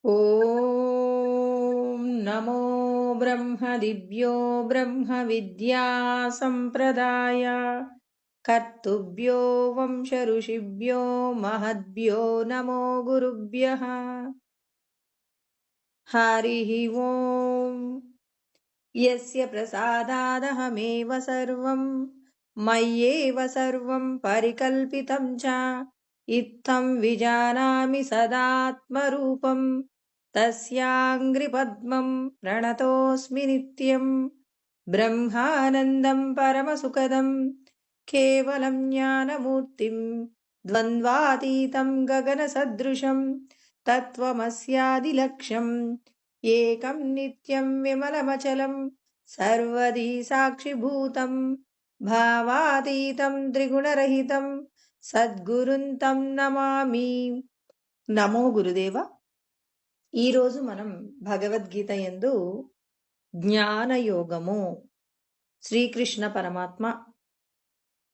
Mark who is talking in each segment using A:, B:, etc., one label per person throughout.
A: ఓం నమో బ్రహ్మదిభ్యో బ్రహ్మవిద్యా సంప్రదాయ కర్తుభ్యో వంశ ఋషిభ్యో మహద్భ్యో నమో గురుభ్యః. హరిః ఓం. యస్య ప్రసాదాదహమేవ సర్వం మయ్యేవ సర్వం పరికల్పితం చ ఇత్థం విజానామి సదాత్మరూపం తస్యాంఘ్రిపద్మం ప్రణతోస్మి నిత్యం. బ్రహ్మానందం పరమసుఖదం కేవలం జ్ఞానమూర్తిం ద్వంద్వాతీతం గగనసదృశం తత్వమస్యాదిలక్ష్యం ఏకం నిత్యం విమలమచలం సర్వదీ సాక్షిభూతం భావాతీతం త్రిగుణరహితం సద్గురుం తం నమామి. నమో గురుదేవ. ఈరోజు మనం భగవద్గీత యందు జ్ఞానయోగము, శ్రీకృష్ణ పరమాత్మ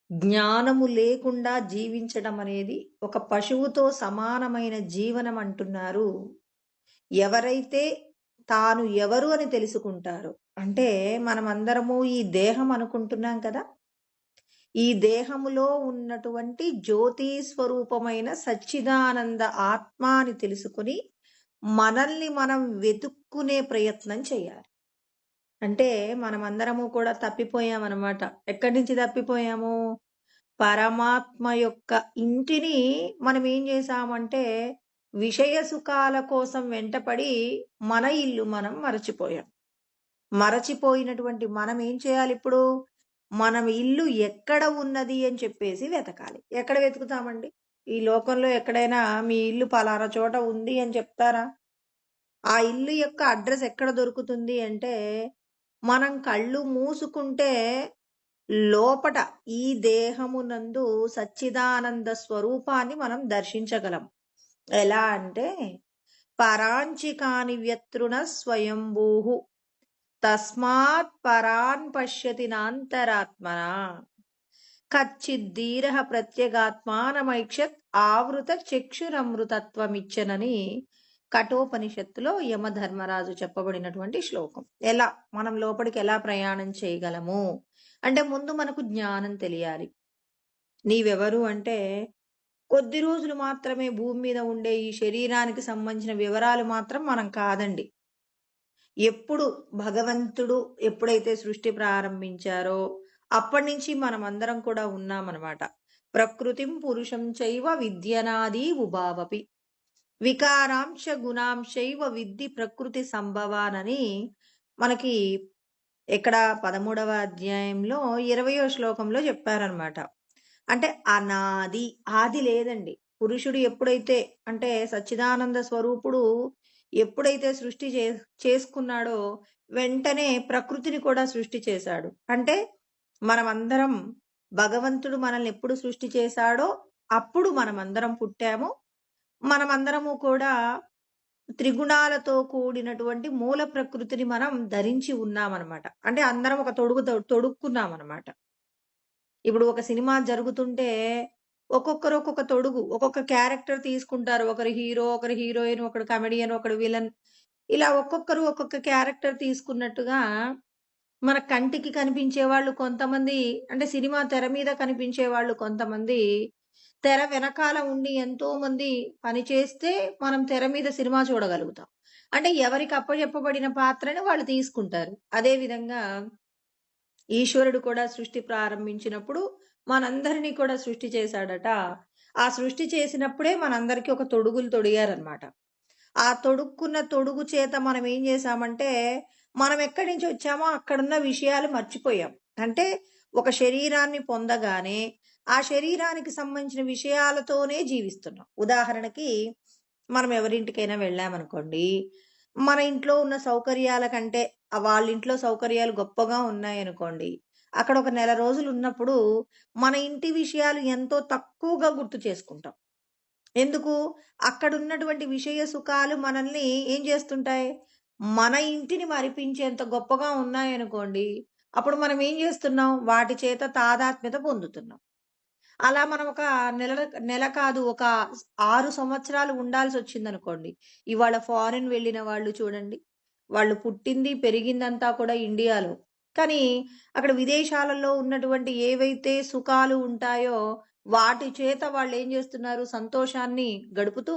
A: జ్ఞానము లేకుండా జీవించడం అనేది ఒక పశువుతో సమానమైన జీవనం అంటున్నారు. ఎవరైతే తాను ఎవరు అని తెలుసుకుంటారో, అంటే మనమందరము ఈ దేహం అనుకుంటున్నాం కదా, ఈ దేహములో ఉన్నటువంటి జ్యోతి స్వరూపమైన సచ్చిదానంద ఆత్మ అని తెలుసుకుని మనల్ని మనం వెతుక్కునే ప్రయత్నం చేయాలి. అంటే మనమందరము కూడా తప్పిపోయామన్నమాట. ఎక్కడి నుంచి తప్పిపోయాము? పరమాత్మ యొక్క ఇంటిని మనం ఏం చేశామంటే విషయ సుఖాల కోసం వెంటపడి మన ఇల్లు మనం మరచిపోయాం. మరచిపోయినటువంటి మనం ఏం చేయాలి? ఇప్పుడు మనం ఇల్లు ఎక్కడ ఉన్నది అని చెప్పేసి వెతకాలి. ఎక్కడ వెతుకుతామండి? ఈ లోకంలో ఎక్కడైనా మీ ఇల్లు పలానా చోట ఉంది అని చెప్తారా? ఆ ఇల్లు యొక్క అడ్రస్ ఎక్కడ దొరుకుతుంది అంటే, మనం కళ్ళు మూసుకుంటే లోపట ఈ దేహమునందు సచ్చిదానంద స్వరూపాన్ని మనం దర్శించగలం. ఎలా అంటే, పరాంచికాని వ్యతృణ స్వయంభూ తస్మాత్ పరాన్ పశ్యతి నాంతరాత్మన కచ్చిద్దీర ప్రత్యేగాత్మానమైక్షత్ ఆవృత చక్షురమృతత్వమిచ్చనని కఠోపనిషత్తులో యమధర్మరాజు చెప్పబడినటువంటి శ్లోకం. ఎలా మనం లోపలికి ఎలా ప్రయాణం చేయగలము అంటే, ముందు మనకు జ్ఞానం తెలియాలి. నీవెవరు అంటే, కొద్ది రోజులు మాత్రమే భూమి మీద ఉండే ఈ శరీరానికి సంబంధించిన వివరాలు మాత్రం మనం కాదండి. ఎప్పుడు భగవంతుడు ఎప్పుడైతే సృష్టి ప్రారంభించారో అప్పటి నుంచి మనం అందరం కూడా ఉన్నామన్నమాట. ప్రకృతిం పురుషం చైవ విద్యనాది ఉభావపి వికారాంశ గుణాంశైవ విద్ధి ప్రకృతి సంభవానని మనకి ఇక్కడ 13వ అధ్యాయంలో 20వ శ్లోకంలో చెప్పారనమాట. అంటే అనాది, ఆది లేదండి. పురుషుడు ఎప్పుడైతే అంటే సచ్చిదానంద స్వరూపుడు ఎప్పుడైతే సృష్టి చేసుకున్నాడో వెంటనే ప్రకృతిని కూడా సృష్టి చేశాడు. అంటే మనమందరం భగవంతుడు మనల్ని ఎప్పుడు సృష్టి చేశాడో అప్పుడు మనమందరం పుట్టాము. మనమందరము కూడా త్రిగుణాలతో కూడినటువంటి మూల ప్రకృతిని మనం ధరించి ఉన్నామన్నమాట. అంటే అందరం ఒక తొడుక్కున్నామన్నమాట. ఇప్పుడు ఒక సినిమా జరుగుతుంటే ఒక్కొక్కరు ఒక్కొక్క తొడుగు, ఒక్కొక్క క్యారెక్టర్ తీసుకుంటారు. ఒకరు హీరో, ఒకరు హీరోయిన్, ఒకడు కమెడియన్, ఒకడు విలన్, ఇలా ఒక్కొక్కరు ఒక్కొక్క క్యారెక్టర్ తీసుకున్నట్టుగా మన కంటికి కనిపించే వాళ్ళు కొంతమంది, అంటే సినిమా తెర మీద కనిపించే వాళ్ళు కొంతమంది, తెర వెనకాల ఉండి ఎంతో మంది పని చేస్తే మనం తెర మీద సినిమా చూడగలుగుతాం. అంటే ఎవరికి అప్పచెప్పబడిన పాత్రని వాళ్ళు తీసుకుంటారు. అదే విధంగా ఈశ్వరుడు కూడా సృష్టి ప్రారంభించినప్పుడు మనందరినీ కూడా సృష్టి చేశాడట. ఆ సృష్టి చేసినప్పుడే మనందరికీ ఒక తొడుగులు తొడిగారనమాట. ఆ తొడుక్కున్న తొడుగు చేత మనం ఏం చేశామంటే, మనం ఎక్కడి నుంచి వచ్చామో అక్కడున్న విషయాలు మర్చిపోయాం. అంటే ఒక శరీరాన్ని పొందగానే ఆ శరీరానికి సంబంధించిన విషయాలతోనే జీవిస్తున్నాం. ఉదాహరణకి మనం ఎవరింటికైనా వెళ్ళామనుకోండి, మన ఇంట్లో ఉన్న సౌకర్యాల కంటే వాళ్ళ ఇంట్లో సౌకర్యాలు గొప్పగా ఉన్నాయనుకోండి, అక్కడ ఒక నెల రోజులు ఉన్నప్పుడు మన ఇంటి విషయాలు ఎంతో తక్కువగా గుర్తు చేసుకుంటాం. ఎందుకు? అక్కడున్నటువంటి విషయ సుఖాలు మనల్ని ఏం చేస్తుంటాయి? మన ఇంటిని మరిపించేంత గొప్పగా ఉన్నాయనుకోండి, అప్పుడు మనం ఏం చేస్తున్నాం? వాటి చేత తాదాత్మ్యత పొందుతున్నాం. అలా మనం ఒక నెల నెల కాదు, ఒక 6 సంవత్సరాలు ఉండాల్సొచ్చిందనుకోండి. ఇవాళ ఫారిన్ వెళ్ళిన వాళ్ళు చూడండి. వాళ్ళు పుట్టింది, పెరిగిందంతా కూడా ఇండియాలో. కానీ అక్కడ విదేశాలలో ఉన్నటువంటి ఏవైతే సుఖాలు ఉంటాయో, వాటి చేత వాళ్ళేం జేస్తున్నారు, సంతోషాన్ని గడుపుతూ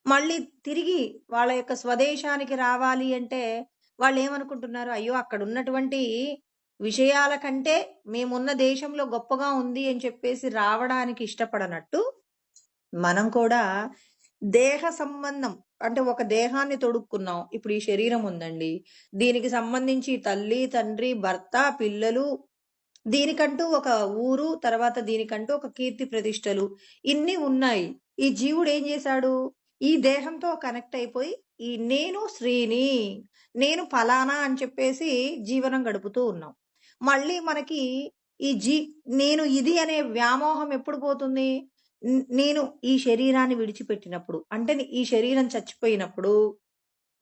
A: మళ్ళీ తిరిగి వాళ్ళ యొక్క స్వదేశానికి రావాలి అంటే వాళ్ళేమనుకుంటున్నారు, అయ్యో! అక్కడున్నటువంటి విషయాల కంటే మేమున్న దేశంలో గొప్పగా ఉంది అని చెప్పేసి రావడానికి ఇష్టపడనట్టు, మనం కూడా దేహ సంబంధం అంటే ఒక దేహాన్ని తొడుక్కున్నాం. ఇప్పుడు ఈ శరీరం ఉందండి. దీనికి సంబంధించి తల్లి, తండ్రి, భర్త, పిల్లలు, దీనికంటూ ఒక ఊరు, తర్వాత దీనికంటూ ఒక కీర్తి ప్రతిష్టలు ఇన్ని ఉన్నాయి. ఈ జీవుడు ఏం చేశాడు? ఈ దేహంతో కనెక్ట్ అయిపోయి, ఈ నేను శ్రీని, నేను ఫలానా అని చెప్పేసి జీవనం గడుపుతూ ఉన్నాం. మళ్ళీ మనకి ఈ నేను ఇది అనే వ్యామోహం ఎప్పుడు పోతుంది? నేను ఈ శరీరాన్ని విడిచిపెట్టినప్పుడు. అంటే ఈ శరీరం చచ్చిపోయినప్పుడు,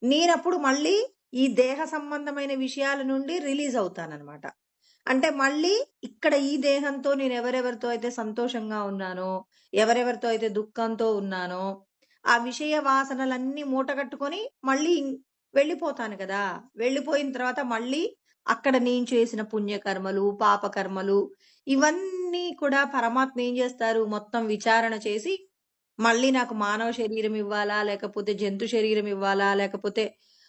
A: నేనప్పుడు మళ్ళీ ఈ దేహ సంబంధమైన విషయాల నుండి రిలీజ్ అవుతానన్నమాట. అంటే మళ్ళీ ఇక్కడ ఈ దేహంతో నేను ఎవరెవరితో అయితే సంతోషంగా ఉన్నానో, ఎవరెవరితో అయితే దుఃఖంతో ఉన్నానో, ఆ విషయ వాసనలన్నీ మూటగట్టుకొని మళ్ళీ వెళ్ళిపోతాను కదా! వెళ్ళిపోయిన తర్వాత మళ్ళీ అక్కడ నేను చేసిన పుణ్యకర్మలు, పాపకర్మలు ఇవన్నీ కూడా పరమాత్మ ఏం చేస్తారు, మొత్తం విచారణ చేసి మళ్ళీ నాకు మానవ శరీరం ఇవ్వాలా? లేకపోతే జంతు శరీరం ఇవ్వాలా? లేకపోతే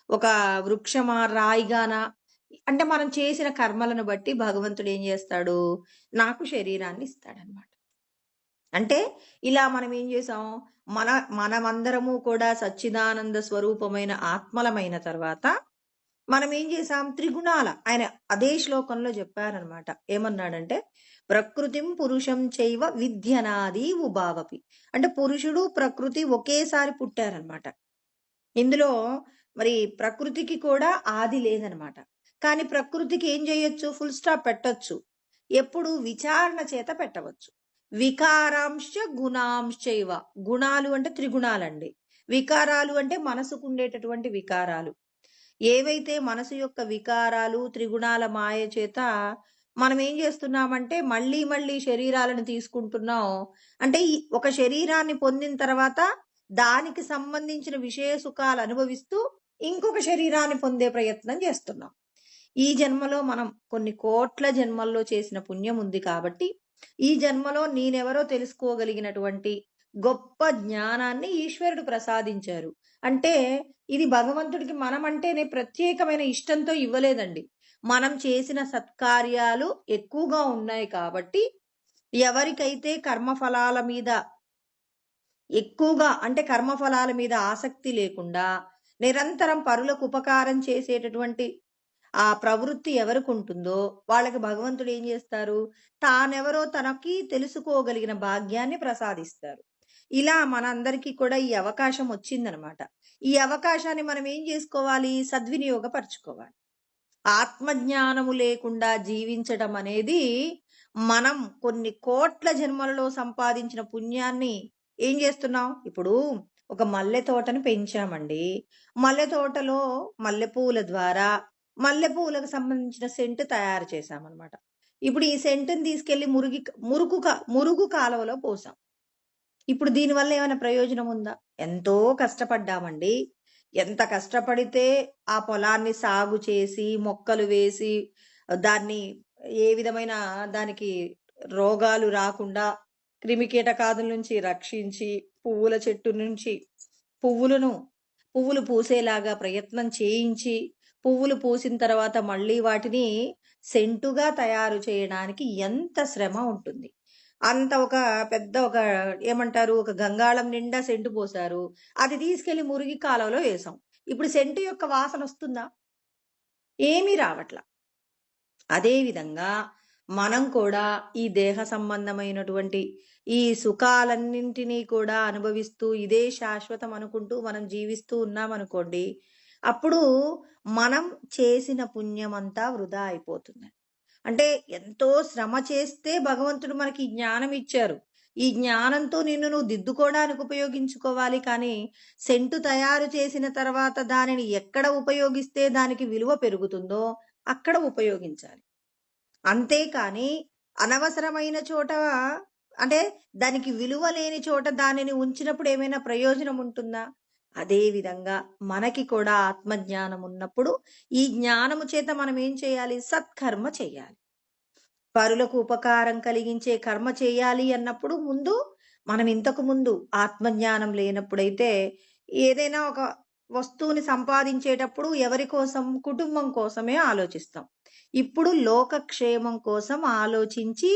A: ఒక వృక్షమా? రాయిగానా? అంటే మనం చేసిన కర్మలను బట్టి భగవంతుడు ఏం చేస్తాడు, నాకు శరీరాన్ని ఇస్తాడనమాట. అంటే ఇలా మనం ఏం చేసాం, మనమందరము కూడా సచ్చిదానంద స్వరూపమైన ఆత్మలమైన తర్వాత మనం ఏం చేసాం, త్రిగుణాల ఆయన అదే శ్లోకంలో చెప్పారనమాట. ఏమన్నాడంటే, ప్రకృతిం పురుషం చైవ విద్యనాది ఉభావపి. అంటే పురుషుడు ప్రకృతి ఒకేసారి పుట్టారనమాట. ఇందులో మరి ప్రకృతికి కూడా ఆది లేదనమాట. కానీ ప్రకృతికి ఏం చేయొచ్చు, ఫుల్ స్టాప్ పెట్టొచ్చు. ఎప్పుడు విచారణ చేత పెట్టవచ్చు. వికారాంశ గుణాంశైవ. గుణాలు అంటే త్రిగుణాలండి. వికారాలు అంటే మనసుకు ఉండేటటువంటి వికారాలు. ఏవైతే మనసు యొక్క వికారాలు, త్రిగుణాల మాయ చేత మనం ఏం చేస్తున్నామంటే మళ్ళీ మళ్ళీ శరీరాలను తీసుకుంటున్నాం. అంటే ఒక శరీరాన్ని పొందిన తర్వాత దానికి సంబంధించిన విషయ సుఖాలు అనుభవిస్తూ ఇంకొక శరీరాన్ని పొందే ప్రయత్నం చేస్తున్నాం. ఈ జన్మలో మనం కొన్ని కోట్ల జన్మల్లో చేసిన పుణ్యం ఉంది కాబట్టి ఈ జన్మలో నేనెవరో తెలుసుకోగలిగినటువంటి గొప్ప జ్ఞానాన్ని ఈశ్వరుడు ప్రసాదించారు. అంటే ఇది భగవంతుడికి మనం అంటేనే ప్రత్యేకమైన ఇష్టంతో ఇవ్వలేదండి. మనం చేసిన సత్కార్యాలు ఎక్కువగా ఉన్నాయి కాబట్టి ఎవరికైతే కర్మఫలాల మీద ఎక్కువగా అంటే కర్మఫలాల మీద ఆసక్తి లేకుండా నిరంతరం పరులకు ఉపకారం చేసేటటువంటి ఆ ప్రవృత్తి ఎవరికి ఉంటుందో వాళ్ళకి భగవంతుడు ఏం చేస్తారు, తానెవరో తనకి తెలుసుకోగలిగిన భాగ్యాన్ని ప్రసాదిస్తారు. ఇలా మనందరికీ కూడా ఈ అవకాశం వచ్చిందనమాట. ఈ అవకాశాన్ని మనం ఏం చేసుకోవాలి, సద్వినియోగపరచుకోవాలి. ఆత్మజ్ఞానము లేకుండా జీవించడం అనేది మనం కొన్ని కోట్ల జన్మలలో సంపాదించిన పుణ్యాన్ని ఏం చేస్తున్నాం. ఇప్పుడు ఒక మల్లె తోటను పెంచామండి. మల్లె తోటలో మల్లెపూల ద్వారా మల్లెపూలకు సంబంధించిన సెంటు తయారు చేశామన్నమాట. ఇప్పుడు ఈ సెంటుని తీసుకెళ్లి మురుగు కాలువలో పోసాం. ఇప్పుడు దీనివల్ల ఏమైనా ప్రయోజనం ఉందా? ఎంతో కష్టపడ్డామండి. ఎంత కష్టపడితే ఆ పొలాన్ని సాగు చేసి, మొక్కలు వేసి, దాన్ని ఏ విధమైన దానికి రోగాలు రాకుండా క్రిమికీటకాదుల నుంచి రక్షించి, పువ్వుల చెట్టు నుంచి పువ్వులు పూసేలాగా ప్రయత్నం చేయించి, పువ్వులు పూసిన తర్వాత మళ్ళీ వాటిని సెంటుగా తయారు చేయడానికి ఎంత శ్రమ ఉంటుంది. అంత ఒక పెద్ద ఏమంటారు, ఒక గంగాళం నిండా సెంటు పోసారు. అది తీసుకెళ్లి మురిగి కాలువలో వేసాం. ఇప్పుడు సెంటు యొక్క వాసన వస్తుందా? ఏమీ రావట్లా. అదే విధంగా మనం కూడా ఈ దేహ సంబంధమైనటువంటి ఈ సుఖాలన్నింటినీ కూడా అనుభవిస్తూ ఇదే శాశ్వతం అనుకుంటూ మనం జీవిస్తూ ఉన్నామనుకోండి, అప్పుడు మనం చేసిన పుణ్యం అంతా వృధా అయిపోతుంది. అంటే ఎంతో శ్రమ చేస్తే భగవంతుడు మనకి జ్ఞానం ఇచ్చారు. ఈ జ్ఞానంతో నిన్ను నువ్వు దిద్దుకోవడానికి ఉపయోగించుకోవాలి. కానీ సెంటు తయారు చేసిన తర్వాత దానిని ఎక్కడ ఉపయోగిస్తే దానికి విలువ పెరుగుతుందో అక్కడ ఉపయోగించాలి. అంతేకాని అనవసరమైన చోట అంటే దానికి విలువ లేని చోట దానిని ఉంచినప్పుడు ఏమైనా ప్రయోజనం ఉంటుందా? అదే విధంగా మనకి కూడా ఆత్మజ్ఞానం ఉన్నప్పుడు ఈ జ్ఞానము చేత మనం ఏం చేయాలి? సత్కర్మ చేయాలి. పరులకు ఉపకారం కలిగించే కర్మ చేయాలి అన్నప్పుడు ముందు మనం ఇంతకు ముందు ఆత్మజ్ఞానం లేనప్పుడైతే ఏదైనా ఒక వస్తువుని సంపాదించేటప్పుడు ఎవరి కోసం? కుటుంబం కోసమే ఆలోచిస్తాం. ఇప్పుడు లోకక్షేమం కోసం ఆలోచించి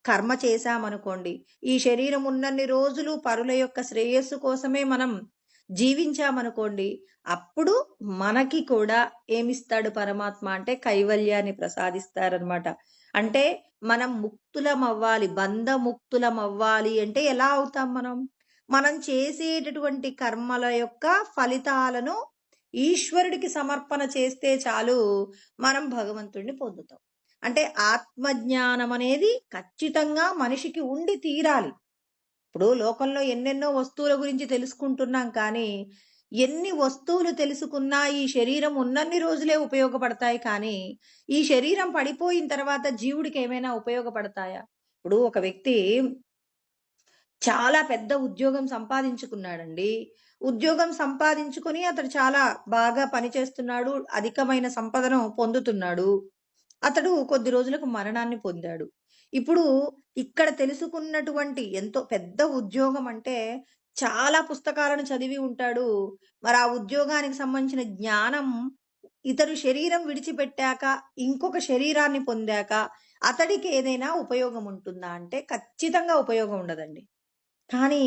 A: కర్మ చేశామనుకోండి, ఈ శరీరం ఉన్నన్ని రోజులు పరుల యొక్క శ్రేయస్సు కోసమే మనం జీవించామనుకోండి, అప్పుడు మనకి కూడా ఏమిస్తాడు పరమాత్మ అంటే కైవల్యాన్ని ప్రసాదిస్తారనమాట. అంటే మనం ముక్తులమవ్వాలి, బంధముక్తులమవ్వాలి అంటే ఎలా అవుతాం మనం? మనం చేసేటటువంటి కర్మల యొక్క ఫలితాలను ఈశ్వరుడికి సమర్పణ చేస్తే చాలు మనం భగవంతుడిని పొందుతాం. అంటే ఆత్మజ్ఞానం అనేది ఖచ్చితంగా మనిషికి ఉండి తీరాలి. ఇప్పుడు లోకంలో ఎన్నెన్నో వస్తువుల గురించి తెలుసుకుంటున్నాం కానీ, ఎన్ని వస్తువులు తెలుసుకున్నా ఈ శరీరం ఉన్నన్ని రోజులే ఉపయోగపడతాయి కానీ, ఈ శరీరం పడిపోయిన తర్వాత జీవుడికి ఏమైనా ఉపయోగపడతాయా? ఇప్పుడు ఒక వ్యక్తి చాలా పెద్ద ఉద్యోగం సంపాదించుకున్నాడండి. ఉద్యోగం సంపాదించుకొని అతడు చాలా బాగా పనిచేస్తున్నాడు. అధికమైన సంపదను పొందుతున్నాడు. అతడు కొద్ది రోజులకు మరణాన్ని పొందాడు. ఇప్పుడు ఇక్కడ తెలుసుకున్నటువంటి ఎంతో పెద్ద ఉద్యోగం అంటే చాలా పుస్తకాలను చదివి ఉంటాడు. మరి ఆ ఉద్యోగానికి సంబంధించిన జ్ఞానం ఇతడు శరీరం విడిచిపెట్టాక, ఇంకొక శరీరాన్ని పొందాక అతడికి ఏదైనా ఉపయోగం ఉంటుందా అంటే ఖచ్చితంగా ఉపయోగం ఉండదండి. కానీ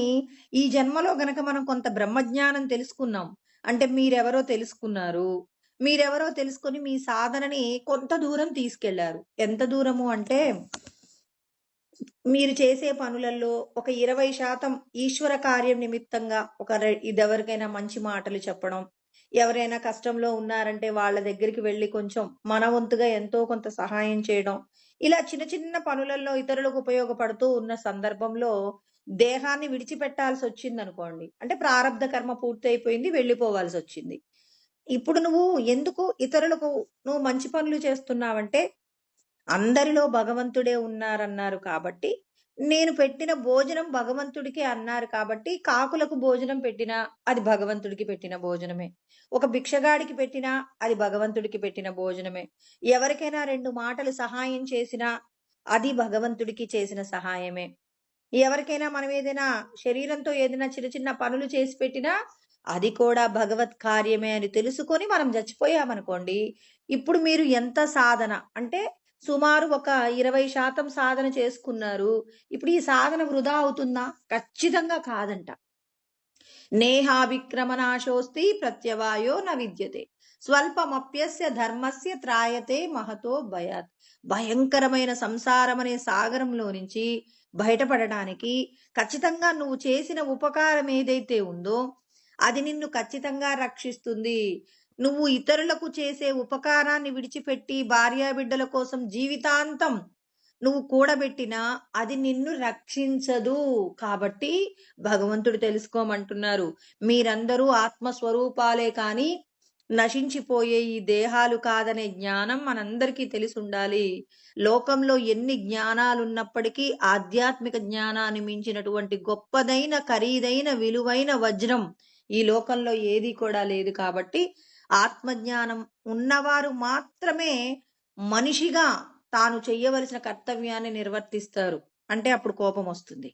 A: ఈ జన్మలో గనక మనం కొంత బ్రహ్మజ్ఞానం తెలుసుకున్నాం. అంటే మీరెవరో తెలుసుకున్నారు. మీరెవరో తెలుసుకొని మీ సాధనని కొంత దూరం తీసుకెళ్లారు. ఎంత దూరము అంటే మీరు చేసే పనులలో ఒక 20% ఈశ్వర కార్యం నిమిత్తంగా ఇదెవరికైనా మంచి మాటలు చెప్పడం, ఎవరైనా కష్టంలో ఉన్నారంటే వాళ్ళ దగ్గరికి వెళ్లి కొంచెం మన వంతుగా ఎంతో కొంత సహాయం చేయడం, ఇలా చిన్న చిన్న పనులలో ఇతరులకు ఉపయోగపడుతూ ఉన్న సందర్భంలో దేహాన్ని విడిచిపెట్టాల్సి వచ్చిందనుకోండి. అంటే ప్రారబ్ధ కర్మ పూర్తయిపోయింది, వెళ్ళిపోవాల్సి వచ్చింది. ఇప్పుడు నువ్వు ఎందుకు ఇతరులకు నువ్వు మంచి పనులు చేస్తున్నావంటే అందరిలో భగవంతుడే ఉన్నారన్నారు కాబట్టి, నేను పెట్టిన భోజనం భగవంతుడికే అన్నారు కాబట్టి, కాకులకు భోజనం పెట్టినా అది భగవంతుడికి పెట్టిన భోజనమే. ఒక భిక్షగాడికి పెట్టినా అది భగవంతుడికి పెట్టిన భోజనమే. ఎవరికైనా 2 మాటలు సహాయం చేసినా అది భగవంతుడికి చేసిన సహాయమే. ఎవరికైనా మనం ఏదైనా శరీరంతో ఏదైనా చిన్న చిన్న పనులు చేసి పెట్టినా అది కూడా భగవత్ కార్యమే అని తెలుసుకొని మనం చచ్చిపోయామనుకోండి, ఇప్పుడు మీరు ఎంత సాధన అంటే సుమారు ఒక 20% సాధన చేసుకున్నారు. ఇప్పుడు ఈ సాధన వృధా అవుతుందా? ఖచ్చితంగా కాదంట. నేహాభిక్రమనాశోస్తి ప్రత్యవాయో న విద్యతే స్వల్పమప్యస్య ధర్మస్య త్రాయతే మహతో భయాత్. భయంకరమైన సంసారం అనే సాగరంలో నుంచి బయటపడడానికి ఖచ్చితంగా నువ్వు చేసిన ఉపకారం ఏదైతే ఉందో అది నిన్ను ఖచ్చితంగా రక్షిస్తుంది. నువ్వు ఇతరులకు చేసే ఉపకారాన్ని విడిచిపెట్టి భార్యాబిడ్డల కోసం జీవితాంతం నువ్వు కూడబెట్టినా అది నిన్ను రక్షించదు. కాబట్టి భగవంతుడు తెలుసుకోమంటున్నారు, మీరందరూ ఆత్మస్వరూపాలే కానీ నశించిపోయే ఈ దేహాలు కాదనే జ్ఞానం మనందరికీ తెలిసి ఉండాలి. లోకంలో ఎన్ని జ్ఞానాలున్నప్పటికీ ఆధ్యాత్మిక జ్ఞానాన్ని మించినటువంటి గొప్పదైన ఖరీదైన విలువైన వజ్రం ఈ లోకంలో ఏది కూడా లేదు. కాబట్టి ఆత్మజ్ఞానం ఉన్నవారు మాత్రమే మనిషిగా తాను చెయ్యవలసిన కర్తవ్యాన్ని నిర్వర్తిస్తారు. అంటే అప్పుడు కోపం వస్తుంది.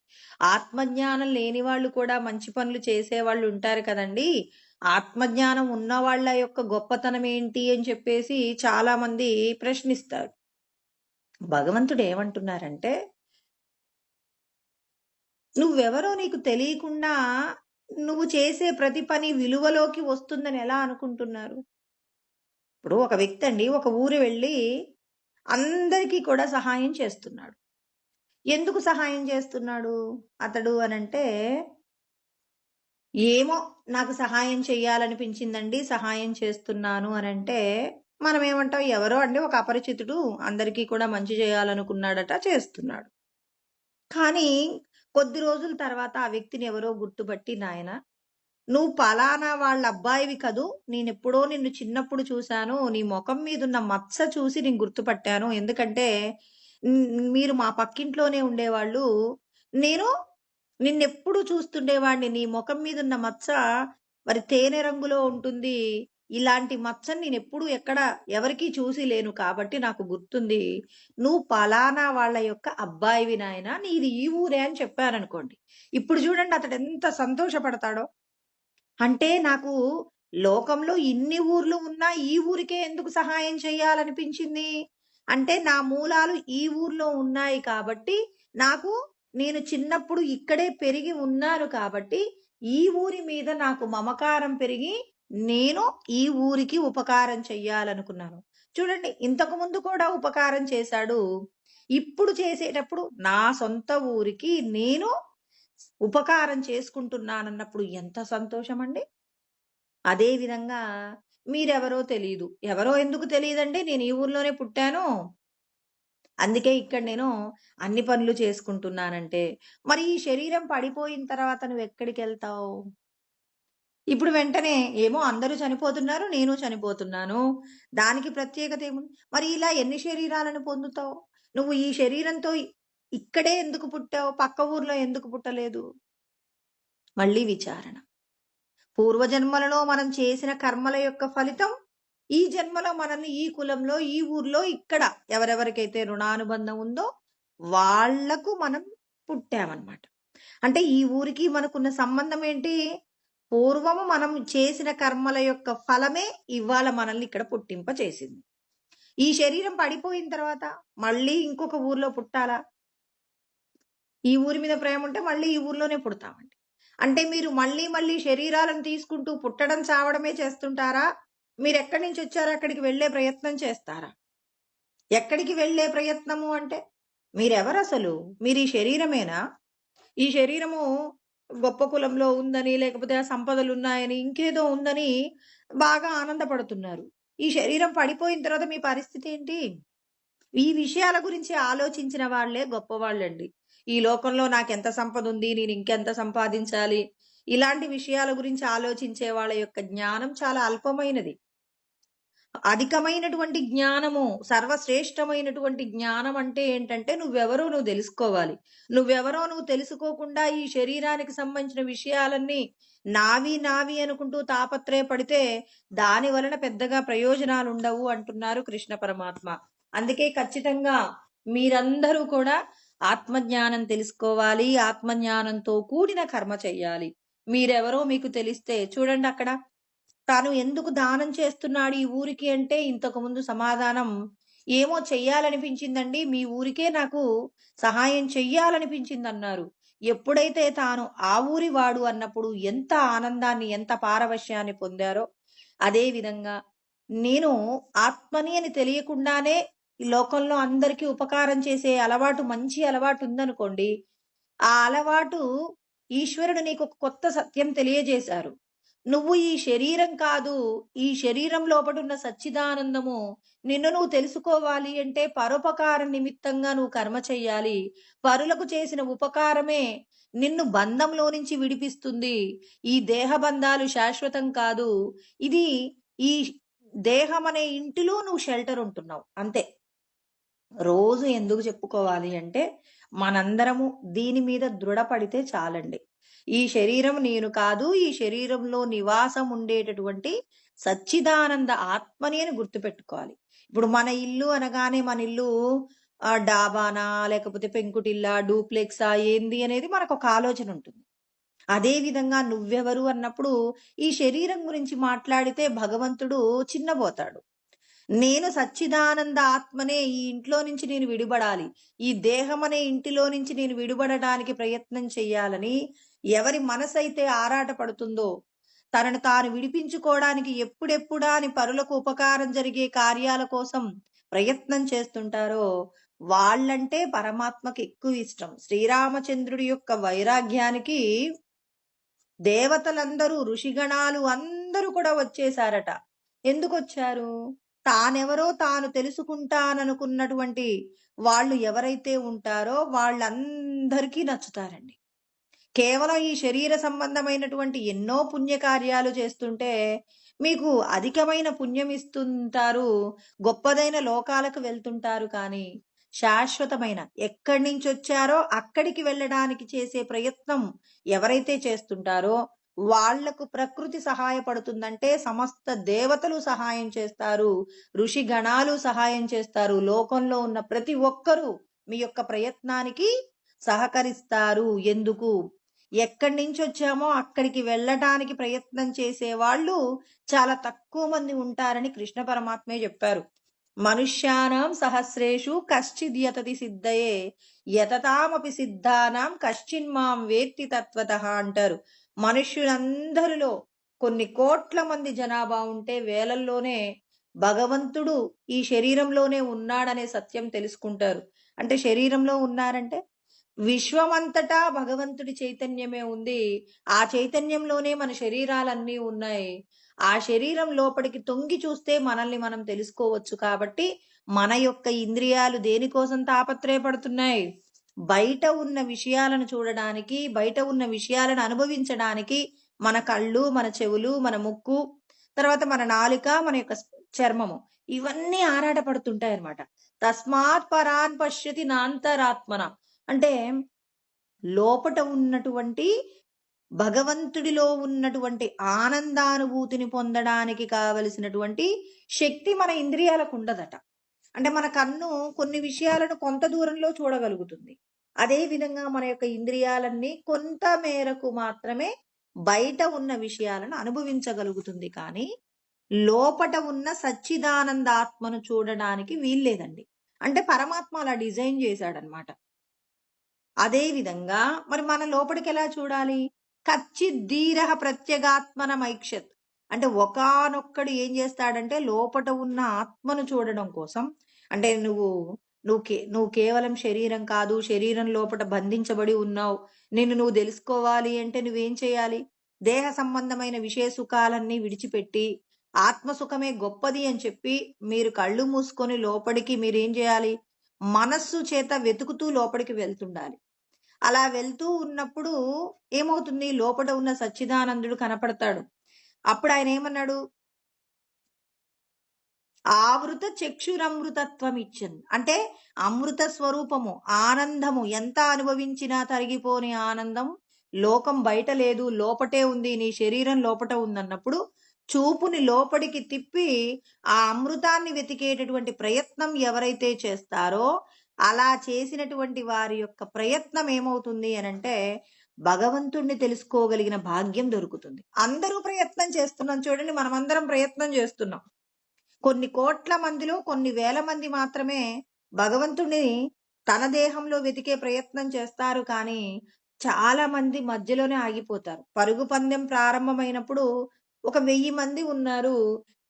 A: ఆత్మజ్ఞానం లేని వాళ్ళు కూడా మంచి పనులు చేసేవాళ్ళు ఉంటారు కదండి. ఆత్మజ్ఞానం ఉన్న వాళ్ళ యొక్క గొప్పతనం ఏంటి అని చెప్పేసి చాలా మంది ప్రశ్నిస్తారు. భగవంతుడు ఏమంటున్నారంటే, నువ్వెవరో నీకు తెలియకుండా నువ్వు చేసే ప్రతి పని విలువలోకి వస్తుందని ఎలా అనుకుంటున్నారు? ఇప్పుడు ఒక వ్యక్తి అండి ఒక ఊరు వెళ్ళి అందరికీ కూడా సహాయం చేస్తున్నాడు. ఎందుకు సహాయం చేస్తున్నాడు అతడు అనంటే, ఏమో నాకు సహాయం చెయ్యాలనిపించిందండి, సహాయం చేస్తున్నాను అనంటే, మనం ఏమంటాం? ఎవరో అండి ఒక అపరిచితుడు అందరికీ కూడా మంచి చేయాలనుకున్నాడట, చేస్తున్నాడు. కానీ కొద్ది రోజుల తర్వాత ఆ వ్యక్తిని ఎవరో గుర్తుపట్టి, నాయన నువ్వు పలానా వాళ్ళ అబ్బాయివి కదూ, నేనెప్పుడో నిన్ను చిన్నప్పుడు చూశాను, నీ ముఖం మీదున్న మచ్చ చూసి నేను గుర్తుపట్టాను. ఎందుకంటే మీరు మా పక్కింట్లోనే ఉండేవాళ్ళు, నేను నిన్నెప్పుడు చూస్తుండేవాడిని. నీ మొఖం మీదున్న మచ్చ మరి తేనె రంగులో ఉంటుంది. ఇలాంటి మచ్చని నేనెప్పుడు ఎక్కడ ఎవరికీ చూసి లేను కాబట్టి నాకు గుర్తుంది. నువ్వు పలానా వాళ్ళ యొక్క అబ్బాయివి నాయనా. నీది ఈ ఊరే అని చెప్పాననుకోండి. ఇప్పుడు చూడండి అతడెంత సంతోషపడతాడో. అంటే నాకు లోకంలో ఇన్ని ఊర్లు ఉన్నా ఈ ఊరికే ఎందుకు సహాయం చేయాలనిపించింది? అంటే నా మూలాలు ఈ ఊర్లో ఉన్నాయి కాబట్టి, నేను చిన్నప్పుడు ఇక్కడే పెరిగి ఉన్నాను కాబట్టి, ఈ ఊరి మీద నాకు మమకారం పెరిగి, నేను ఈ ఊరికి ఉపకారం చెయ్యాలనుకున్నాను. చూడండి ఇంతకుముందు కూడా ఉపకారం చేశాడు. ఇప్పుడు చేసేటప్పుడు నా సొంత ఊరికి నేను ఉపకారం చేసుకుంటున్నానన్నప్పుడు ఎంత సంతోషమండి. అదే విధంగా మీరెవరో తెలీదు. ఎవరో ఎందుకు తెలీదండి? నేను ఈ ఊర్లోనే పుట్టాను. అందుకే ఇక్కడ నేను అన్ని పనులు చేసుకుంటున్నానంటే, మరి ఈ శరీరం పడిపోయిన తర్వాత నువ్వెక్కడికెళ్తావు? ఇప్పుడు వెంటనే ఏమో అందరూ చనిపోతున్నారు, నేను చనిపోతున్నాను. దానికి ప్రత్యేకత ఏముంది? మరి ఇలా ఎన్ని శరీరాలను పొందుతావు? నువ్వు ఈ శరీరంతో ఇక్కడే ఎందుకు పుట్టావు? పక్క ఊర్లో ఎందుకు పుట్టలేదు? మళ్ళీ విచారణ. పూర్వజన్మలలో మనం చేసిన కర్మల యొక్క ఫలితం ఈ జన్మలో మనల్ని ఈ కులంలో, ఈ ఊర్లో, ఇక్కడ ఎవరెవరికైతే రుణానుబంధం ఉందో వాళ్లకు మనం పుట్టామన్నమాట. అంటే ఈ ఊరికి మనకున్న సంబంధం ఏంటి? పూర్వము మనం చేసిన కర్మల యొక్క ఫలమే ఇవాళ మనల్ని ఇక్కడ పుట్టింప చేసింది. ఈ శరీరం పడిపోయిన తర్వాత మళ్ళీ ఇంకొక ఊర్లో పుట్టాలా? ఈ ఊరి మీద ప్రేమ ఉంటే మళ్ళీ ఈ ఊర్లోనే పుడతామండి. అంటే మీరు మళ్ళీ మళ్ళీ శరీరాలను తీసుకుంటూ పుట్టడం, చావడమే చేస్తుంటారా? మీరెక్కడి నుంచి వచ్చారో అక్కడికి వెళ్ళే ప్రయత్నం చేస్తారా? ఎక్కడికి వెళ్ళే ప్రయత్నము అంటే మీరెవరసలు? మీరు ఈ శరీరమేనా? ఈ శరీరము గొప్ప కులంలో ఉందని, లేకపోతే ఆ సంపదలున్నాయని, ఇంకేదో ఉందని బాగా ఆనందపడుతున్నారు. ఈ శరీరం పడిపోయిన తర్వాత మీ పరిస్థితి ఏంటి? ఈ విషయాల గురించి ఆలోచించిన వాళ్ళే గొప్పవాళ్ళండి. ఈ లోకంలో నాకెంత సంపద ఉంది, నేను ఇంకెంత సంపాదించాలి, ఇలాంటి విషయాల గురించి ఆలోచించే వాళ్ళ యొక్క జ్ఞానం చాలా అల్పమైనది. అధికమైనటువంటి జ్ఞానము, సర్వశ్రేష్టమైనటువంటి జ్ఞానం అంటే ఏంటంటే నువ్వెవరో నువ్వు తెలుసుకోవాలి. నువ్వెవరో నువ్వు తెలుసుకోకుండా ఈ శరీరానికి సంబంధించిన విషయాలన్నీ నావి నావి అనుకుంటూ తాపత్రయపడితే దాని వలన పెద్దగా ప్రయోజనాలు ఉండవు అంటున్నారు కృష్ణ పరమాత్మ. అందుకే ఖచ్చితంగా మీరందరూ కూడా ఆత్మజ్ఞానం తెలుసుకోవాలి. ఆత్మజ్ఞానంతో కూడిన కర్మ చెయ్యాలి. మీరెవరో మీకు తెలిస్తే చూడండి అక్కడ తాను ఎందుకు దానం చేస్తున్నాడు ఈ ఊరికి అంటే ఇంతకు ముందు సమాధానం ఏమో చెయ్యాలనిపించిందండి, మీ ఊరికే నాకు సహాయం చెయ్యాలనిపించిందన్నారు. ఎప్పుడైతే తాను ఆ ఊరి వాడు అన్నప్పుడు ఎంత ఆనందాన్ని, ఎంత పారవశ్యాన్ని పొందారో అదే విధంగా నేను ఆత్మని అని తెలియకుండానే ఈ లోకంలో అందరికీ ఉపకారం చేసే అలవాటు, మంచి అలవాటు ఉందనుకోండి. ఆ అలవాటు ఈశ్వరుడు నీకు ఒక కొత్త సత్యం తెలియజేశారు. నువ్వు ఈ శరీరం కాదు, ఈ శరీరం లోపటున్న సచ్చిదానందము నిన్ను నువ్వు తెలుసుకోవాలి అంటే పరోపకార నిమిత్తంగా నువ్వు కర్మ చెయ్యాలి. పరులకు చేసిన ఉపకారమే నిన్ను బంధంలో నుంచి విడిపిస్తుంది. ఈ దేహ బంధాలు శాశ్వతం కాదు. ఇది ఈ దేహం అనే ఇంటిలో నువ్వు షెల్టర్ ఉంటున్నావు అంతే. రోజు ఎందుకు చెప్పుకోవాలి అంటే మనందరము దీని మీద దృఢపడితే చాలండి. ఈ శరీరం నేను కాదు, ఈ శరీరంలో నివాసం ఉండేటటువంటి సచ్చిదానంద ఆత్మని అని గుర్తుపెట్టుకోవాలి. ఇప్పుడు మన ఇల్లు అనగానే మన ఇల్లు డాబానా, లేకపోతే పెంకుటిల్లా, డూప్లెక్సా ఏంది అనేది మనకు ఒక ఆలోచన ఉంటుంది. అదే విధంగా నువ్వెవరు అన్నప్పుడు ఈ శరీరం గురించి మాట్లాడితే భగవంతుడు చిన్నబోతాడు. నేను సచ్చిదానంద ఆత్మనే, ఈ ఇంట్లో నుంచి నేను విడిపడాలి, ఈ దేహం అనే ఇంటిలో నుంచి నేను విడిపడడానికి ప్రయత్నం చెయ్యాలని ఎవరి మనసైతే ఆరాట పడుతుందో, తనను తాను విడిపించుకోవడానికి ఎప్పుడెప్పుడా అని పరులకు ఉపకారం జరిగే కార్యాల కోసం ప్రయత్నం చేస్తుంటారో వాళ్ళంటే పరమాత్మకి ఎక్కువ ఇష్టం. శ్రీరామచంద్రుడి యొక్క వైరాగ్యానికి దేవతలందరూ, ఋషిగణాలు అందరూ కూడా వచ్చేశారట. ఎందుకొచ్చారు? తానెవరో తాను తెలుసుకుంటాననుకున్నటువంటి వాళ్ళు ఎవరైతే ఉంటారో వాళ్ళందరికీ నచ్చుతారండి. కేవలం ఈ శరీర సంబంధమైనటువంటి ఎన్నో పుణ్యకార్యాలు చేస్తుంటే మీకు అధికమైన పుణ్యం ఇస్తుంటారు, గొప్పదైన లోకాలకు వెళ్తుంటారు. కానీ శాశ్వతమైన ఎక్కడి నుంచి వచ్చారో అక్కడికి వెళ్ళడానికి చేసే ప్రయత్నం ఎవరైతే చేస్తుంటారో వాళ్లకు ప్రకృతి సహాయపడుతుందంటే సమస్త దేవతలు సహాయం చేస్తారు, ఋషి గణాలు సహాయం చేస్తారు, లోకంలో ఉన్న ప్రతి ఒక్కరూ మీ యొక్క ప్రయత్నానికి సహకరిస్తారు. ఎందుకు? ఎక్కడి నుంచి వచ్చామో అక్కడికి వెళ్ళటానికి ప్రయత్నం చేసే వాళ్ళు చాలా తక్కువ మంది ఉంటారని కృష్ణ పరమాత్మే చెప్పారు. మనుష్యానాం సహస్రేషు కశ్చిద్ యతతి సిద్ధయే యతతామపి సిద్ధానాం కశ్చిన్మాం వేత్తి తత్వతః అంటారు. మనుష్యులందరిలో కొన్ని కోట్ల మంది జనాభా ఉంటే వేలల్లోనే భగవంతుడు ఈ శరీరంలోనే ఉన్నాడనే సత్యం తెలుసుకుంటారు. అంటే శరీరంలో ఉన్నారంటే విశ్వమంతటా భగవంతుడి చైతన్యమే ఉంది. ఆ చైతన్యంలోనే మన శరీరాలన్నీ ఉన్నాయి. ఆ శరీరం లోపలికి తొంగి చూస్తే మనల్ని మనం తెలుసుకోవచ్చు. కాబట్టి మన యొక్క ఇంద్రియాలు దేనికోసం తాపత్రయపడుతున్నాయి? బయట ఉన్న విషయాలను చూడడానికి, బయట ఉన్న విషయాలను అనుభవించడానికి మన కళ్ళు, మన చెవులు, మన ముక్కు, తర్వాత మన నాలుక, మన యొక్క చర్మము ఇవన్నీ ఆరాటపడుతుంటాయి అన్నమాట. తస్మాత్ పరాన్ పశ్యతి నాంతరాత్మన అంటే లోపట ఉన్నటువంటి భగవంతుడిలో ఉన్నటువంటి ఆనందానుభూతిని పొందడానికి కావలసినటువంటి శక్తి మన ఇంద్రియాలకు ఉండదట. అంటే మన కన్ను కొన్ని విషయాలను కొంత దూరంలో చూడగలుగుతుంది. అదే విధంగా మన యొక్క ఇంద్రియాలన్నీ కొంత మేరకు మాత్రమే బయట ఉన్న విషయాలను అనుభవించగలుగుతుంది. కానీ లోపట ఉన్న సచ్చిదానందాత్మను చూడడానికి వీల్లేదండి. అంటే పరమాత్మ అలా డిజైన్ చేశాడనమాట. అదే విధంగా మరి మన లోపలికి ఎలా చూడాలి? కచ్చిద్దీర ప్రత్యేగాత్మన మైక్షత్ అంటే ఒకానొక్కడు ఏం చేస్తాడంటే లోపట ఉన్న ఆత్మను చూడడం కోసం, అంటే నువ్వు కేవలం శరీరం కాదు, శరీరం లోపట బంధించబడి ఉన్నావు, నువ్వు తెలుసుకోవాలి అంటే నువ్వేం చేయాలి? దేహ సంబంధమైన విషయ సుఖాలన్నీ విడిచిపెట్టి ఆత్మసుఖమే గొప్పది అని చెప్పి మీరు కళ్ళు మూసుకొని లోపలికి మీరేం చేయాలి? మనస్సు చేత వెతుకుతూ లోపలికి వెళ్తుండాలి. అలా వెళ్తూ ఉన్నప్పుడు ఏమవుతుంది? లోపల ఉన్న సచ్చిదానందుడు కనపడతాడు. అప్పుడు ఆయన ఏమన్నాడు? ఆవృత చక్షురమృతత్వం ఇచ్చింది. అంటే అమృత స్వరూపము, ఆనందము, ఎంత అనుభవించినా తరిగిపోని ఆనందం లోకం బయట లేదు, లోపటే ఉంది, నీ శరీరం లోపట ఉందన్నప్పుడు చూపుని లోపలికి తిప్పి ఆ అమృతాన్ని వెతికేటటువంటి ప్రయత్నం ఎవరైతే చేస్తారో అలా చేసినటువంటి వారి యొక్క ప్రయత్నం ఏమవుతుంది అనంటే భగవంతుణ్ణి తెలుసుకోగలిగిన భాగ్యం దొరుకుతుంది. అందరూ ప్రయత్నం చేస్తున్నాం చూడండి, మనమందరం ప్రయత్నం చేస్తున్నాం. కొన్ని కోట్ల మందిలో కొన్ని వేల మంది మాత్రమే భగవంతుడిని తన దేహంలో వెతికే ప్రయత్నం చేస్తారు. కానీ చాలా మంది మధ్యలోనే ఆగిపోతారు. పరుగు పందెం ప్రారంభమైనప్పుడు 1000 మంది ఉన్నారు,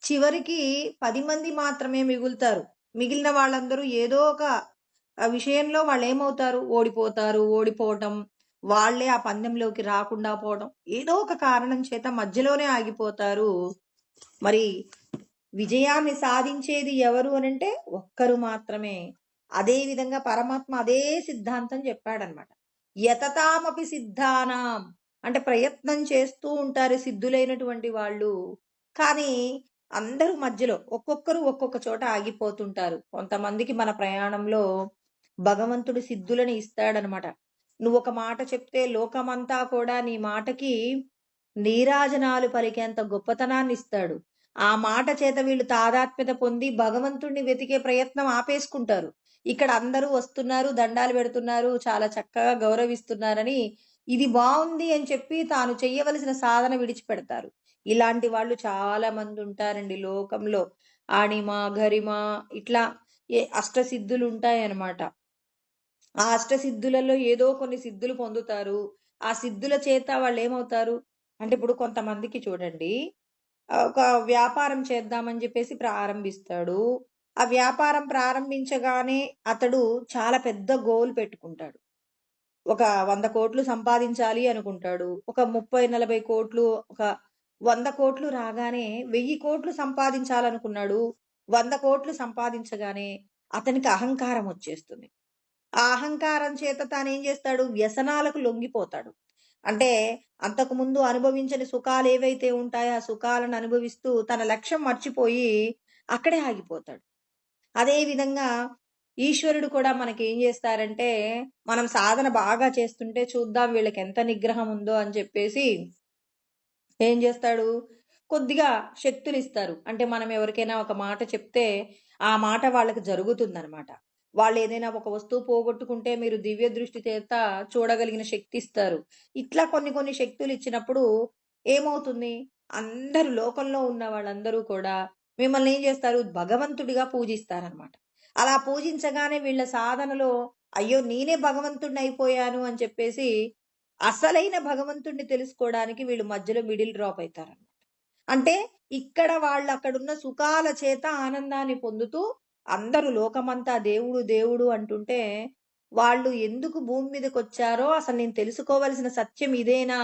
A: చివరికి 10 మంది మాత్రమే మిగులుతారు. మిగిలిన వాళ్ళందరూ ఏదో ఒక విషయంలో వాళ్ళు ఏమవుతారు? ఓడిపోవటం, వాళ్లే ఆ పందెంలోకి రాకుండా పోవడం, ఏదో ఒక కారణం చేత మధ్యలోనే ఆగిపోతారు. మరి విజయాన్ని సాధించేది ఎవరు అనంటే ఒక్కరు మాత్రమే. అదే విధంగా పరమాత్మ అదే సిద్ధాంతం చెప్పాడనమాట. యతతామపి సిద్ధానాం అంటే ప్రయత్నం చేస్తూ ఉంటారు సిద్ధులైనటువంటి వాళ్ళు. కానీ అందరూ మధ్యలో ఒక్కొక్కరు ఒక్కొక్క చోట ఆగిపోతుంటారు. కొంతమందికి మన ప్రయాణంలో భగవంతుడు సిద్ధులని ఇస్తాడనమాట. నువ్వు ఒక మాట చెప్తే లోకమంతా కూడా నీ మాటకి నీరాజనాలు పలికేంత గొప్పతనాన్ని ఇస్తాడు. ఆ మాట చేత వీళ్ళు తాదాత్మ్యత పొంది భగవంతుడిని వెతికే ప్రయత్నం ఆపేసుకుంటారు. ఇక్కడ అందరూ వస్తున్నారు, దండాలు పెడుతున్నారు, చాలా చక్కగా గౌరవిస్తున్నారని ఇది బాగుంది అని చెప్పి తాను చెయ్యవలసిన సాధన విడిచిపెడతారు. ఇలాంటి వాళ్ళు చాలా మంది ఉంటారండి లోకంలో. ఆణిమ, గరిమ ఇట్లా అష్టసిద్ధులు ఉంటాయన్నమాట. ఆ అష్టసిద్ధులలో ఏదో కొన్ని సిద్ధులు పొందుతారు. ఆ సిద్ధుల చేత వాళ్ళు ఏమవుతారు అంటే ఇప్పుడు కొంతమందికి చూడండి, ఒక వ్యాపారం చేద్దామని చెప్పేసి ప్రారంభిస్తాడు. ఆ వ్యాపారం ప్రారంభించగానే అతడు చాలా పెద్ద గోల్ పెట్టుకుంటాడు. ఒక 100 కోట్లు సంపాదించాలి అనుకుంటాడు. ఒక 30-40 కోట్లు, ఒక 100 కోట్లు రాగానే 1000 కోట్లు సంపాదించాలనుకున్నాడు. 100 కోట్లు సంపాదించగానే అతనికి అహంకారం వచ్చేస్తుంది. ఆ అహంకారం చేత తాను ఏం చేస్తాడు? వ్యసనాలకు లొంగిపోతాడు. అంటే అంతకు ముందు అనుభవించని సుఖాలు ఏవైతే ఉంటాయో ఆ సుఖాలను అనుభవిస్తూ తన లక్ష్యం మర్చిపోయి అక్కడే ఆగిపోతాడు. అదే విధంగా ఈశ్వరుడు కూడా మనకేం చేస్తారంటే, మనం సాధన బాగా చేస్తుంటే చూద్దాం వీళ్ళకి ఎంత నిగ్రహం ఉందో అని చెప్పేసి ఏం చేస్తాడు, కొద్దిగా శక్తులిస్తారు. అంటే మనం ఎవరికైనా ఒక మాట చెప్తే, ఆ మాట వాళ్ళకి జరుగుతుందనమాట. వాళ్ళేదైనా ఒక వస్తువు పోగొట్టుకుంటే మీరు దివ్య దృష్టి చేత చూడగలిగిన శక్తి ఇస్తారు. ఇట్లా కొన్ని కొన్ని శక్తులిచ్చినప్పుడు ఏమవుతుంది, అందరూ లోకంలో ఉన్న వాళ్ళందరూ కూడా మిమ్మల్ని ఏం చేస్తారు, భగవంతుడిగా పూజిస్తారనమాట. అలా పూజించగానే వీళ్ళ సాధనలో అయ్యో! నేనే భగవంతుడినయిపోయాను అని చెప్పేసి అసలైన భగవంతుడిని తెలుసుకోవడానికి వీళ్ళు మధ్యలో మిడిల్ డ్రాప్ అయితారన్నమాట. అంటే ఇక్కడ వాళ్ళు అక్కడున్న సుఖాల చేత ఆనందాన్ని పొందుతూ అందరూ లోకమంతా దేవుడు దేవుడు అంటుంటే వాళ్ళు ఎందుకు భూమి మీదకొచ్చారో అసలు నేను తెలుసుకోవలసిన సత్యం ఇదేనా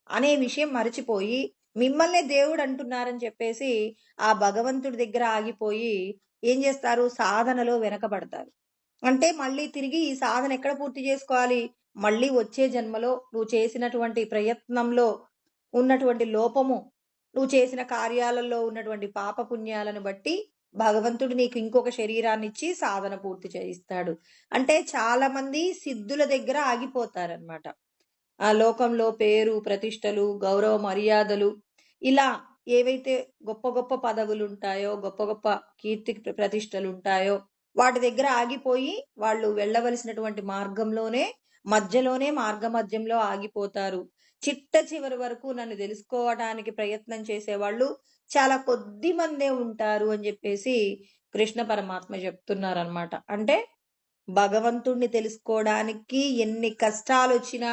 A: అనే విషయం మరచిపోయి మిమ్మల్నే దేవుడు అంటున్నారని చెప్పేసి ఆ భగవంతుడి దగ్గర ఆగిపోయి ఏం చేస్తారు, సాధనలో వెనకబడతారు. అంటే మళ్ళీ తిరిగి ఈ సాధన ఎక్కడ పూర్తి చేసుకోవాలి, మళ్ళీ వచ్చే జన్మలో నువ్వు చేసినటువంటి ప్రయత్నంలో ఉన్నటువంటి లోపము, నువ్వు చేసిన కార్యాలలో ఉన్నటువంటి పాప పుణ్యాలను బట్టి భగవంతుడు నీకు ఇంకొక శరీరాన్నిచ్చి సాధన పూర్తి చేయిస్తాడు. అంటే చాలా మంది సిద్ధుల దగ్గర ఆగిపోతారనమాట. ఆ లోకంలో పేరు ప్రతిష్టలు గౌరవ మర్యాదలు ఇలా ఏవైతే గొప్ప గొప్ప పదవులు ఉంటాయో, గొప్ప గొప్ప కీర్తి ప్రతిష్టలు ఉంటాయో వాటి దగ్గర ఆగిపోయి వాళ్ళు వెళ్ళవలసినటువంటి మార్గంలోనే మధ్యలోనే మార్గమధ్యంలో ఆగిపోతారు. చిట్ట చివరి వరకు నన్ను తెలుసుకోవడానికి ప్రయత్నం చేసేవాళ్ళు చాలా కొద్ది మందే ఉంటారు అని చెప్పేసి కృష్ణ పరమాత్మ చెప్తున్నారనమాట. అంటే భగవంతుణ్ణి తెలుసుకోవడానికి ఎన్ని కష్టాలొచ్చినా,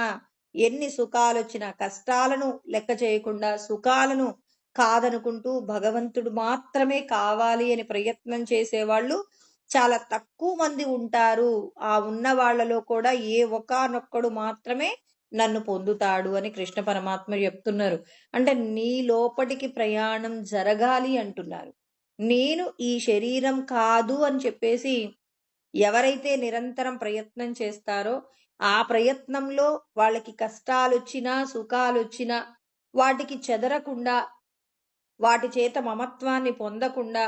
A: ఎన్ని సుఖాలొచ్చినా కష్టాలను లెక్క చేయకుండా సుఖాలను కాదనుకుంటూ భగవంతుడు మాత్రమే కావాలి అని ప్రయత్నం చేసేవాళ్ళు చాలా తక్కువ మంది ఉంటారు. ఆ ఉన్న వాళ్ళలో కూడా ఏ ఒకానొక్కడు మాత్రమే నన్ను పొందుతాడు అని కృష్ణ పరమాత్మ చెప్తున్నారు. అంటే నీ లోపటికి ప్రయాణం జరగాలి అంటున్నారు. నేను ఈ శరీరం కాదు అని చెప్పేసి ఎవరైతే నిరంతరం ప్రయత్నం చేస్తారో ఆ ప్రయత్నంలో వాళ్ళకి కష్టాలొచ్చినా సుఖాలొచ్చినా వాటికి చెదరకుండా, వాటి చేత మమత్వాన్ని పొందకుండా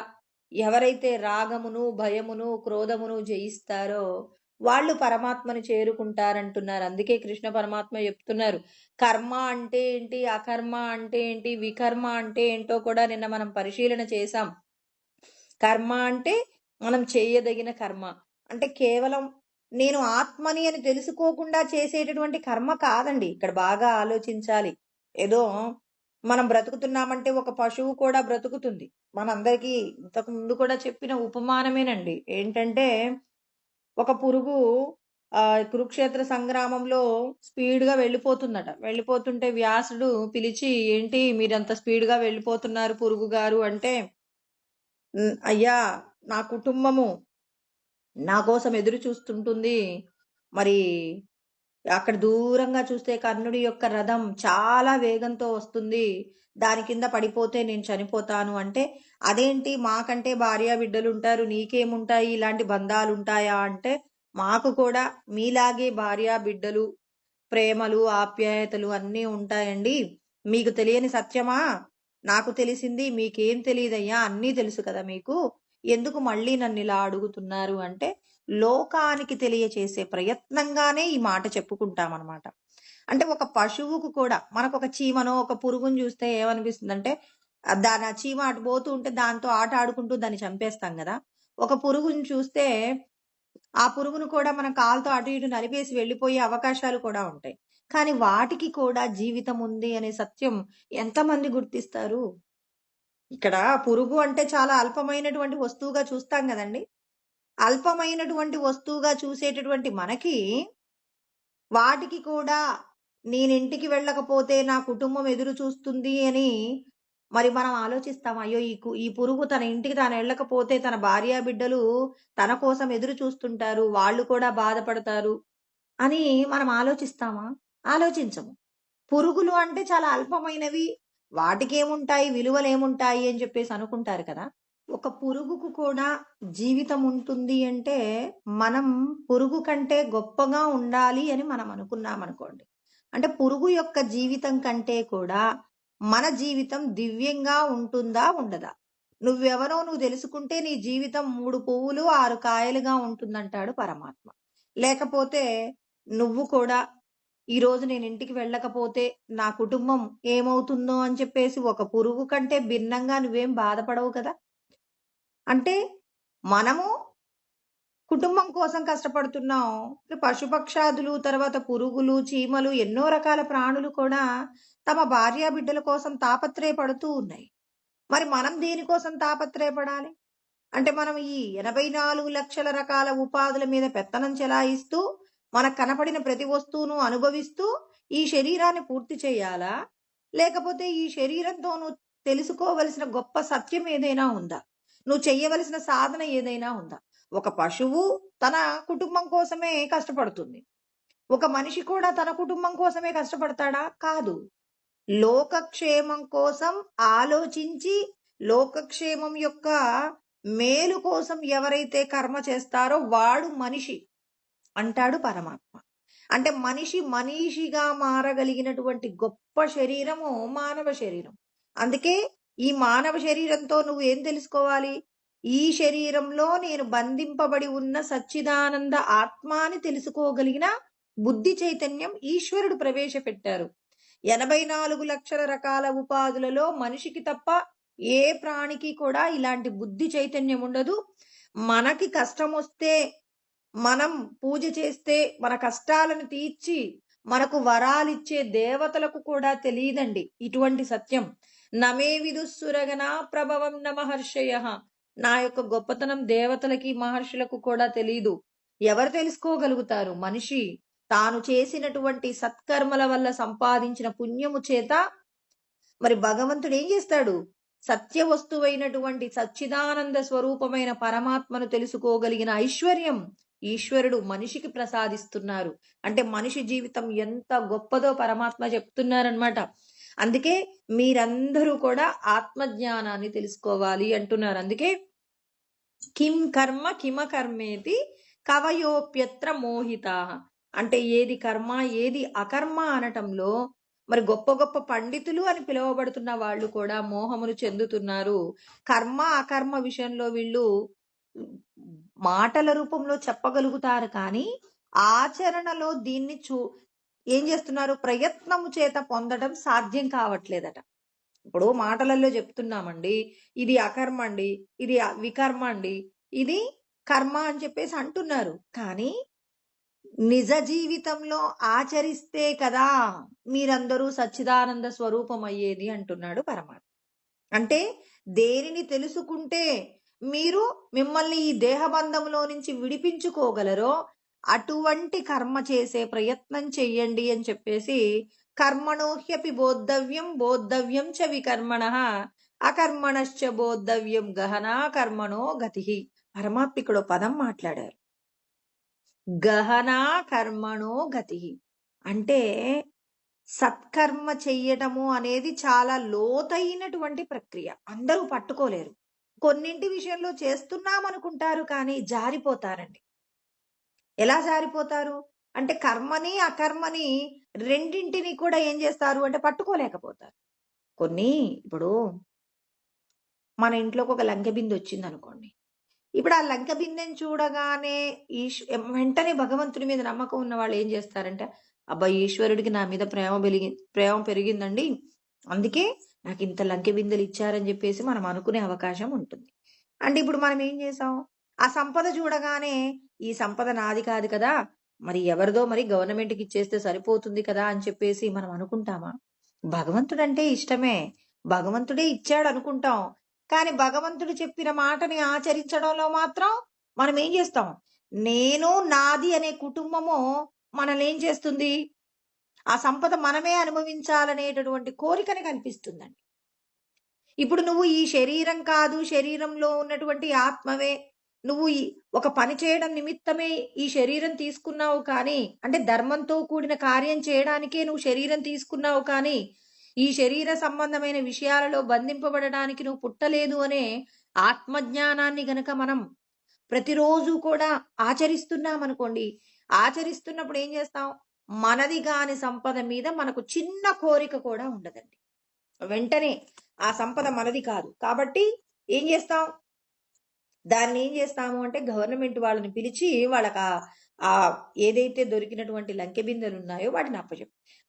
A: ఎవరైతే రాగమును భయమును క్రోధమును జయిస్తారో వాళ్ళు పరమాత్మని చేరుకుంటారంటున్నారు. అందుకే కృష్ణ పరమాత్మ చెప్తున్నారు, కర్మ అంటే ఏంటి, అకర్మ అంటే ఏంటి, వికర్మ అంటే ఏంటో కూడా నిన్న మనం పరిశీలన చేశాం. కర్మ అంటే మనం చేయదగిన కర్మ. అంటే కేవలం నేను ఆత్మని అని తెలుసుకోకుండా చేసేటటువంటి కర్మ కాదండి. ఇక్కడ బాగా ఆలోచించాలి. ఏదో మనం బ్రతుకుతున్నామంటే ఒక పశువు కూడా బ్రతుకుతుంది. మనందరికీ ఇంతకు ముందు కూడా చెప్పిన ఉపమానమేనండి. ఏంటంటే ఒక పురుగు కురుక్షేత్ర సంగ్రామంలో స్పీడ్‌గా వెళ్ళిపోతుందట. వెళ్ళిపోతుంటే వ్యాసుడు పిలిచి, "ఏంటి మీరంత స్పీడ్‌గా వెళ్ళిపోతున్నారు పురుగు గారు" అంటే, అయ్యా నా కుటుంబము నా కోసం ఎదురు చూస్తుంటుంది. మరి అక్కడ దూరంగా చూస్తే కర్ణుడి యొక్క రథం చాలా వేగంతో వస్తుంది. దాని కింద పడిపోతే నేను చనిపోతాను" అంటే, "అదేంటి మాకంటే భార్యాబిడ్డలుంటారు నీకేముంటాయి ఇలాంటి బంధాలుంటాయా" అంటే, "మాకు కూడా మీలాగే భార్యాబిడ్డలు, ప్రేమలు, ఆప్యాయతలు అన్నీ ఉంటాయండి. మీకు తెలియని సత్యమా? నాకు తెలిసింది మీకేం తెలీదయ్యా, అన్నీ తెలుసు కదా మీకు. ఎందుకు మళ్ళీ నన్నిలా అడుగుతున్నారు" అంటే లోకానికి తెలియచేసే ప్రయత్నంగానే ఈ మాట చెప్పుకుంటామనమాట. అంటే ఒక పశువుకు కూడా మనకొక చీమనో, ఒక పురుగుని చూస్తే ఏమనిపిస్తుందంటే, దాని ఆ చీమ అటు పోతూ ఉంటే దాంతో ఆట ఆడుకుంటూ దాన్ని చంపేస్తాం గదా! ఒక పురుగుని చూస్తే ఆ పురుగును కూడా మనం కాలుతో అటు ఇటు నలిపేసి వెళ్ళిపోయే అవకాశాలు కూడా ఉంటాయి. కానీ వాటికి కూడా జీవితం ఉంది అనే సత్యం ఎంతమంది గుర్తిస్తారు? ఇక్కడ పురుగు అంటే చాలా అల్పమైనటువంటి వస్తువుగా చూస్తాం గదండీ! అల్పమైనటువంటి వస్తువుగా చూసేటటువంటి మనకి, వాటికి కూడా నేనింటికి వెళ్ళకపోతే నా కుటుంబం ఎదురు చూస్తుంది అని మరి మనం ఆలోచిస్తాం. అయ్యో! ఈ పురుగు తన ఇంటికి తాను ఎళ్ళకపోతే తన భార్యాబిడ్డలు తన కోసం ఎదురు చూస్తుంటారు. వాళ్ళు కూడా బాధపడతారు అని మనం ఆలోచిస్తామా? ఆలోచించము. పురుగులు అంటే చాలా అల్పమైనవి. వాటికేముంటాయి, విలువలేముంటాయి అని చెప్పేసి అనుకుంటారు కదా! ఒక పురుగుకు కూడా జీవితం ఉంటుంది అంటే, మనం పురుగు కంటే గొప్పగా ఉండాలి అని మనం అనుకున్నామనుకోండి. అంటే పురుగు యొక్క జీవితం కంటే కూడా మన జీవితం దివ్యంగా ఉంటుందా? ఉండదా? నువ్వెవరో నువ్వు తెలుసుకుంటే నీ జీవితం 3 పువ్వులు 6 కాయలుగా ఉంటుందంటాడు పరమాత్మ. లేకపోతే నువ్వు కూడా ఈరోజు నేను ఇంటికి వెళ్ళకపోతే నా కుటుంబం ఏమవుతుందో అని చెప్పేసి ఒక పురుగు కంటే భిన్నంగా నువ్వేం బాధపడవు కదా. అంటే మనము కుటుంబం కోసం కష్టపడుతున్నాం. పశుపక్షాదులు, తర్వాత పురుగులు, చీమలు, ఎన్నో రకాల ప్రాణులు కూడా తమ భార్యా బిడ్డల కోసం తాపత్రయపడుతూ ఉన్నాయి. మరి మనం దేనికోసం తాపత్రయపడాలి? అంటే మనం ఈ 84 లక్షల రకాల ఉపాధుల మీద పెత్తనం చెలాయిస్తూ, మనకు కనపడిన ప్రతి వస్తువును అనుభవిస్తూ ఈ శరీరాన్ని పూర్తి చేయాలా? లేకపోతే ఈ శరీరంతో నువ్వు తెలుసుకోవలసిన గొప్ప సత్యం ఏదైనా ఉందా? నువ్వు చెయ్యవలసిన సాధన ఏదైనా ఉందా? ఒక పశువు తన కుటుంబం కోసమే కష్టపడుతుంది. ఒక మనిషి కూడా తన కుటుంబం కోసమే కష్టపడతాడా? కాదు. లోకక్షేమం కోసం ఆలోచించి లోకక్షేమం యొక్క మేలు కోసం ఎవరైతే కర్మ చేస్తారో వాడు మనిషి అంటాడు పరమాత్మ. అంటే మనిషిగా మారగలిగినటువంటి గొప్ప శరీరము మానవ శరీరం. అందుకే ఈ మానవ శరీరంతో నువ్వు ఏం తెలుసుకోవాలి? ఈ శరీరంలో నేను బంధింపబడి ఉన్న సచ్చిదానంద ఆత్మాని తెలుసుకోగలిగిన బుద్ధి చైతన్యం ఈశ్వరుడు ప్రవేశపెట్టారు. 84 లక్షల రకాల ఉపాధులలో మనిషికి తప్ప ఏ ప్రాణికి కూడా ఇలాంటి బుద్ధి చైతన్యం ఉండదు. మనకి కష్టం వస్తే మనం పూజ చేస్తే మన కష్టాలను తీర్చి మనకు వరాలిచ్చే దేవతలకు కూడా తెలియదండి ఇటువంటి సత్యం. నమే విదుస్సురగనా ప్రభవం న మహర్షయ. నా యొక్క గొప్పతనం దేవతలకి మహర్షులకు కూడా తెలియదు. ఎవరు తెలుసుకోగలుగుతారు? మనిషి తాను చేసినటువంటి సత్కర్మల వల్ల సంపాదించిన పుణ్యము చేత మరి భగవంతుడు ఏం చేస్తాడు? సత్య వస్తువైనటువంటి సచ్చిదానంద స్వరూపమైన పరమాత్మను తెలుసుకోగలిగిన ఐశ్వర్యం ఈశ్వరుడు మనిషికి ప్రసాదిస్తున్నారు. అంటే మనిషి జీవితం ఎంత గొప్పదో పరమాత్మ చెప్తున్నారనమాట. అందుకే మీరందరూ కూడా ఆత్మజ్ఞానాన్ని తెలుసుకోవాలి అంటున్నారు. అందుకే కిం కర్మ కిమ కర్మేతి కవయోప్యత్ర మోహితా. అంటే ఏది కర్మ ఏది అకర్మ అనటంలో మరి గొప్ప గొప్ప పండితులు అని పిలువబడుతున్న వాళ్ళు కూడా మోహమును చెందుతున్నారు. కర్మ అకర్మ విషయంలో వీళ్ళు మాటల రూపంలో చెప్పగలుగుతారు, కానీ ఆచరణలో దీన్ని ఏం చేస్తున్నారు? ప్రయత్నము చేత పొందడం సాధ్యం కావట్లేదట. ఇప్పుడు మాటలలో చెప్తున్నామండి, ఇది అకర్మ అండి, ఇది వికర్మ అండి, ఇది కర్మ అని చెప్పేసి అంటున్నారు. కానీ నిజ జీవితంలో ఆచరిస్తే కదా మీరందరూ సచ్చిదానంద స్వరూపం అయ్యేది అంటున్నాడు పరమాత్మ. అంటే దేనిని తెలుసుకుంటే మీరు మిమ్మల్ని ఈ దేహబంధంలో నుంచి విడిపించుకోగలరో అటువంటి కర్మ చేసే ప్రయత్నం చెయ్యండి అని చెప్పేసి కర్మణోహ్యపి బోద్ధవ్యం చ వికర్మణః అకర్మణశ్చ బోద్ధవ్యం గహనా కర్మణో గతి. పరమాత్మ ఇక్కడ పదం మాట్లాడారు, గహనా కర్మణో గతి. అంటే సత్కర్మ చెయ్యటము అనేది చాలా లోతైనటువంటి ప్రక్రియ. అందరూ పట్టుకోలేరు. కొన్నింటి విషయంలో చేస్తున్నామనుకుంటారు కానీ జారిపోతారండి. ఎలా జారిపోతారు అంటే కర్మని అకర్మని రెండింటిని కూడా ఏం చేస్తారు అంటే పట్టుకోలేకపోతారు. కొన్ని ఇప్పుడు మన ఇంట్లోకి ఒక లంకె బిందె వచ్చింది అనుకోండి. ఇప్పుడు ఆ లంక బిందెని చూడగానే వెంటనే భగవంతుడి మీద నమ్మకం ఉన్న వాళ్ళు ఏం చేస్తారంటే, అబ్బా ఈశ్వరుడికి నా మీద ప్రేమ పెరిగిందండి, అందుకే నాకు ఇంత లంకె బిందెలు ఇచ్చారని చెప్పేసి మనం అనుకునే అవకాశం ఉంటుంది. అంటే ఇప్పుడు మనం ఏం చేసాం? ఆ సంపద చూడగానే ఈ సంపద నాది కాదు కదా, మరి ఎవరిదో, మరి గవర్నమెంట్కి ఇచ్చేస్తే సరిపోతుంది కదా అని చెప్పేసి మనం అనుకుంటామా? భగవంతుడంటే ఇష్టమే, భగవంతుడే ఇచ్చాడు అనుకుంటాం. కానీ భగవంతుడు చెప్పిన మాటని ఆచరించడంలో మాత్రం మనం ఏం చేస్తాం? నేను నాది అనే కుటుంబము మనల్ని ఏం చేస్తుంది? ఆ సంపద మనమే అనుభవించాలనేటటువంటి కోరికని కల్పిస్తుందండి. ఇప్పుడు నువ్వు ఈ శరీరం కాదు, శరీరంలో ఉన్నటువంటి ఆత్మవే, నువ్వు ఒక పని చేయడం నిమిత్తమే ఈ శరీరం తీసుకున్నావు, కానీ అంటే ధర్మంతో కూడిన కార్యం చేయడానికే నువ్వు శరీరం తీసుకున్నావు, కానీ ఈ శరీర సంబంధమైన విషయాలలో బంధింపబడడానికి నువ్వు పుట్టలేదు అనే ఆత్మజ్ఞానాన్ని గనక మనం ప్రతిరోజు కూడా ఆచరిస్తున్నామనుకోండి, ఆచరిస్తున్నప్పుడు ఏం చేస్తాం? మనది కాని సంపద మీద మనకు చిన్న కోరిక కూడా ఉండదండి. వెంటనే ఆ సంపద మనది కాదు కాబట్టి ఏం చేస్తాం? దాన్ని ఏం చేస్తాము అంటే గవర్నమెంట్ వాళ్ళని పిలిచి వాళ్ళకి ఆ ఏదైతే దొరికినటువంటి లంకె బిందెలు ఉన్నాయో వాటిని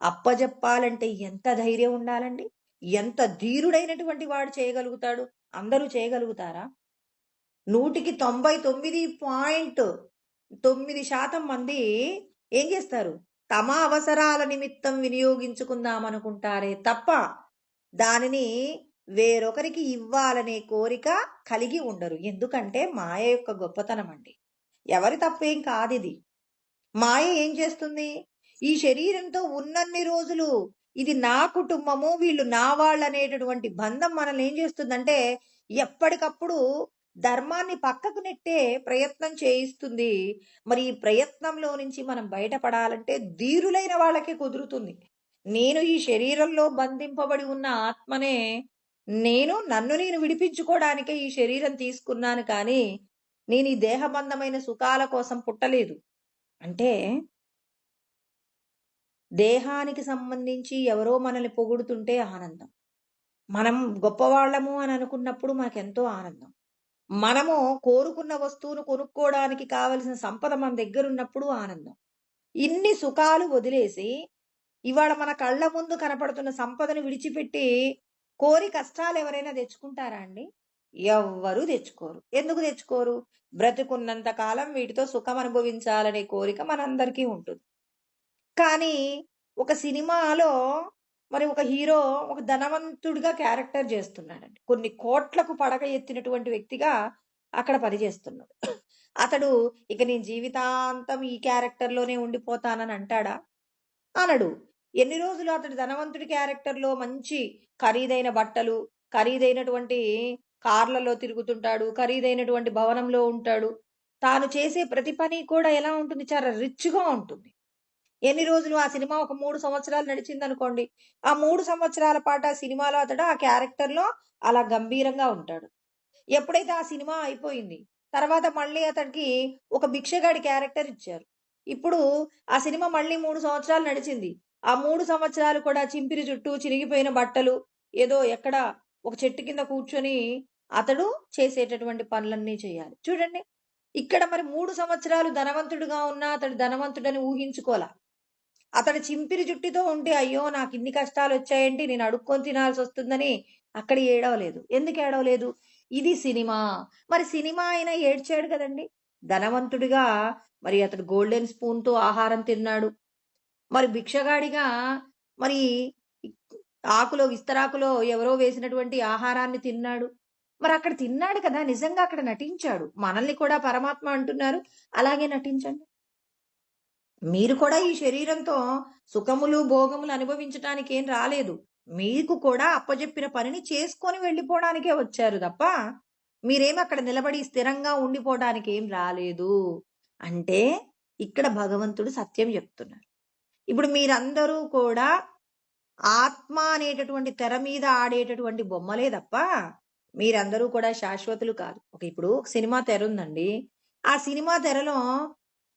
A: అప్పజెప్పాలంటే ఎంత ధైర్యం ఉండాలండి? ఎంత ధీరుడైనటువంటి వాడు చేయగలుగుతాడు? అందరూ చేయగలుగుతారా? 100కి 99.9% మంది ఏం చేస్తారు? తమ అవసరాల నిమిత్తం వినియోగించుకుందామనుకుంటారే తప్ప దానిని వేరొకరికి ఇవ్వాలనే కోరిక కలిగి ఉండరు. ఎందుకంటే మాయ యొక్క గొప్పతనం అండి. ఎవరి తప్పేం కాదిది. మాయ ఏం చేస్తుంది? ఈ శరీరంతో ఉన్నన్ని రోజులు ఇది నా కుటుంబము, వీళ్ళు నా వాళ్ళనేటటువంటి బంధం మనల్ని ఏం చేస్తుందంటే ఎప్పటికప్పుడు ధర్మాన్ని పక్కకు నెట్టే ప్రయత్నం చేయిస్తుంది. మరి ఈ ప్రయత్నంలో నుంచి మనం బయటపడాలంటే ధీరులైన వాళ్ళకే కుదురుతుంది. నేను ఈ శరీరంలో బంధింపబడి ఉన్న ఆత్మనే, నన్ను నేను విడిపించుకోవడానికే ఈ శరీరం తీసుకున్నాను కానీ నేను ఈ దేహబంధమైన సుఖాల కోసం పుట్టలేదు. అంటే దేహానికి సంబంధించి ఎవరో మనల్ని పొగుడుతుంటే ఆనందం. మనం గొప్పవాళ్ళము అని అనుకున్నప్పుడు మనకెంతో ఆనందం. మనము కోరుకున్న వస్తువును కొనుక్కోవడానికి కావలసిన సంపద మన దగ్గర ఉన్నప్పుడు ఆనందం. ఇన్ని సుఖాలు వదిలేసి ఇవాళ మన కళ్ళ ముందు కనపడుతున్న సంపదను విడిచిపెట్టి కోరి కష్టాలు ఎవరైనా తెచ్చుకుంటారా అండి? ఎవ్వరూ తెచ్చుకోరు. ఎందుకు తెచ్చుకోరు? బ్రతికున్నంత కాలం వీటితో సుఖం అనుభవించాలనే కోరిక మనందరికీ ఉంటుంది. కానీ ఒక సినిమాలో మరి ఒక హీరో ఒక ధనవంతుడిగా క్యారెక్టర్ చేస్తున్నాడండి. కొన్ని కోట్లకు పడగ ఎత్తినటువంటి వ్యక్తిగా అక్కడ పనిచేస్తున్నాడు. అతడు ఇక నేను జీవితాంతం ఈ క్యారెక్టర్లోనే ఉండిపోతానని అంటాడా? అనడు. ఎన్ని రోజులు అతడు ధనవంతుడి క్యారెక్టర్లో మంచి ఖరీదైన బట్టలు, ఖరీదైనటువంటి కార్లలో తిరుగుతుంటాడు, ఖరీదైనటువంటి భవనంలో ఉంటాడు. తాను చేసే ప్రతి పని కూడా ఎలా ఉంటుంది? చాలా రిచ్‌గా ఉంటుంది. ఎన్ని రోజులు? ఆ సినిమా ఒక 3 సంవత్సరాలు నడిచిందనుకోండి. ఆ 3 సంవత్సరాల పాటు ఆ సినిమాలో అతడు ఆ క్యారెక్టర్‌లో అలా గంభీరంగా ఉంటాడు. ఎప్పుడైతే ఆ సినిమా అయిపోయింది, తర్వాత మళ్ళీ అతడికి ఒక భిక్షగాడి క్యారెక్టర్ ఇచ్చారు. ఇప్పుడు ఆ సినిమా మళ్ళీ 3 సంవత్సరాలు నడిచింది. ఆ 3 సంవత్సరాలు కూడా చింపిరి జుట్టు, చిరిగిపోయిన బట్టలు, ఏదో ఎక్కడ ఒక చెట్టు కింద కూర్చొని అతడు చేసేటటువంటి పనులన్నీ చేయాలి. చూడండి, ఇక్కడ మరి 3 సంవత్సరాలు ధనవంతుడుగా ఉన్నా అతడు ధనవంతుడని ఊహించుకోలా. అతడు చింపిరి జుట్టుతో ఉంటే అయ్యో నాకు ఇన్ని కష్టాలు వచ్చాయేంటి, నేను అడుక్కొని తినాల్సి వస్తుందని అక్కడ ఏడవలేదు. ఎందుకు ఏడవలేదు? ఇది సినిమా. మరి సినిమా అయినా ఏడ్చాడు కదండి. ధనవంతుడిగా మరి అతడు గోల్డెన్ స్పూన్ తో ఆహారం తిన్నాడు. మరి భిక్షగాడిగా మరి విస్తరాకులో ఎవరో వేసినటువంటి ఆహారాన్ని తిన్నాడు. మరి అక్కడ తిన్నాడు కదా, నిజంగా అక్కడ నటించాడు. మనల్ని కూడా పరమాత్మ అంటున్నారు, అలాగే నటించండి. మీరు కూడా ఈ శరీరంతో సుఖములు భోగములు అనుభవించటానికి ఏం రాలేదు. మీకు కూడా అప్పజెప్పిన పనిని చేసుకొని వెళ్ళిపోవడానికే వచ్చారు తప్ప మీరేమి అక్కడ నిలబడి స్థిరంగా ఉండిపోవడానికి ఏం రాలేదు. అంటే ఇక్కడ భగవంతుడు సత్యం చెప్తున్నారు. ఇప్పుడు మీరందరూ కూడా ఆత్మ అనేటటువంటి తెర మీద ఆడేటటువంటి బొమ్మలే తప్ప మీరందరూ కూడా శాశ్వతులు కాదు. ఇప్పుడు ఒక సినిమా తెర ఉందండి. ఆ సినిమా తెరలో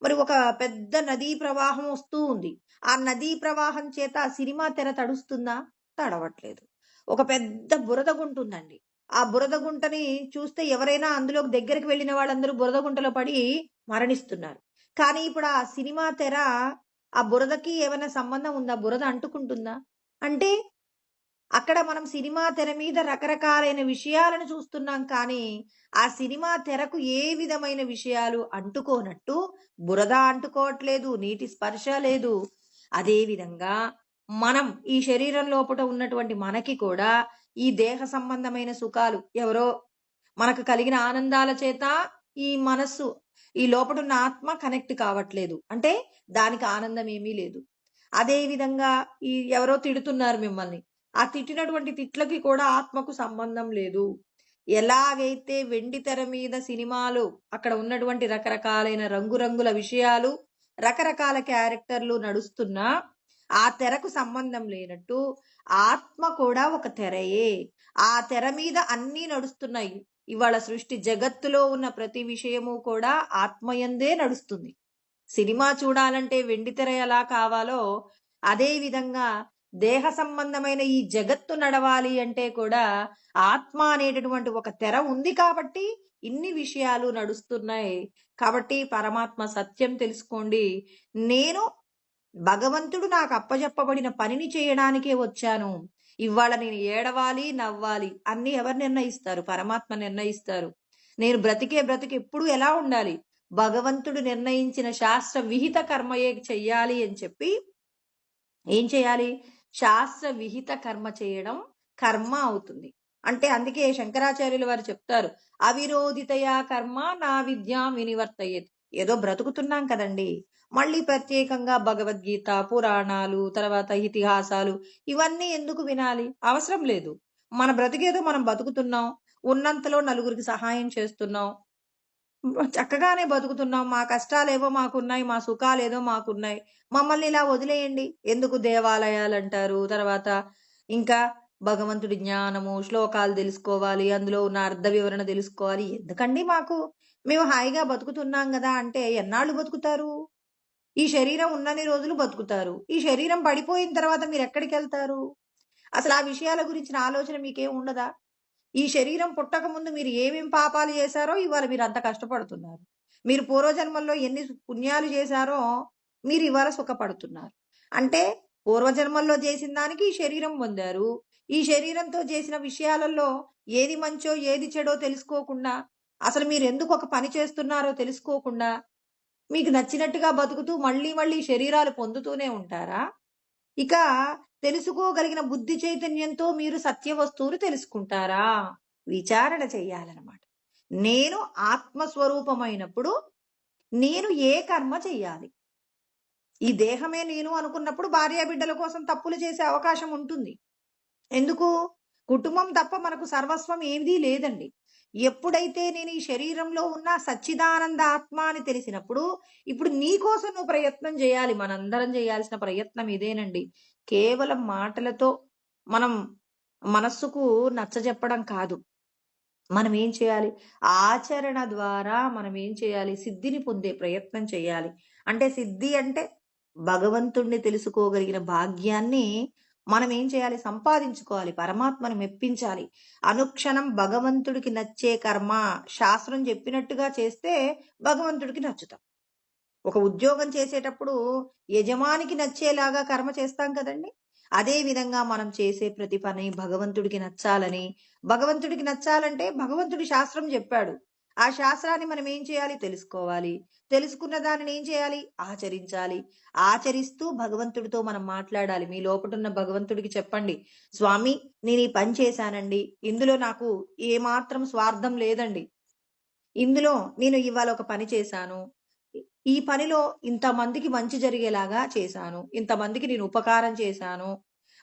A: మరి ఒక పెద్ద నదీ ప్రవాహం వస్తూ ఉంది. ఆ నదీ ప్రవాహం చేత ఆ సినిమా తెర తడుస్తుందా? తడవట్లేదు. ఒక పెద్ద బురద గుంట ఉందండి. ఆ బురద గుంటని చూస్తే ఎవరైనా అందులోకి దగ్గరికి వెళ్ళిన వాళ్ళందరూ బురద గుంటలో పడి మరణిస్తున్నారు. కానీ ఇప్పుడు ఆ సినిమా తెర ఆ బురదకి ఏమైనా సంబంధం ఉందా? బురద అంటుకుంటుందా? అంటే అక్కడ మనం సినిమా తెర మీద రకరకాలైన విషయాలను చూస్తున్నాం కానీ ఆ సినిమా తెరకు ఏ విధమైన విషయాలు అంటుకోనట్టు బురద అంటుకోవట్లేదు, నీటి స్పర్శ లేదు. అదే విధంగా మనం ఈ శరీరం లోపల ఉన్నటువంటి మనకి కూడా ఈ దేహ సంబంధమైన సుఖాలు ఎవరో మనకు కలిగిన ఆనందాల చేత ఈ మనస్సు, ఈ లోపడున్న ఆత్మ కనెక్ట్ కావట్లేదు. అంటే దానికి ఆనందం ఏమీ లేదు. అదే విధంగా ఈ ఎవరో తిడుతున్నారు మిమ్మల్ని, ఆ తిట్టినటువంటి తిట్లకి కూడా ఆత్మకు సంబంధం లేదు. ఎలాగైతే వెండి తెర మీద సినిమాలు అక్కడ ఉన్నటువంటి రకరకాలైన రంగురంగుల విషయాలు, రకరకాల క్యారెక్టర్లు నడుస్తున్నా ఆ తెరకు సంబంధం లేనట్టు ఆత్మ కూడా ఒక తెరయే. ఆ తెర మీద అన్నీ నడుస్తున్నాయి. ఇవాళ సృష్టి జగత్తులో ఉన్న ప్రతి విషయము కూడా ఆత్మయందే నడుస్తుంది. సినిమా చూడాలంటే వెండి తెర ఎలా కావాలో అదే విధంగా దేహ సంబంధమైన ఈ జగత్తు నడవాలి అంటే కూడా ఆత్మ అనేటటువంటి ఒక తెర ఉంది కాబట్టి ఇన్ని విషయాలు నడుస్తున్నాయి. కాబట్టి పరమాత్మ సత్యం తెలుసుకోండి. నేను భగవంతుడు నాకు అప్పజెప్పబడిన పనిని చేయడానికే వచ్చాను. ఇవాళ నేను ఏడవాలి, నవ్వాలి అన్ని ఎవరు నిర్ణయిస్తారు? పరమాత్మ నిర్ణయిస్తారు. నేను బ్రతికే బ్రతికి ఎప్పుడు ఎలా ఉండాలి? భగవంతుడు నిర్ణయించిన శాస్త్ర విహిత కర్మయే చెయ్యాలి అని చెప్పి ఏం చేయాలి? శాస్త్ర విహిత కర్మ చేయడం కర్మ అవుతుంది. అంటే అందుకే శంకరాచార్యులు వారు చెప్తారు, అవిరోధితయా కర్మ నా విద్యాం వినివర్తయేత్. ఏదో బ్రతుకుతున్నాం కదండి, మళ్ళీ ప్రత్యేకంగా భగవద్గీత, పురాణాలు, తర్వాత ఇతిహాసాలు ఇవన్నీ ఎందుకు వినాలి? అవసరం లేదు. మన బ్రతికేదో మనం బతుకుతున్నాం, ఉన్నంతలో నలుగురికి సహాయం చేస్తున్నాం, చక్కగానే బతుకుతున్నాం. మా కష్టాలేవో మాకున్నాయి, మా సుఖాలేదో మాకున్నాయి. మమ్మల్ని ఇలా వదిలేయండి. ఎందుకు దేవాలయాలంటారు, తర్వాత ఇంకా భగవంతుడి జ్ఞానము, శ్లోకాలు తెలుసుకోవాలి, అందులో ఉన్న అర్థ వివరణ తెలుసుకోవాలి. ఎందుకండి మాకు? మేము హాయిగా బతుకుతున్నాం గదా అంటే ఎన్నాళ్ళు బతుకుతారు? ఈ శరీరం ఉన్నన్ని రోజులు బతుకుతారు. ఈ శరీరం పడిపోయిన తర్వాత మీరెక్కడికెళ్తారు? అసలు ఆ విషయాల గురించిన ఆలోచన మీకేం ఉండదా? ఈ శరీరం పుట్టక ముందు మీరు ఏమేం పాపాలు చేశారో ఇవాళ మీరు అంత కష్టపడుతున్నారు. మీరు పూర్వజన్మల్లో ఎన్ని పుణ్యాలు చేశారో మీరు ఇవాళ సుఖపడుతున్నారు. అంటే పూర్వజన్మల్లో చేసిన దానికి ఈ శరీరం పొందారు. ఈ శరీరంతో చేసిన విషయాలలో ఏది మంచో ఏది చెడో తెలుసుకోకుండా, అసలు మీరు ఎందుకు ఒక పని చేస్తున్నారో తెలుసుకోకుండా, మీకు నచ్చినట్టుగా బతుకుతూ మళ్ళీ మళ్ళీ శరీరాలు పొందుతూనే ఉంటారా? ఇక తెలుసుకోగలిగిన బుద్ధి చైతన్యంతో మీరు సత్య వస్తువులు తెలుసుకుంటారా? విచారణ చెయ్యాలన్నమాట. నేను ఆత్మస్వరూపమైనప్పుడు నేను ఏ కర్మ చెయ్యాలి? ఈ దేహమే నేను అనుకున్నప్పుడు భార్యాబిడ్డల కోసం తప్పులు చేసే అవకాశం ఉంటుంది. ఎందుకు? కుటుంబం తప్ప మనకు సర్వస్వం ఏదీ లేదండి. ఎప్పుడైతే నేను ఈ శరీరంలో ఉన్న సచ్చిదానంద ఆత్మ అని తెలిసినప్పుడు, ఇప్పుడు నీ కోసం నువ్వు ప్రయత్నం చేయాలి. మనందరం చేయాల్సిన ప్రయత్నం ఇదేనండి. కేవలం మాటలతో మనం మనస్సుకు నచ్చజెప్పడం కాదు. మనం ఏం చేయాలి? ఆచరణ ద్వారా మనం ఏం చేయాలి? సిద్ధిని పొందే ప్రయత్నం చేయాలి. అంటే సిద్ధి అంటే భగవంతుణ్ణి తెలుసుకోగలిగిన భాగ్యాన్ని మనం ఏం చేయాలి? సంపాదించుకోవాలి. పరమాత్మను మెప్పించాలి. అనుక్షణం భగవంతుడికి నచ్చే కర్మ శాస్త్రం చెప్పినట్టుగా చేస్తే భగవంతుడికి నచ్చుతాం. ఒక ఉద్యోగం చేసేటప్పుడు యజమానికి నచ్చేలాగా కర్మ చేస్తాం కదండి. అదే విధంగా మనం చేసే ప్రతి పని భగవంతుడికి నచ్చాలని, భగవంతుడికి నచ్చాలంటే భగవంతుడి శాస్త్రం చెప్పాడు. ఆ శాస్త్రాన్ని మనం ఏం చేయాలి? తెలుసుకోవాలి. తెలుసుకున్న దానిని ఏం చేయాలి? ఆచరించాలి. ఆచరిస్తూ భగవంతుడితో మనం మాట్లాడాలి. మీ లోపటున్న భగవంతుడికి చెప్పండి, స్వామి నేను ఈ పని చేశానండి, ఇందులో నాకు ఏమాత్రం స్వార్థం లేదండి. ఇందులో నేను ఇవాళ ఒక పని చేశాను, ఈ పనిలో ఇంతమందికి మంచి జరిగేలాగా చేశాను, ఇంతమందికి నేను ఉపకారం చేశాను.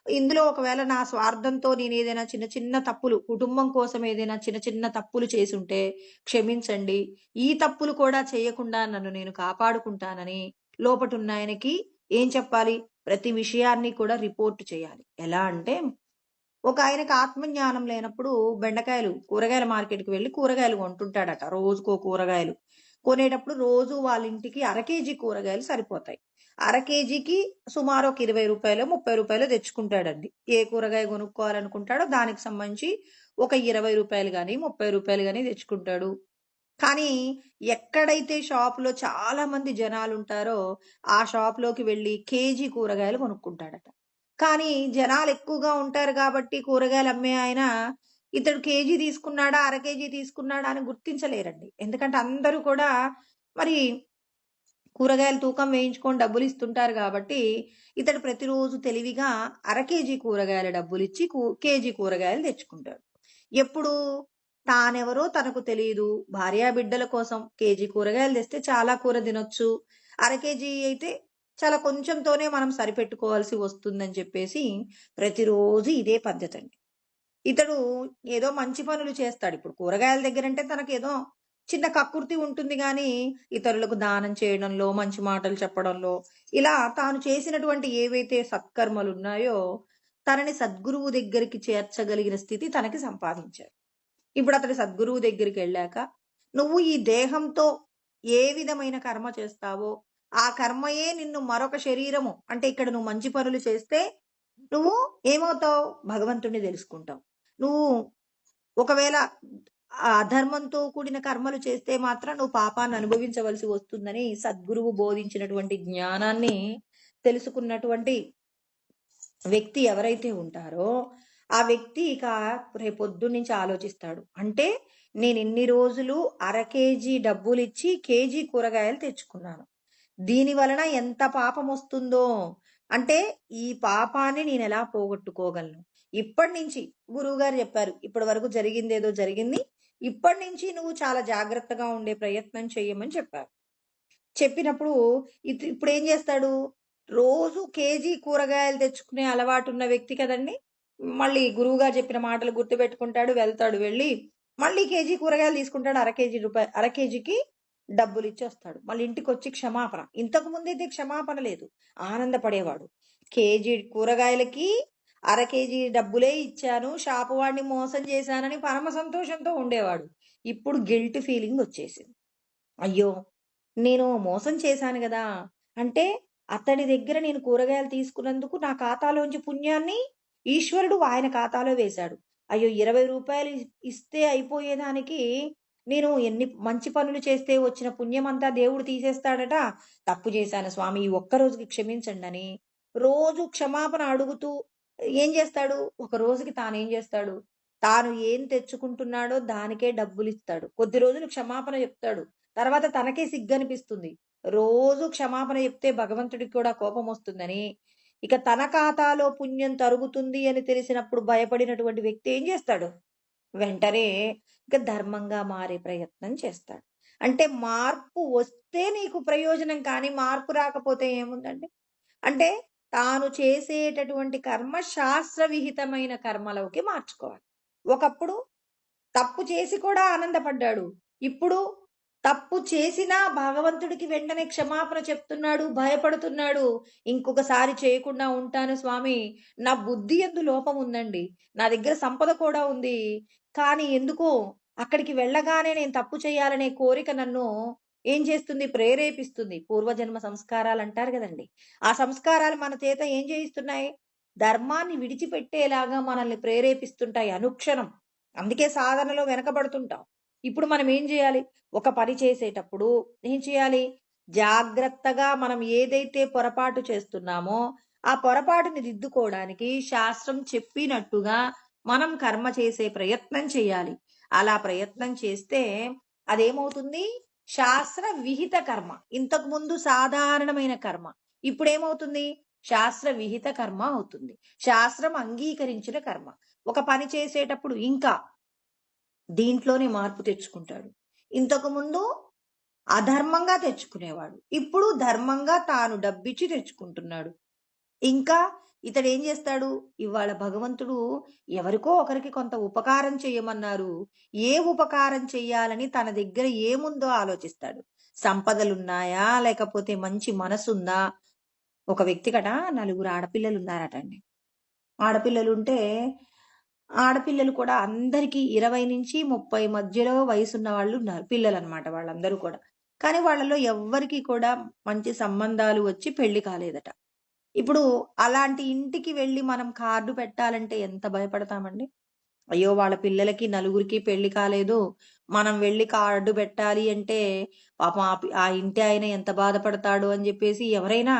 A: ఇందులో ఒకవేళ నా స్వార్థంతో నేను ఏదైనా చిన్న చిన్న తప్పులు, కుటుంబం కోసం ఏదైనా చిన్న చిన్న తప్పులు చేసుంటే క్షమించండి. ఈ తప్పులు కూడా చేయకుండా నన్ను నేను కాపాడుకుంటానని లోపటున్న ఆయనకి ఏం చెప్పాలి? ప్రతి విషయాన్ని కూడా రిపోర్ట్ చేయాలి. ఎలా అంటే, ఒక ఆయనకు ఆత్మజ్ఞానం లేనప్పుడు బెండకాయలు కూరగాయల మార్కెట్కి వెళ్ళి కూరగాయలు కొంటుంటాడట. రోజుకో కూరగాయలు కొనేటప్పుడు రోజు వాళ్ళ ఇంటికి అర కేజీ కూరగాయలు సరిపోతాయి. అర కేజీకి సుమారు ఒక 20 రూపాయలు 30 రూపాయలు తెచ్చుకుంటాడండి. ఏ కూరగాయ కొనుక్కోవాలనుకుంటాడో దానికి సంబంధించి ఒక 20 రూపాయలు గాని 30 రూపాయలు గాని తెచ్చుకుంటాడు. కానీ ఎక్కడైతే షాపులో చాలా మంది జనాలు ఉంటారో ఆ షాపులోకి వెళ్ళి కేజీ కూరగాయలు కొనుక్కుంటాడట. కానీ జనాలు ఎక్కువగా ఉంటారు కాబట్టి కూరగాయలు అమ్మే ఆయన ఇతడు కేజీ తీసుకున్నాడా, అర కేజీ తీసుకున్నాడా అని గుర్తించలేరండి. ఎందుకంటే అందరూ కూడా మరి కూరగాయలు తూకం వేయించుకొని డబ్బులు ఇస్తుంటారు కాబట్టి ఇతడు ప్రతిరోజు తెలివిగా అర కేజీ కూరగాయల డబ్బులు ఇచ్చి కేజీ కూరగాయలు తెచ్చుకుంటాడు. ఎప్పుడు? తానెవరో తనకు తెలియదు. భార్యాబిడ్డల కోసం కేజీ కూరగాయలు తెస్తే చాలా కూర తినొచ్చు, అర కేజీ అయితే చాలా కొంచెంతోనే మనం సరిపెట్టుకోవాల్సి వస్తుందని చెప్పేసి ప్రతిరోజు ఇదే పద్ధతి అండి. ఇతడు ఏదో మంచి పనులు చేస్తాడు. ఇప్పుడు కూరగాయల దగ్గరంటే తనకేదో చిన్న కక్కుర్తి ఉంటుంది గాని ఇతరులకు దానం చేయడంలో, మంచి మాటలు చెప్పడంలో, ఇలా తాను చేసినటువంటి ఏవైతే సత్కర్మలు ఉన్నాయో తనని సద్గురువు దగ్గరికి చేర్చగలిగిన స్థితి తనకి సంపాదించారు. ఇప్పుడు అతడు సద్గురువు దగ్గరికి వెళ్ళాక, నువ్వు ఈ దేహంతో ఏ విధమైన కర్మ చేస్తావో ఆ కర్మయే నిన్ను మరొక శరీరము, అంటే ఇక్కడ నువ్వు మంచి పనులు చేస్తే నువ్వు ఏమవుతావు? భగవంతుడిని తెలుసుకుంటావు. నువ్వు ఒకవేళ అధర్మంతో కూడిన కర్మలు చేస్తే మాత్రం నువ్వు పాపాన్ని అనుభవించవలసి వస్తుందని సద్గురువు బోధించినటువంటి జ్ఞానాన్ని తెలుసుకున్నటువంటి వ్యక్తి ఎవరైతే ఉంటారో ఆ వ్యక్తి ఇక రేపొద్దున్నుంచి ఆలోచిస్తాడు. అంటే నేను ఇన్ని రోజులు అర కేజీ డబ్బులు ఇచ్చి కేజీ కూరగాయలు తెచ్చుకున్నాను. దీని వలన ఎంత పాపం వస్తుందో, అంటే ఈ పాపాన్ని నేను ఎలా పోగొట్టుకోగలను? ఇప్పటి నుంచి గురువుగారు చెప్పారు, ఇప్పటి వరకు జరిగింది ఏదో జరిగింది, ఇప్పటి నుంచి నువ్వు చాలా జాగ్రత్తగా ఉండే ప్రయత్నం చెయ్యమని చెప్పారు. చెప్పినప్పుడు ఇప్పుడు ఏం చేస్తాడు? రోజు కేజీ కూరగాయలు తెచ్చుకునే అలవాటు ఉన్న వ్యక్తి కదండి. మళ్ళీ గురువుగారు చెప్పిన మాటలు గుర్తుపెట్టుకుంటాడు, వెళ్తాడు, వెళ్ళి మళ్ళీ కేజీ కూరగాయలు తీసుకుంటాడు, అర కేజీకి డబ్బులు ఇచ్చి వస్తాడు. మళ్ళీ ఇంటికి వచ్చి క్షమాపణ. ఇంతకు ముందైతే క్షమాపణ లేదు, ఆనందపడేవాడు. కేజీ కూరగాయలకి అర కేజీ డబ్బులే ఇచ్చాను, షాపు వాడిని మోసం చేశానని పరమ సంతోషంతో ఉండేవాడు. ఇప్పుడు గిల్ట్ ఫీలింగ్ వచ్చేసింది. అయ్యో, నేను మోసం చేశాను కదా, అంటే అతడి దగ్గర నేను కూరగాయలు తీసుకున్నందుకు నా ఖాతాలోంచి పుణ్యాన్ని ఈశ్వరుడు ఆయన ఖాతాలో వేశాడు. అయ్యో, 20 రూపాయలు ఇస్తే అయిపోయేదానికి నేను ఎన్ని మంచి పనులు చేస్తే వచ్చిన పుణ్యం అంతా దేవుడు తీసేస్తాడట. తప్పు చేశాను స్వామి, ఈ ఒక్క రోజుకి క్షమించండి అని రోజు క్షమాపణ అడుగుతూ ఏం చేస్తాడు? ఒక రోజుకి తానేం చేస్తాడు? తాను ఏం తెచ్చుకుంటున్నాడో దానికే డబ్బులు ఇస్తాడు. కొద్ది రోజులు క్షమాపణ చెప్తాడు, తర్వాత తనకే సిగ్గనిపిస్తుంది. రోజు క్షమాపణ చెప్తే భగవంతుడికి కూడా కోపం వస్తుందని, ఇక తన ఖాతాలో పుణ్యం తరుగుతుంది అని తెలిసినప్పుడు భయపడినటువంటి వ్యక్తి ఏం చేస్తాడు? వెంటనే ఇక ధర్మంగా మారే ప్రయత్నం చేస్తాడు. అంటే మార్పు వస్తే నీకు ప్రయోజనం, కానీ మార్పు రాకపోతే ఏముందండి? అంటే తాను చేసేటటువంటి కర్మ శాస్త్ర విహితమైన కర్మలోకి మార్చుకోవాలి. ఒకప్పుడు తప్పు చేసి కూడా ఆనందపడ్డాడు, ఇప్పుడు తప్పు చేసినా భగవంతుడికి వెంటనే క్షమాపణ చెప్తున్నాడు, భయపడుతున్నాడు. ఇంకొకసారి చేయకుండా ఉంటాను స్వామి, నా బుద్ధి యందు లోపం ఉందండి, నా దగ్గర సంపద కూడా ఉంది, కానీ ఎందుకో అక్కడికి వెళ్ళగానే నేను తప్పు చేయాలనే కోరిక నన్ను ఏం చేస్తుంది? ప్రేరేపిస్తుంది. పూర్వజన్మ సంస్కారాలు అంటారు కదండి, ఆ సంస్కారాలు మన చేత ఏం చేయిస్తున్నాయి? ధర్మాన్ని విడిచిపెట్టేలాగా మనల్ని ప్రేరేపిస్తుంటాయి అనుక్షణం. అందుకే సాధనలో వెనకబడుతుంటాం. ఇప్పుడు మనం ఏం చేయాలి? ఒక పని చేసేటప్పుడు ఏం చేయాలి? జాగ్రత్తగా మనం ఏదైతే పొరపాటు చేస్తున్నామో ఆ పొరపాటుని దిద్దుకోవడానికి శాస్త్రం చెప్పినట్టుగా మనం కర్మ చేసే ప్రయత్నం చేయాలి. అలా ప్రయత్నం చేస్తే అదేమవుతుంది? శాస్త్ర విహిత కర్మ. ఇంతకు ముందు సాధారణమైన కర్మ, ఇప్పుడు ఏమవుతుంది? శాస్త్ర విహిత కర్మ అవుతుంది. శాస్త్రం అంగీకరించిన కర్మ. ఒక పని చేసేటప్పుడు ఇంకా దీంట్లోనే మార్పు తెచ్చుకుంటాడు. ఇంతకు ముందు అధర్మంగా తెచ్చుకునేవాడు, ఇప్పుడు ధర్మంగా తాను డబ్బిచ్చి తెచ్చుకుంటున్నాడు. ఇంకా ఇతడు ఏం చేస్తాడు? ఇవాళ భగవంతుడు ఎవరికో ఒకరికి కొంత ఉపకారం చేయమన్నారు, ఏ ఉపకారం చెయ్యాలని తన దగ్గర ఏముందో ఆలోచిస్తాడు. సంపదలున్నాయా, లేకపోతే మంచి మనసుందా? ఒక వ్యక్తి కట 4 ఆడపిల్లలు ఉన్నారటండి. ఆడపిల్లలుంటే ఆడపిల్లలు కూడా అందరికీ 20 నుంచి 30 మధ్యలో వయసున్న వాళ్ళు ఉన్నారు, పిల్లలన్నమాట వాళ్ళందరూ కూడా. కానీ వాళ్ళలో ఎవ్వరికీ కూడా మంచి సంబంధాలు వచ్చి పెళ్లి కాలేదట. ఇప్పుడు అలాంటి ఇంటికి వెళ్ళి మనం కార్డు పెట్టాలంటే ఎంత భయపడతామండి? అయ్యో, వాళ్ళ పిల్లలకి నలుగురికి పెళ్లి కాలేదు, మనం వెళ్ళి కార్డు పెట్టాలి అంటే పాపం ఆ ఇంటి ఆయన ఎంత బాధపడతాడు అని చెప్పేసి ఎవరైనా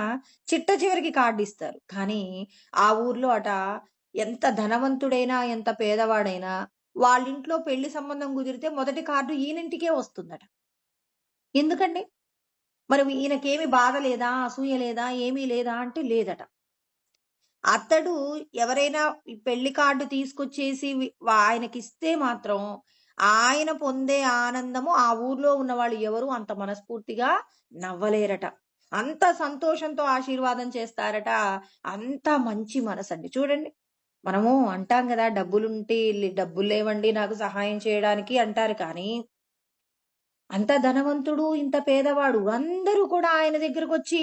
A: చిట్ట చివరికి కార్డు ఇస్తారు. కానీ ఆ ఊర్లో అట ఎంత ధనవంతుడైనా ఎంత పేదవాడైనా వాళ్ళింట్లో పెళ్లి సంబంధం కుదిరితే మొదటి కార్డు ఈయనింటికే వస్తుందట. ఎందుకండి? మరి ఈయనకేమి బాధ లేదా, అసూయ లేదా, ఏమీ లేదా అంటే లేదట. అతడు ఎవరైనా ఈ పెళ్లి కార్డు తీసుకొచ్చేసి ఆయనకిస్తే మాత్రం ఆయన పొందే ఆనందము ఆ ఊర్లో ఉన్న వాళ్ళు ఎవరు అంత మనస్ఫూర్తిగా నవ్వలేరట. అంత సంతోషంతో ఆశీర్వాదం చేస్తారట. అంత మంచి మనసండి. చూడండి, మనము అంటాం కదా, డబ్బులు లేవండి నాకు సహాయం చేయడానికి అంటారు, కానీ అంత ధనవంతుడు ఇంత పేదవాడు అందరూ కూడా ఆయన దగ్గరకు వచ్చి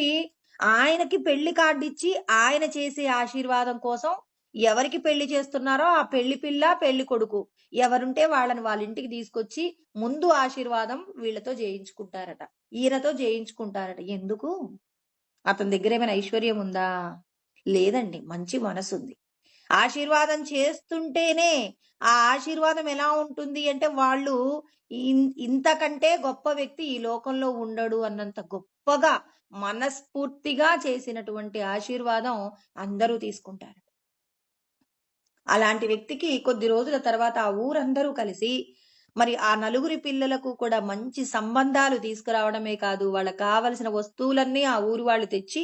A: ఆయనకి పెళ్లి కార్డు ఇచ్చి ఆయన చేసే ఆశీర్వాదం కోసం ఎవరికి పెళ్లి చేస్తున్నారో ఆ పెళ్లి పిల్ల పెళ్లి కొడుకు ఎవరుంటే వాళ్ళని వాళ్ళ ఇంటికి తీసుకొచ్చి ముందు ఆశీర్వాదం వీళ్ళతో ఈయనతో చేయించుకుంటారట. ఎందుకు? అతని దగ్గర ఏమైనా ఐశ్వర్యం ఉందా? లేదండి. మంచి మనసుంది. ఆశీర్వాదం చేస్తుంటేనే ఆ ఆశీర్వాదం ఎలా ఉంటుంది అంటే వాళ్ళు ఇంతకంటే గొప్ప వ్యక్తి ఈ లోకంలో ఉండడు అన్నంత గొప్పగా మనస్ఫూర్తిగా చేసినటువంటి ఆశీర్వాదం అందరూ తీసుకుంటారు. అలాంటి వ్యక్తికి కొద్ది రోజుల తర్వాత ఆ ఊరందరూ కలిసి మరి ఆ నలుగురి పిల్లలకు కూడా మంచి సంబంధాలు తీసుకురావడమే కాదు, వాళ్ళకి కావలసిన వస్తువులన్నీ ఆ ఊరు వాళ్ళు తెచ్చి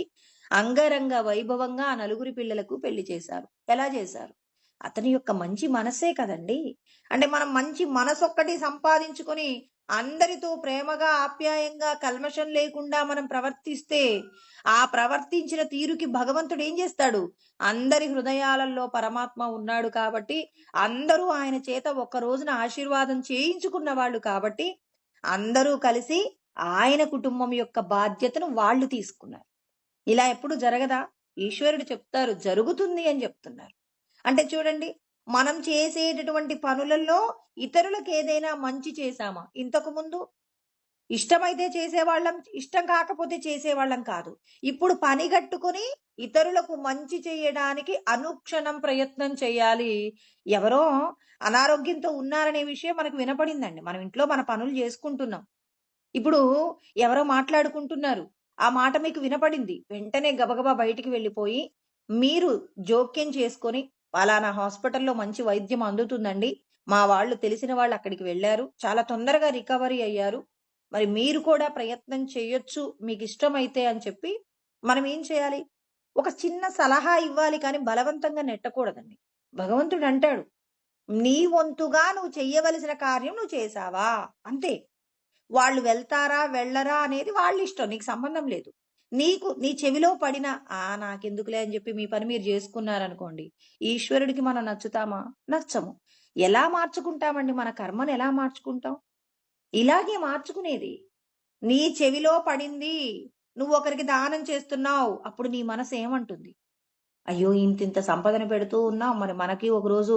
A: అంగరంగ వైభవంగా ఆ నలుగురి పిల్లలకు పెళ్లి చేశారు. ఎలా చేశారు? అతని యొక్క మంచి మనసే కదండి. అంటే మనం మంచి మనసొక్కటి సంపాదించుకొని అందరితో ప్రేమగా ఆప్యాయంగా కల్మషం లేకుండా మనం ప్రవర్తిస్తే ఆ ప్రవర్తించిన తీరుకి భగవంతుడు ఏం చేస్తాడు? అందరి హృదయాలలో పరమాత్మ ఉన్నాడు కాబట్టి అందరూ ఆయన చేత ఒక్క రోజున ఆశీర్వాదం చేయించుకున్న వాళ్ళు కాబట్టి అందరూ కలిసి ఆయన కుటుంబం యొక్క బాధ్యతను వాళ్ళు తీసుకున్నారు. ఇలా ఎప్పుడు జరగదా? ఈశ్వరుడు చెప్తారు జరుగుతుంది అని చెప్తున్నారు. అంటే చూడండి, మనం చేసేటటువంటి పనులలో ఇతరులకు ఏదైనా మంచి చేశామా? ఇంతకు ముందు ఇష్టమైతే చేసేవాళ్ళం, ఇష్టం కాకపోతే చేసేవాళ్ళం కాదు. ఇప్పుడు పని గట్టుకుని ఇతరులకు మంచి చేయడానికి అనుక్షణం ప్రయత్నం చేయాలి. ఎవరో అనారోగ్యంతో ఉన్నారనే విషయం మనకు వినపడిందండి. మనం ఇంట్లో మన పనులు చేసుకుంటున్నాం. ఇప్పుడు ఎవరో మాట్లాడుకుంటున్నారు. ఆ మాట మీకు వినపడింది. వెంటనే గబగబా బయటికి వెళ్ళిపోయి మీరు జోక్యం చేసుకొని, "పలానా హాస్పిటల్‌లో మంచి వైద్యం అందుతుందండి. మా వాళ్ళు తెలిసిన వాళ్ళు అక్కడికి వెళ్లారు. చాలా తొందరగా రికవరీ అయ్యారు. మరి మీరు కూడా ప్రయత్నం చేయొచ్చు మీకిష్టమైతే" అని చెప్పి మనం ఏం చేయాలి? ఒక చిన్న సలహా ఇవ్వాలి కానీ బలవంతంగా నెట్టకూడదండి. భగవంతుడు అంటాడు, "నీ వంతుగా నువ్వు చెయ్యవలసిన కార్యం నువ్వు చేశావా?" అంతే. వాళ్ళు వెళ్తారా, వెళ్ళరా అనేది వాళ్ళిష్టం. నీకు సంబంధం లేదు. నీకు నీ చెవిలో పడిన నాకెందుకులే అని చెప్పి మీ పని మీరు చేసుకున్నారనుకోండి, ఈశ్వరుడికి మనం నచ్చుతామా? నచ్చము. ఎలా మార్చుకుంటామండి? మన కర్మను ఎలా మార్చుకుంటాం? ఇలాగే మార్చుకునేది. నీ చెవిలో పడింది. నువ్వు ఒకరికి దానం చేస్తున్నావు. అప్పుడు నీ మనసు ఏమంటుంది? అయ్యో! ఇంతింత సంపదను పెడుతూ ఉన్నాం. మరి మనకి ఒకరోజు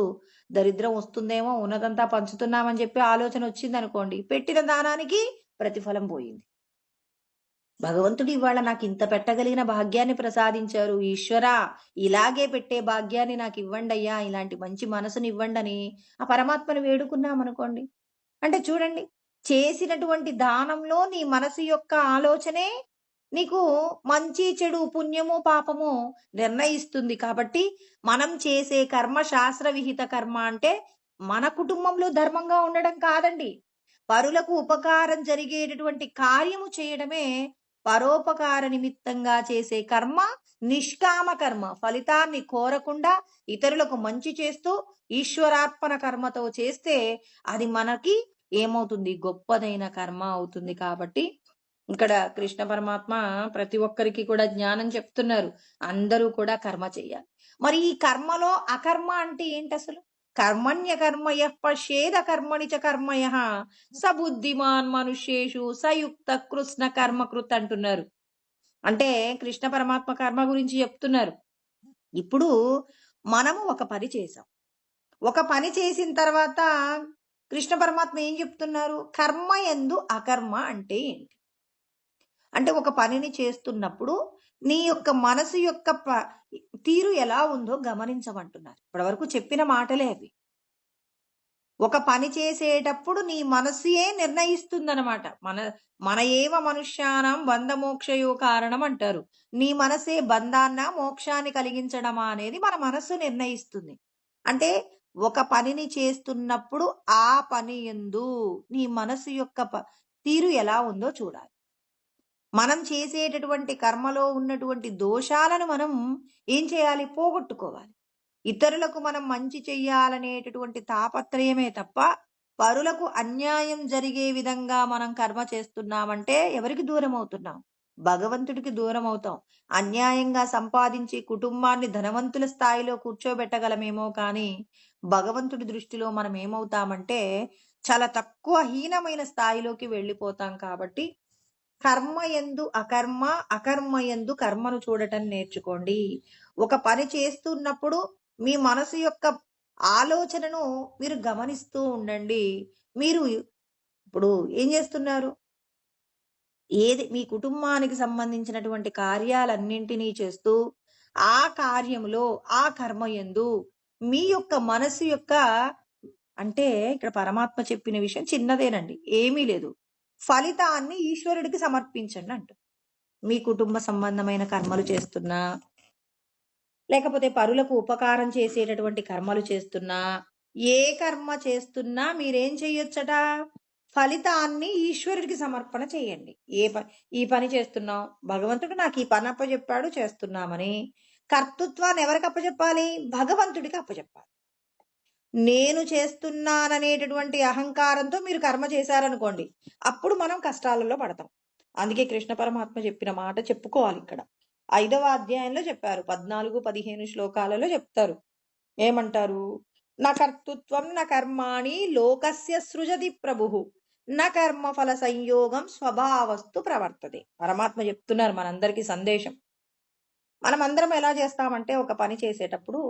A: దరిద్రం వస్తుందేమో, ఉన్నదంతా పంచుతున్నామని చెప్పి ఆలోచన వచ్చిందనుకోండి, పెట్టిన దానానికి ప్రతిఫలం పోయింది. భగవంతుడు ఇవాళ నాకింత పెట్టగలిగిన భాగ్యాన్ని ప్రసాదించారు. ఈశ్వరా! ఇలాగే పెట్టే భాగ్యాన్ని నాకివ్వండయ్యా! ఇలాంటి మంచి మనసునివ్వండని ఆ పరమాత్మను వేడుకున్నామనుకోండి. అంటే చూడండి, చేసినటువంటి దానంలో నీ మనసు యొక్క ఆలోచనే నీకు మంచి, చెడు, పుణ్యము, పాపము నిర్ణయిస్తుంది. కాబట్టి మనం చేసే కర్మ శాస్త్ర విహిత కర్మ అంటే మన కుటుంబంలో ధర్మంగా ఉండడం కాదండి. పరులకు ఉపకారం జరిగేటటువంటి కార్యము చేయడమే పరోపకార నిమిత్తంగా చేసే కర్మ నిష్కామ కర్మ. ఫలితాన్ని కోరకుండా ఇతరులకు మంచి చేస్తూ ఈశ్వరార్పణ కర్మతో చేస్తే అది మనకి ఏమవుతుంది? గొప్పదైన కర్మ అవుతుంది. కాబట్టి ఇక్కడ కృష్ణ పరమాత్మ ప్రతి ఒక్కరికి కూడా జ్ఞానం చెప్తున్నారు. అందరూ కూడా కర్మ చెయ్యాలి. మరి ఈ కర్మలో అకర్మ అంటే ఏంటి అసలు? కర్మణ్య కర్మయ పశ్యేద కర్మణి చ కర్మయ స బుద్ధిమాన్ మనుష్యేషు సయుక్త కృష్ణ కర్మకృత్ అంటున్నారు. అంటే కృష్ణ పరమాత్మ కర్మ గురించి చెప్తున్నారు. ఇప్పుడు మనము ఒక పని చేసాం. ఒక పని చేసిన తర్వాత కృష్ణ పరమాత్మ ఏం చెప్తున్నారు? కర్మ యందు అకర్మ అంటే ఏంటి? అంటే ఒక పనిని చేస్తున్నప్పుడు నీ యొక్క మనసు యొక్క తీరు ఎలా ఉందో గమనించమంటున్నారు. ఇప్పటివరకు చెప్పిన మాటలే అవి. ఒక పని చేసేటప్పుడు నీ మనసుయే నిర్ణయిస్తుందన్నమాట. మన ఏవ మనుష్యానం బంధ మోక్షయో కారణం అంటారు. నీ మనసే బంధాన్న మోక్షాన్ని కలిగించడమా అనేది మన మనస్సు నిర్ణయిస్తుంది. అంటే ఒక పనిని చేస్తున్నప్పుడు ఆ పని యందు నీ మనసు యొక్క తీరు ఎలా ఉందో చూడాలి. మనం చేసేటటువంటి కర్మలో ఉన్నటువంటి దోషాలను మనం ఏం చేయాలి? పోగొట్టుకోవాలి. ఇతరులకు మనం మంచి చెయ్యాలనేటటువంటి తాపత్రయమే తప్ప పరులకు అన్యాయం జరిగే విధంగా మనం కర్మ చేస్తున్నామంటే ఎవరికి దూరం అవుతున్నాం? భగవంతుడికి దూరం అవుతాం. అన్యాయంగా సంపాదించి కుటుంబాన్ని ధనవంతుల స్థాయిలో కూర్చోబెట్టగలమేమో కానీ భగవంతుడి దృష్టిలో మనం ఏమవుతామంటే చాలా తక్కువ హీనమైన స్థాయిలోకి వెళ్ళిపోతాం. కాబట్టి కర్మ యందు అకర్మ, అకర్మ యందు కర్మను చూడటం నేర్చుకోండి. ఒక పని చేస్తున్నప్పుడు మీ మనసు యొక్క ఆలోచనను మీరు గమనిస్తూ ఉండండి. మీరు ఇప్పుడు ఏం చేస్తున్నారు? ఏది మీ కుటుంబానికి సంబంధించినటువంటి కార్యాలన్నింటినీ చేస్తూ ఆ కార్యములో, ఆ కర్మయందు మీ యొక్క మనసు యొక్క అంటే ఇక్కడ పరమాత్మ చెప్పిన విషయం చిన్నదేనండి. ఏమీ లేదు. ఫలితాన్ని ఈశ్వరుడికి సమర్పించండి అంటుంది. మీ కుటుంబ సంబంధమైన కర్మలు చేస్తున్నా, లేకపోతే పరులకు ఉపకారం చేసేటటువంటి కర్మలు చేస్తున్నా, ఏ కర్మ చేస్తున్నా మీరేం చెయ్యొచ్చట? ఫలితాన్ని ఈశ్వరుడికి సమర్పణ చేయండి. ఈ పని చేస్తున్నాం, భగవంతుడు నాకు ఈ పని అప్పచెప్పాడు చేస్తున్నామని కర్తృత్వాన్ని ఎవరికి అప్పచెప్పాలి? భగవంతుడికి అప్పచెప్పాలి. నేను చేస్తున్నాననేటటువంటి అహంకారంతో మీరు కర్మ చేశారనుకోండి, అప్పుడు మనం కష్టాలలో పడతాం. అందుకే కృష్ణ పరమాత్మ చెప్పిన మాట చెప్పుకోవాలి. ఇక్కడ 5వ అధ్యాయంలో చెప్పారు, 14, 15 శ్లోకాలలో చెప్తారు. ఏమంటారు? నా కర్తృత్వం నా కర్మాణి లోకస్య సృజతి ప్రభు నా కర్మ ఫల సంయోగం స్వభావస్తు ప్రవర్తతే. పరమాత్మ చెప్తున్నారు మనందరికీ సందేశం. మనం అందరం ఎలా చేస్తామంటే, ఒక పని చేసేటప్పుడు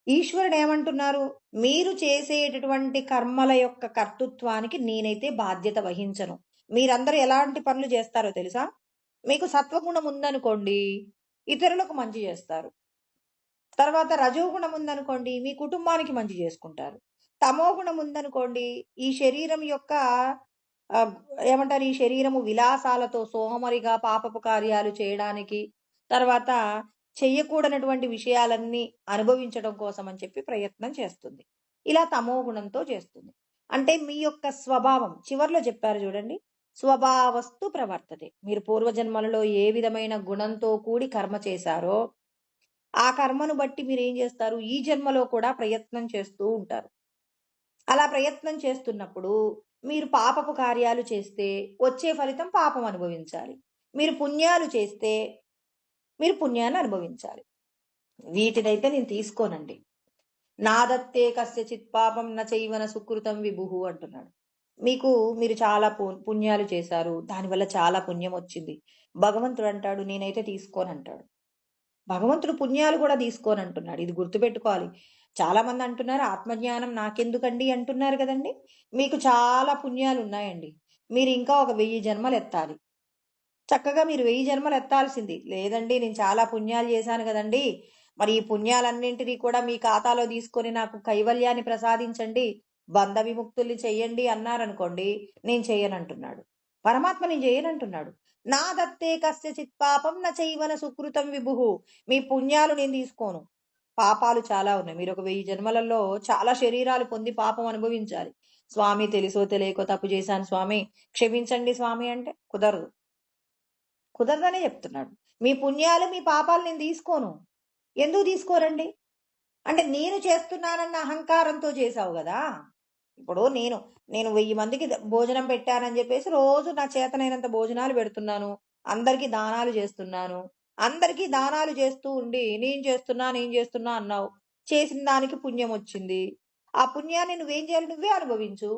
A: ఈశ్వరుడు ఏమంటున్నారు? మీరు చేసేటటువంటి కర్మల యొక్క కర్తృత్వానికి నేనైతే బాధ్యత వహించను. మీరందరూ ఎలాంటి పనులు చేస్తారో తెలుసా? మీకు సత్వగుణం ఉందనుకోండి, ఇతరులకు మంచి చేస్తారు. తర్వాత రజోగుణం ఉందనుకోండి, మీ కుటుంబానికి మంచి చేసుకుంటారు. తమో గుణం ఉందనుకోండి, ఈ శరీరం యొక్క ఏమంటారు, ఈ శరీరము విలాసాలతో సోమరిగా పాపపు కార్యాలు చేయడానికి, తర్వాత చెయ్యకూడనటువంటి విషయాలన్నీ అనుభవించడం కోసం అని చెప్పి ప్రయత్నం చేస్తుంది. ఇలా తమో గుణంతో చేస్తుంది. అంటే మీ యొక్క స్వభావం, చివర్లో చెప్పారు చూడండి, స్వభావస్తు ప్రవర్తతే. మీరు పూర్వజన్మలలో ఏ విధమైన గుణంతో కూడి కర్మ చేశారో ఆ కర్మను బట్టి మీరు ఏం చేస్తారు? ఈ జన్మలో కూడా ప్రయత్నం చేస్తూ ఉంటారు. అలా ప్రయత్నం చేస్తున్నప్పుడు మీరు పాపపు కార్యాలు చేస్తే వచ్చే ఫలితం పాపం అనుభవించాలి. మీరు పుణ్యాలు చేస్తే మీరు పుణ్యాన్ని అనుభవించాలి. వీటినైతే నేను తీసుకోనండి. నాదత్తే కస్యచిత్ పాపం న చైవన సుకృతం విభుః అంటున్నాడు. మీరు చాలా పుణ్యాలు చేశారు, దానివల్ల చాలా పుణ్యం వచ్చింది. భగవంతుడు అంటాడు నేనైతే తీసుకోనంటాడు. భగవంతుడు పుణ్యాలు కూడా తీసుకోనంటున్నాడు. ఇది గుర్తుపెట్టుకోవాలి. చాలా మంది అంటున్నారు ఆత్మజ్ఞానం నాకెందుకండి అంటున్నారు కదండి. మీకు చాలా పుణ్యాలు ఉన్నాయండి. మీరు ఇంకా ఒక 1000 జన్మలు ఎత్తాలి. చక్కగా మీరు 1000 జన్మలు ఎత్తాల్సింది. లేదండి నేను చాలా పుణ్యాలు చేశాను కదండి, మరి ఈ పుణ్యాలన్నింటినీ కూడా మీ ఖాతాలో తీసుకొని నాకు కైవల్యాన్ని ప్రసాదించండి, బంధ విముక్తుల్ని చెయ్యండి అన్నారనుకోండి, నేను చెయ్యనంటున్నాడు. పరమాత్మ నేను చేయనంటున్నాడు. నా దత్తే కస్యచిత్ పాపం న చైవన సుకృతం విభుః. మీ పుణ్యాలు నేను తీసుకోను. పాపాలు చాలా ఉన్నాయి. మీరు ఒక 1000 జన్మలలో చాలా శరీరాలు పొంది పాపం అనుభవించాలి. స్వామి తెలుసో తెలియకో తప్పు చేశాను స్వామి, క్షమించండి స్వామి అంటే కుదరదు. కుదరదనే చెప్తున్నాడు. మీ పుణ్యాలు మీ పాపాలు నేను తీసుకోను. ఎందుకు తీసుకోరండి? అంటే నేను చేస్తున్నానన్న అహంకారంతో చేశావు కదా. ఇప్పుడు నేను 1000 మందికి భోజనం పెట్టానని చెప్పేసి రోజు నా చేతనైనంత భోజనాలు పెడుతున్నాను, అందరికీ దానాలు చేస్తున్నాను. అందరికీ దానాలు చేస్తూ ఉండి నేను చేస్తున్నా అన్నావు. చేసిన దానికి పుణ్యం వచ్చింది. ఆ పుణ్యాన్ని నువ్వేం చేయాలి? నువ్వే అనుభవించు.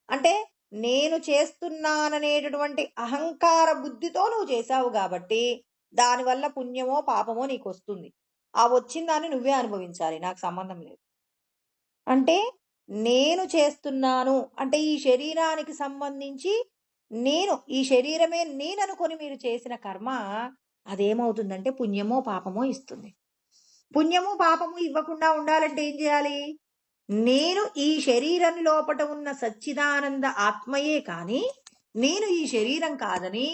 A: అంటే నేను చేస్తున్నాననేటటువంటి అహంకార బుద్ధితో నువ్వు చేశావు కాబట్టి దానివల్ల పుణ్యమో పాపమో నీకు వస్తుంది. ఆ వచ్చిన దాన్ని నువ్వే అనుభవించాలి, నాకు సంబంధం లేదు. అంటే నేను చేస్తున్నాను అంటే ఈ శరీరానికి సంబంధించి ఈ శరీరమే నేననుకొని మీరు చేసిన కర్మ అదేమవుతుందంటే పుణ్యమో పాపమో ఇస్తుంది. పుణ్యము పాపము ఇవ్వకుండా ఉండాలంటే ఏం చేయాలి? నేను ఈ శరీరం లోపట ఉన్న సచ్చిదానంద ఆత్మయే కానీ నేను ఈ శరీరం కాదని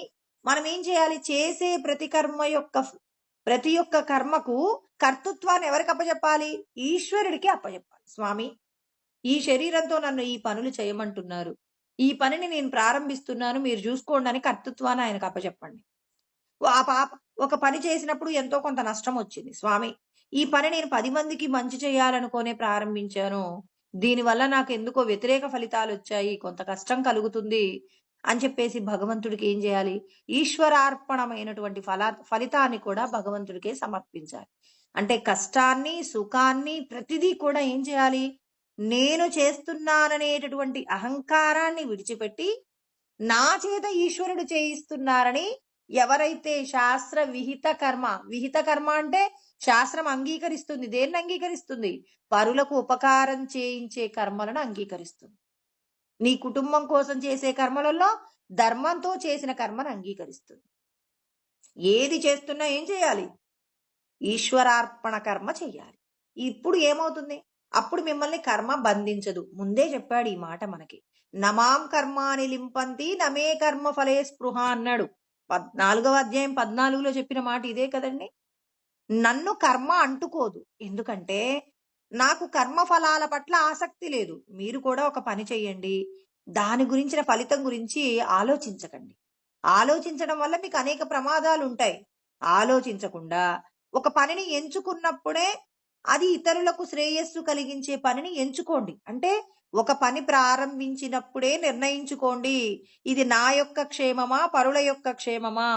A: మనం ఏం చేయాలి? చేసే ప్రతి ఒక్క కర్మకు కర్తృత్వాన్ని ఎవరికి అప్పచెప్పాలి? ఈశ్వరుడికి అప్పచెప్పాలి. స్వామి ఈ శరీరంతో నన్ను ఈ పనులు చేయమంటున్నారు, ఈ పనిని నేను ప్రారంభిస్తున్నాను, మీరు చూసుకోండి అని కర్తృత్వాన్ని ఆయనకు అప్పచెప్పండి. ఒక పని చేసినప్పుడు ఎంతో కొంత నష్టం వచ్చింది. స్వామి ఈ పని నేను 10 మందికి మంచి చేయాలనుకోనే ప్రారంభించాను, దీనివల్ల నాకు ఎందుకో వ్యతిరేక ఫలితాలు వచ్చాయి, కొంత కష్టం కలుగుతుంది అని చెప్పేసి భగవంతుడికి ఏం చేయాలి? ఈశ్వరార్పణమైనటువంటి ఫలితాన్ని కూడా భగవంతుడికే సమర్పించాలి. అంటే కష్టాన్ని సుఖాన్ని ప్రతిదీ కూడా ఏం చేయాలి? నేను చేస్తున్నాననేటటువంటి అహంకారాన్ని విడిచిపెట్టి నా చేత ఈశ్వరుడు చేయిస్తున్నారని ఎవరైతే శాస్త్ర విహిత కర్మ అంటే శాస్త్రం అంగీకరిస్తుంది. దేన్ని అంగీకరిస్తుంది? పరులకు ఉపకారం చేయించే కర్మలను అంగీకరిస్తుంది. నీ కుటుంబం కోసం చేసే కర్మలలో ధర్మంతో చేసిన కర్మను అంగీకరిస్తుంది. ఏది చేస్తున్నా ఏం చేయాలి? ఈశ్వరార్పణ కర్మ చెయ్యాలి. ఇప్పుడు ఏమవుతుంది? అప్పుడు మిమ్మల్ని కర్మ బంధించదు. ముందే చెప్పాడు ఈ మాట మనకి. నమాం కర్మాని లింపంతి నమే కర్మ ఫలే స్పృహ అన్నాడు. 4వ అధ్యాయం 14లో చెప్పిన మాట ఇదే కదండి. నన్ను కర్మ అంటుకోదు. ఎందుకంటే నాకు కర్మ ఫలాల పట్ల ఆసక్తి లేదు. మీరు కూడా ఒక పని చెయ్యండి. దాని గురించిన ఫలితం గురించి ఆలోచించకండి. ఆలోచించడం వల్ల మీకు అనేక ప్రమాదాలుంటాయి. ఆలోచించకుండా ఒక పనిని ఎంచుకున్నప్పుడే అది ఇతరులకు శ్రేయస్సు కలిగించే పనిని ఎంచుకోండి. అంటే ఒక పని ప్రారంభించినప్పుడే నిర్ణయించుకోండి. ఇది నా యొక్క క్షేమమా, పరుల యొక్క క్షేమమా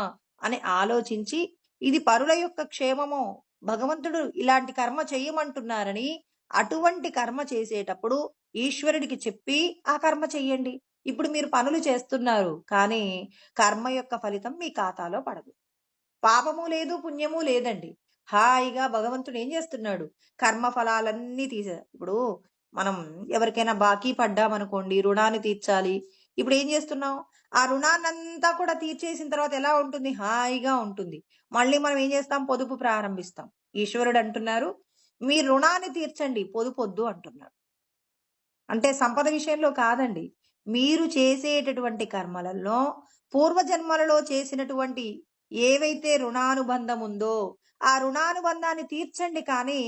A: అని ఆలోచించి ఇది పరుల యొక్క క్షేమమో, భగవంతుడు ఇలాంటి కర్మ చెయ్యమంటున్నారని అటువంటి కర్మ చేసేటప్పుడు ఈశ్వరుడికి చెప్పి ఆ కర్మ చెయ్యండి. ఇప్పుడు మీరు పనులు చేస్తున్నారు, కానీ కర్మ యొక్క ఫలితం మీ ఖాతాలో పడదు. పాపము లేదు, పుణ్యము లేదండి. హాయిగా భగవంతుడు ఏం చేస్తున్నాడు? కర్మ ఫలాలన్నీ ఇప్పుడు మనం ఎవరికైనా బాకీ పడ్డామనుకోండి, రుణాన్ని తీర్చాలి. ఇప్పుడు ఏం చేస్తున్నాం? ఆ రుణాన్నంతా కూడా తీర్చేసిన తర్వాత ఎలా ఉంటుంది? హాయిగా ఉంటుంది. మళ్ళీ మనం ఏం చేస్తాం? పొదుపు ప్రారంభిస్తాం. ఈశ్వరుడు అంటున్నారు, మీ రుణాన్ని తీర్చండి, పొదుపొద్దు అంటున్నారు. అంటే సంపద విషయంలో కాదండి. మీరు చేసేటటువంటి కర్మలలో పూర్వజన్మలలో చేసినటువంటి ఏవైతే రుణానుబంధం ఉందో ఆ రుణానుబంధాన్ని తీర్చండి, కానీ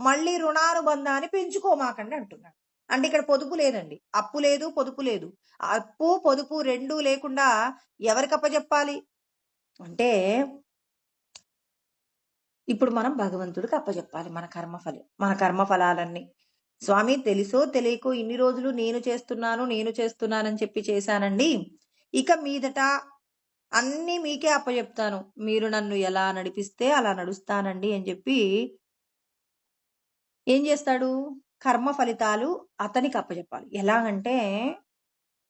A: మళ్ళీ రుణానుబంధాన్ని పెంచుకోమాకండి అంటున్నాడు. అంటే ఇక్కడ పొదుపు లేదండి, అప్పు లేదు, పొదుపు లేదు. అప్పు పొదుపు రెండూ లేకుండా ఎవరికి అప్పచెప్పాలి అంటే ఇప్పుడు మనం భగవంతుడికి అప్పచెప్పాలి మన కర్మ ఫలాలన్నీ. స్వామి తెలుసో తెలియకో ఇన్ని రోజులు నేను చేస్తున్నానని చెప్పి చేశానండి. ఇక మీదట అన్నీ మీకే అప్పచెప్తాను. మీరు నన్ను ఎలా నడిపిస్తే అలా నడుస్తానండి అని చెప్పి ఏం చేస్తాడు? కర్మ ఫలితాలు అతనికి అప్పచెప్పాలి. ఎలాగంటే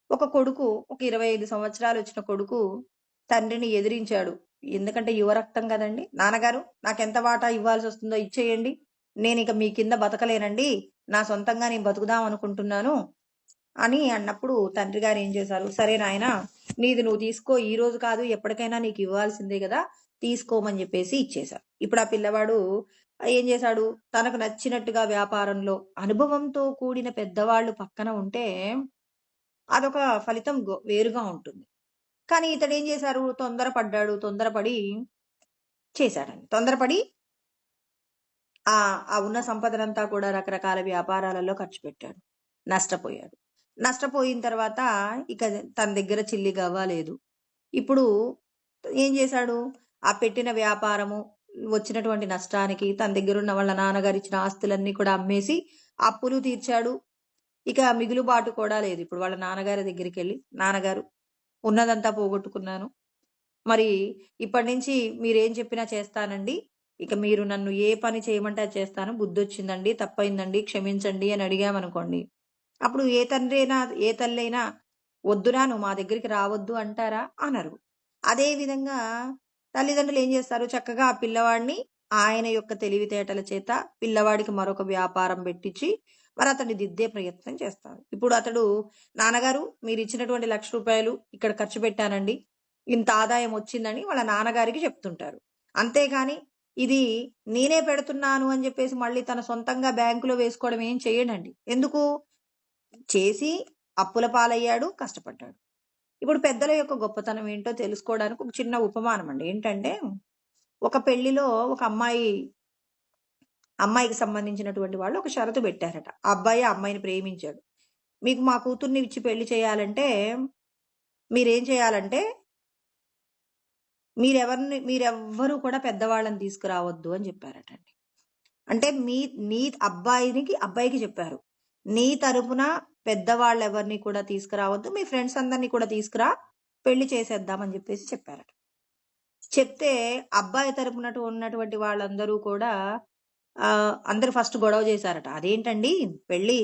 A: ఒక కొడుకు, ఒక 25 సంవత్సరాలు వచ్చిన కొడుకు తండ్రిని ఎదిరించాడు. ఎందుకంటే యువరక్తం కదండి. నాన్నగారు నాకెంత వాటా ఇవ్వాల్సి వస్తుందో ఇచ్చేయండి, నేను ఇక మీ కింద బతకలేనండి, నా సొంతంగా నేను బతుకుదాం అనుకుంటున్నాను అని అన్నప్పుడు తండ్రి గారు ఏం చేశారు? సరే నాయన, నీది నువ్వు తీసుకో, ఈ రోజు కాదు ఎప్పటికైనా నీకు ఇవ్వాల్సిందే కదా, తీసుకోమని చెప్పేసి ఇచ్చేశారు. ఇప్పుడు ఆ పిల్లవాడు ఏం చేశాడు? తనకు నచ్చినట్టుగా వ్యాపారంలో అనుభవంతో కూడిన పెద్దవాళ్ళు పక్కన ఉంటే అదొక ఫలితం వేరుగా ఉంటుంది. కానీ ఇతడు ఏం చేశారు? తొందరపడి చేశాడండి. తొందరపడి ఆ ఉన్న సంపదనంతా కూడా రకరకాల వ్యాపారాలలో ఖర్చు పెట్టాడు. నష్టపోయాడు. నష్టపోయిన తర్వాత ఇక తన దగ్గర చిల్లి గవ్వ లేదు. ఇప్పుడు ఏం చేశాడు? ఆ పెట్టిన వ్యాపారము వచ్చినటువంటి నష్టానికి తన దగ్గర ఉన్న వాళ్ళ నాన్నగారు ఇచ్చిన ఆస్తులన్నీ కూడా అమ్మేసి అప్పులు తీర్చాడు. ఇక మిగులుబాటు కూడా లేదు. ఇప్పుడు వాళ్ళ నాన్నగారి దగ్గరికి వెళ్ళి, నాన్నగారు ఉన్నదంతా పోగొట్టుకున్నాను, మరి ఇప్పటి నుంచి మీరేం చెప్పినా చేస్తానండి, ఇక మీరు నన్ను ఏ పని చేయమంటే అది చేస్తాను, బుద్ధి వచ్చిందండి, తప్పైందండి, క్షమించండి అని అడిగామనుకోండి, అప్పుడు ఏ తల్లి అయినా వద్దురా, నువ్వు మా దగ్గరికి రావద్దు అంటారా? అనరు. అదే విధంగా తల్లిదండ్రులు ఏం చేస్తారు? చక్కగా ఆ పిల్లవాడిని ఆయన యొక్క తెలివితేటల చేత పిల్లవాడికి మరొక వ్యాపారం పెట్టించి మరి అతన్ని దిద్దే ప్రయత్నం చేస్తారు. ఇప్పుడు అతడు, నాన్నగారు మీరు ఇచ్చినటువంటి ₹1,00,000 ఇక్కడ ఖర్చు పెట్టానండి, ఇంత ఆదాయం వచ్చిందని వాళ్ళ నాన్నగారికి చెప్తుంటారు. అంతేగాని ఇది నేనే పెడుతున్నాను అని చెప్పేసి మళ్ళీ తన సొంతంగా బ్యాంకులో వేసుకోవడం ఏం చేయడండి. ఎందుకు? చేసి అప్పుల పాలయ్యాడు, కష్టపడ్డాడు. ఇప్పుడు పెద్దల యొక్క గొప్పతనం ఏంటో తెలుసుకోవడానికి ఒక చిన్న ఉపమానం అండి. ఏంటంటే ఒక పెళ్లిలో ఒక అమ్మాయికి సంబంధించినటువంటి వాళ్ళు ఒక షరతు పెట్టారట. ఆ అబ్బాయి ఆ అమ్మాయిని ప్రేమించాడు. మీకు మా కూతుర్ని ఇచ్చి పెళ్లి చేయాలంటే మీరేం చేయాలంటే మీరెవ్వరూ కూడా పెద్దవాళ్ళని తీసుకురావద్దు అని చెప్పారటండి. అంటే నీ అబ్బాయికి చెప్పారు, నీ తరపున పెద్దవాళ్ళు ఎవరిని కూడా తీసుకురావద్దు, మీ ఫ్రెండ్స్ అందరినీ కూడా తీసుకురా, పెళ్లి చేసేద్దామని చెప్పేసి చెప్పారట. చెప్తే అబ్బాయి తరపున ఉన్నటువంటి వాళ్ళందరూ కూడా అందరూ ఫస్ట్ గొడవ చేశారట. అదేంటండి, పెళ్లి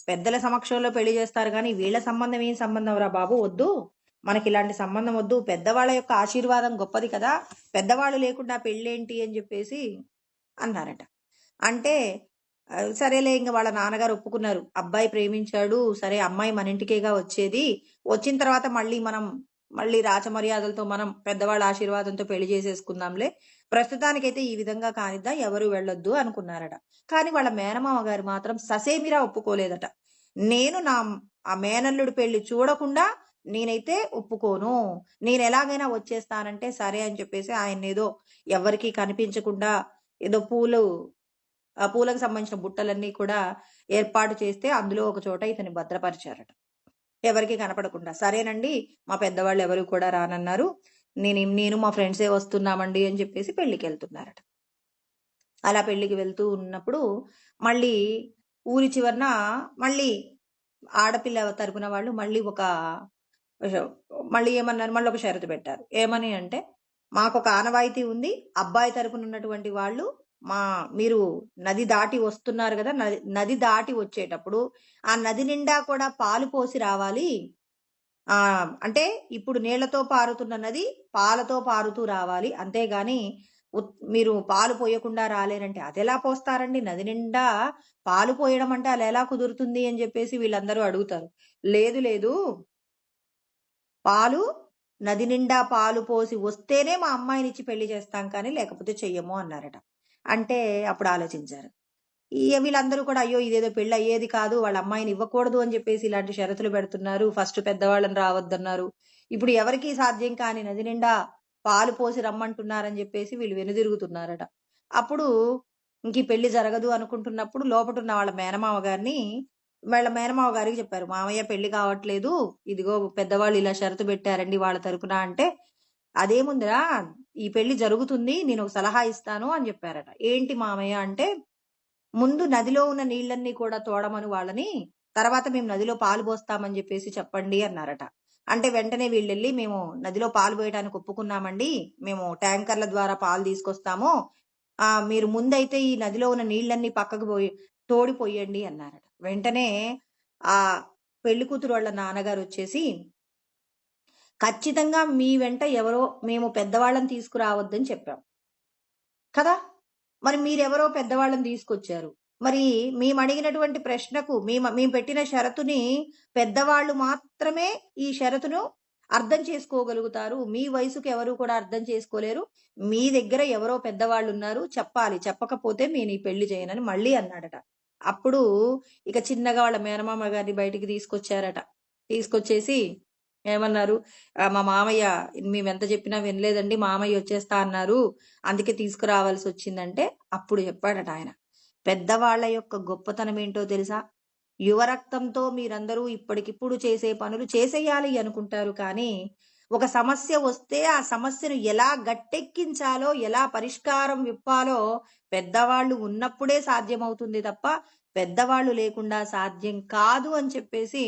A: పెద్దల సమక్షంలో పెళ్లి చేస్తారు కానీ వీళ్ళ సంబంధం ఏం సంబంధం రా బాబు, వద్దు, మనకి ఇలాంటి సంబంధం వద్దు, పెద్దవాళ్ళ యొక్క ఆశీర్వాదం గొప్పది కదా, పెద్దవాళ్ళు లేకుండా పెళ్ళేంటి అని చెప్పేసి అన్నారట. అంటే సరేలే, ఇంకా వాళ్ళ నాన్నగారు ఒప్పుకున్నారు. అబ్బాయి ప్రేమించాడు, సరే అమ్మాయి మన ఇంటికేగా వచ్చేది, వచ్చిన తర్వాత మళ్ళీ మనం మళ్ళీ రాచమర్యాదలతో మనం పెద్దవాళ్ళ ఆశీర్వాదంతో పెళ్లి చేసేసుకుందాంలే, ప్రస్తుతానికైతే ఈ విధంగా కానిద్దాం, ఎవరు వెళ్ళొద్దు అనుకున్నారట. కానీ వాళ్ళ మేనమామ గారు మాత్రం ససేమిరా ఒప్పుకోలేదట. నేను ఆ మేనల్లుడి పెళ్లి చూడకుండా నేనైతే ఒప్పుకోను, నేను ఎలాగైనా వచ్చేస్తానంటే సరే అని చెప్పేసి ఆయన్నేదో ఎవరికీ కనిపించకుండా ఏదో ఆ పూలకు సంబంధించిన బుట్టలన్నీ కూడా ఏర్పాటు చేస్తే అందులో ఒక చోట ఇతన్ని భద్రపరిచారట, ఎవరికి కనపడకుండా. సరేనండి, మా పెద్దవాళ్ళు ఎవరు కూడా రానన్నారు, నేను మా ఫ్రెండ్సే వస్తున్నామండి అని చెప్పేసి పెళ్లికి వెళ్తున్నారట. అలా పెళ్లికి వెళ్తూ ఉన్నప్పుడు మళ్ళీ ఊరి చివరన మళ్ళీ ఆడపిల్ల తరపున వాళ్ళు మళ్ళీ ఏమన్నారు, మళ్ళీ ఒక షరతు పెట్టారు. ఏమని అంటే, మాకొక ఆనవాయితీ ఉంది, అబ్బాయి తరపున ఉన్నటువంటి వాళ్ళు మీరు నది దాటి వస్తున్నారు కదా, నది దాటి వచ్చేటప్పుడు ఆ నది నిండా కూడా పాలు పోసి రావాలి. అంటే ఇప్పుడు నీళ్లతో పారుతున్న నది పాలతో పారుతూ రావాలి, అంతేగాని మీరు పాలు పోయకుండా రాలేరంటే అదెలా పోస్తారండి, నది నిండా పాలు పోయడం అంటే అలా ఎలా కుదురుతుంది అని చెప్పేసి వీళ్ళందరూ అడుగుతారు. లేదు లేదు, పాలు నది నిండా పాలు పోసి వస్తేనే మా అమ్మాయినిచ్చి పెళ్లి చేస్తాం, కానీ లేకపోతే చెయ్యము అన్నారట. అంటే అప్పుడు ఆలోచించారు. వీళ్ళందరూ కూడా అయ్యో ఇదేదో పెళ్లి అయ్యేది కాదు, వాళ్ళ అమ్మాయిని ఇవ్వకూడదు అని చెప్పేసి ఇలాంటి షరతులు పెడుతున్నారు, ఫస్ట్ పెద్దవాళ్ళని రావద్దన్నారు, ఇప్పుడు ఎవరికీ సాధ్యం కాని నది నిండా పాలు పోసి రమ్మంటున్నారని చెప్పేసి వీళ్ళు వెనుదిరుగుతున్నారట. అప్పుడు ఇంక పెళ్లి జరగదు అనుకుంటున్నప్పుడు లోపటున్న వాళ్ళ మేనమామ గారికి చెప్పారు, మామయ్య పెళ్లి కావట్లేదు, ఇదిగో పెద్దవాళ్ళు ఇలా షరతు పెట్టారండి వాళ్ళ తరపున. అంటే అదేముందిరా, ఈ పెళ్లి జరుగుతుంది, నేను ఒక సలహా ఇస్తాను అని చెప్పారట. ఏంటి మామయ్య అంటే, ముందు నదిలో ఉన్న నీళ్లన్నీ కూడా తోడమని వాళ్ళని, తర్వాత మేము నదిలో పాలు పోస్తామని చెప్పేసి చెప్పండి అన్నారట. అంటే వెంటనే వీళ్ళెళ్ళి, మేము నదిలో పాలు పోయడానికి ఒప్పుకున్నామండి, మేము ట్యాంకర్ల ద్వారా పాలు తీసుకొస్తాము, మీరు ముందైతే ఈ నదిలో ఉన్న నీళ్లన్నీ పక్కకు తోడిపోయండి అన్నారట. వెంటనే ఆ పెళ్లి కూతురు వాళ్ళ నాన్నగారు వచ్చేసి, ఖచ్చితంగా మీ వెంట ఎవరో మేము పెద్దవాళ్ళని తీసుకురావద్దని చెప్పాం కదా, మరి మీరెవరో పెద్దవాళ్ళని తీసుకొచ్చారు, మరి మేము అడిగినటువంటి ప్రశ్నకు మేము పెట్టిన షరతుని పెద్దవాళ్ళు మాత్రమే ఈ షరతును అర్థం చేసుకోగలుగుతారు, మీ వయసుకు ఎవరు కూడా అర్థం చేసుకోలేరు, మీ దగ్గర ఎవరో పెద్దవాళ్ళు ఉన్నారు, చెప్పాలి, చెప్పకపోతే నేను ఈ పెళ్లి చేయనని మళ్ళీ అన్నాడట. అప్పుడు ఇక చిన్నగా వాళ్ళ మేనమామ గారిని బయటికి తీసుకొచ్చారట. తీసుకొచ్చేసి ఏమన్నారు, మా మామయ్య మేమెంత చెప్పినా వినలేదండి, మామయ్య వచ్చేస్తా అన్నారు, అందుకే తీసుకురావాల్సి వచ్చిందంటే అప్పుడు చెప్పాడట ఆయన, పెద్దవాళ్ల యొక్క గొప్పతనం ఏంటో తెలుసా, యువరక్తంతో మీరందరూ ఇప్పటికిప్పుడు చేసే పనులు చేసేయాలి అనుకుంటారు, కానీ ఒక సమస్య వస్తే ఆ సమస్యను ఎలా గట్టెక్కించాలో, ఎలా పరిష్కారం విప్పాలో పెద్దవాళ్ళు ఉన్నప్పుడే సాధ్యమవుతుంది తప్ప పెద్దవాళ్ళు లేకుండా సాధ్యం కాదు అని చెప్పేసి,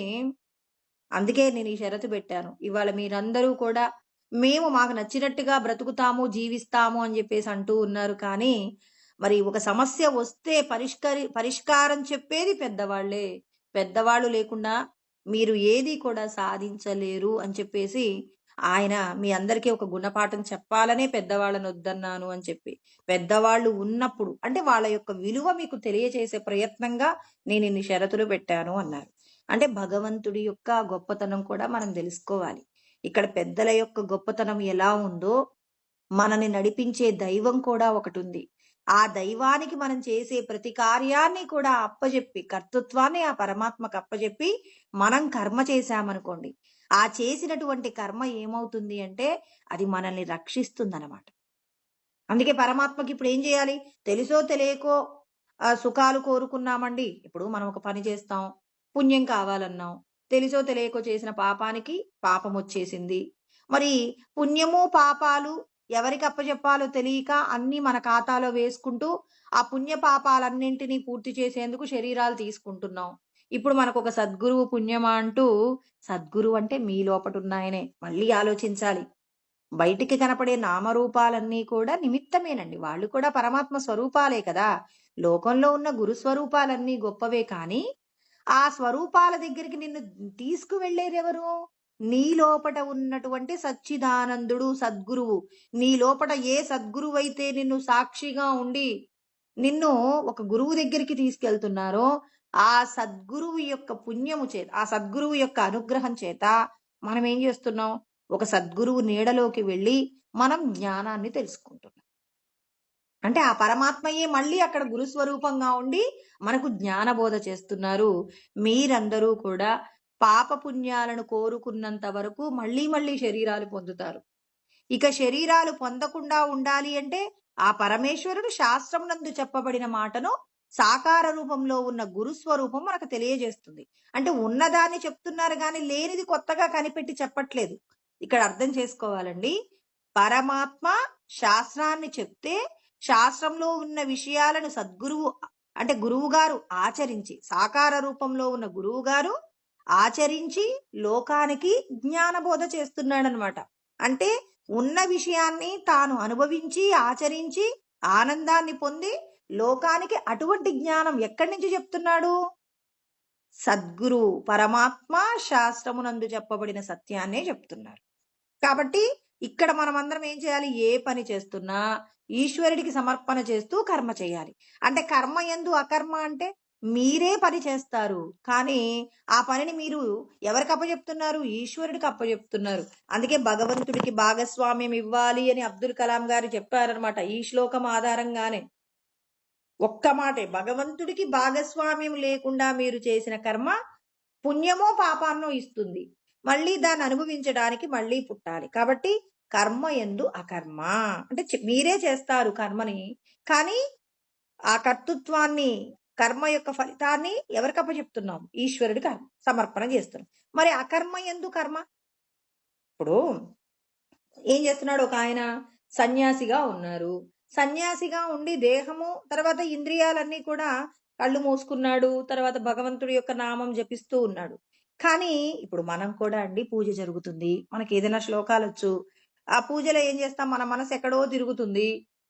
A: అందుకే నేను ఈ షరతు పెట్టాను. ఇవాళ మీరందరూ కూడా మేము మాకు నచ్చినట్టుగా బ్రతుకుతాము, జీవిస్తాము అని చెప్పేసి అంటూ ఉన్నారు, కానీ మరి ఒక సమస్య వస్తే పరిష్కారం చెప్పేది పెద్దవాళ్లే, పెద్దవాళ్ళు లేకుండా మీరు ఏది కూడా సాధించలేరు అని చెప్పేసి ఆయన మీ అందరికీ ఒక గుణపాఠం చెప్పాలనే పెద్దవాళ్ళని వద్దన్నాను అని చెప్పి, పెద్దవాళ్ళు ఉన్నప్పుడు అంటే వాళ్ళ యొక్క విలువ మీకు తెలియచేసే ప్రయత్నంగా నేను ఇన్ని షరతులు పెట్టాను అన్నారు. అంటే భగవంతుడి యొక్క గొప్పతనం కూడా మనం తెలుసుకోవాలి. ఇక్కడ పెద్దల యొక్క గొప్పతనం ఎలా ఉందో, మనని నడిపించే దైవం కూడా ఒకటి ఉంది. ఆ దైవానికి మనం చేసే ప్రతి కార్యాన్ని కూడా అప్పజెప్పి, కర్తృత్వాన్ని ఆ పరమాత్మకు అప్పజెప్పి మనం కర్మ చేశామనుకోండి, ఆ చేసినటువంటి కర్మ ఏమవుతుంది అంటే అది మనల్ని రక్షిస్తుందన్నమాట. అందుకే పరమాత్మకి ఇప్పుడు ఏం చేయాలి, తెలుసో తెలియకో సుఖాలు కోరుకున్నామండి. ఇప్పుడు మనం ఒక పని చేస్తాం, పుణ్యం కావాలన్నాం, తెలుసో తెలియకో చేసిన పాపానికి పాపం వచ్చేసింది. మరి పుణ్యము పాపాలు ఎవరికి అప్పచెప్పాలో తెలియక అన్ని మన ఖాతాలో వేసుకుంటూ ఆ పుణ్య పాపాలన్నింటినీ పూర్తి చేసేందుకు శరీరాలు తీసుకుంటున్నాం. ఇప్పుడు మనకు ఒక సద్గురువు పుణ్యమా అంటూ, సద్గురువు అంటే మీ లోపటున్నాయనే మళ్ళీ ఆలోచించాలి. బయటికి కనపడే నామరూపాలన్నీ కూడా నిమిత్తమేనండి, వాళ్ళు కూడా పరమాత్మ స్వరూపాలే కదా. లోకంలో ఉన్న గురు స్వరూపాలన్నీ గొప్పవే, కానీ ఆ స్వరూపాల దగ్గరికి నిన్ను తీసుకువెళ్ళేదెవరు, నీ లోపట ఉన్నటువంటి సచ్చిదానందుడు సద్గురువు. నీ లోపట ఏ సద్గురువైతే నిన్ను సాక్షిగా ఉండి నిన్ను ఒక గురువు దగ్గరికి తీసుకెళ్తున్నారో, ఆ సద్గురువు యొక్క పుణ్యము చేత, ఆ సద్గురువు యొక్క అనుగ్రహం చేత మనం ఏం చేస్తున్నాం, ఒక సద్గురువు నీడలోకి వెళ్ళి మనం జ్ఞానాన్ని తెలుసుకుంటున్నాం. అంటే ఆ పరమాత్మయే మళ్ళీ అక్కడ గురుస్వరూపంగా ఉండి మనకు జ్ఞానబోధ చేస్తున్నారు. మీరందరూ కూడా పాపపుణ్యాలను కోరుకున్నంత వరకు మళ్ళీ మళ్ళీ శరీరాలు పొందుతారు. ఇక శరీరాలు పొందకుండా ఉండాలి అంటే ఆ పరమేశ్వరుడు శాస్త్రమునందు చెప్పబడిన మాటను సాకార రూపంలో ఉన్న గురుస్వరూపం మనకు తెలియజేస్తుంది. అంటే ఉన్నదాన్ని చెప్తున్నారు కానీ లేనిది కొత్తగా కనిపెట్టి చెప్పట్లేదు. ఇక్కడ అర్థం చేసుకోవాలండి. పరమాత్మ శాస్త్రాన్ని చెప్తే శాస్త్రంలో ఉన్న విషయాలను సద్గురువు అంటే గురువు గారు ఆచరించి, సాకార రూపంలో ఉన్న గురువు గారు ఆచరించి లోకానికి జ్ఞానబోధ చేస్తున్నాడనమాట. అంటే ఉన్న విషయాన్ని తాను అనుభవించి ఆచరించి ఆనందాన్ని పొంది లోకానికి అటువంటి జ్ఞానం ఎక్కడి నుంచి చెప్తున్నాడు? సద్గురు పరమాత్మ శాస్త్రమునందు చెప్పబడిన సత్యాన్నే చెప్తున్నారు. కాబట్టి ఇక్కడ మనమందరం ఏం చేయాలి? ఏ పని చేస్తున్నా ఈశ్వరుడికి సమర్పణ చేస్తూ కర్మ చేయాలి. అంటే కర్మ యందు అకర్మ అంటే మీరే పని చేస్తారు, కానీ ఆ పనిని మీరు ఎవరికి అప్పచెప్తున్నారు? ఈశ్వరుడికి అప్పచెప్తున్నారు. అందుకే భగవంతుడికి భాగస్వామ్యం ఇవ్వాలి అని అబ్దుల్ కలాం గారు చెప్పారనమాట. ఈ శ్లోకం ఆధారంగానే ఒక్క మాటే, భగవంతుడికి భాగస్వామ్యం లేకుండా మీరు చేసిన కర్మ పుణ్యమో పాపాన్నో ఇస్తుంది. మళ్ళీ దాన్ని అనుభవించడానికి మళ్ళీ పుట్టాలి. కాబట్టి కర్మ యందు అకర్మ అంటే మీరే చేస్తారు కర్మని, కానీ ఆ కర్తృత్వాన్ని, కర్మ యొక్క ఫలితాన్ని ఎవరికి అప్పచెప్తున్నాం? ఈశ్వరుడికి సమర్పణ చేస్తున్నాం. మరి అకర్మ యందు కర్మ, ఇప్పుడు ఏం చేస్తున్నాడు? ఒక ఆయన సన్యాసిగా ఉన్నారు. సన్యాసిగా ఉండి దేహము తర్వాత ఇంద్రియాలన్నీ కూడా కళ్ళు మూసుకున్నాడు. తర్వాత భగవంతుడి యొక్క నామం జపిస్తూ ఉన్నాడు. కానీ ఇప్పుడు మనం కూడా అండి, పూజ జరుగుతుంది, మనకి ఏదైనా శ్లోకాలు వచ్చు, ఆ పూజలో ఏం చేస్తాం? మన మనసు ఎక్కడో తిరుగుతుంది,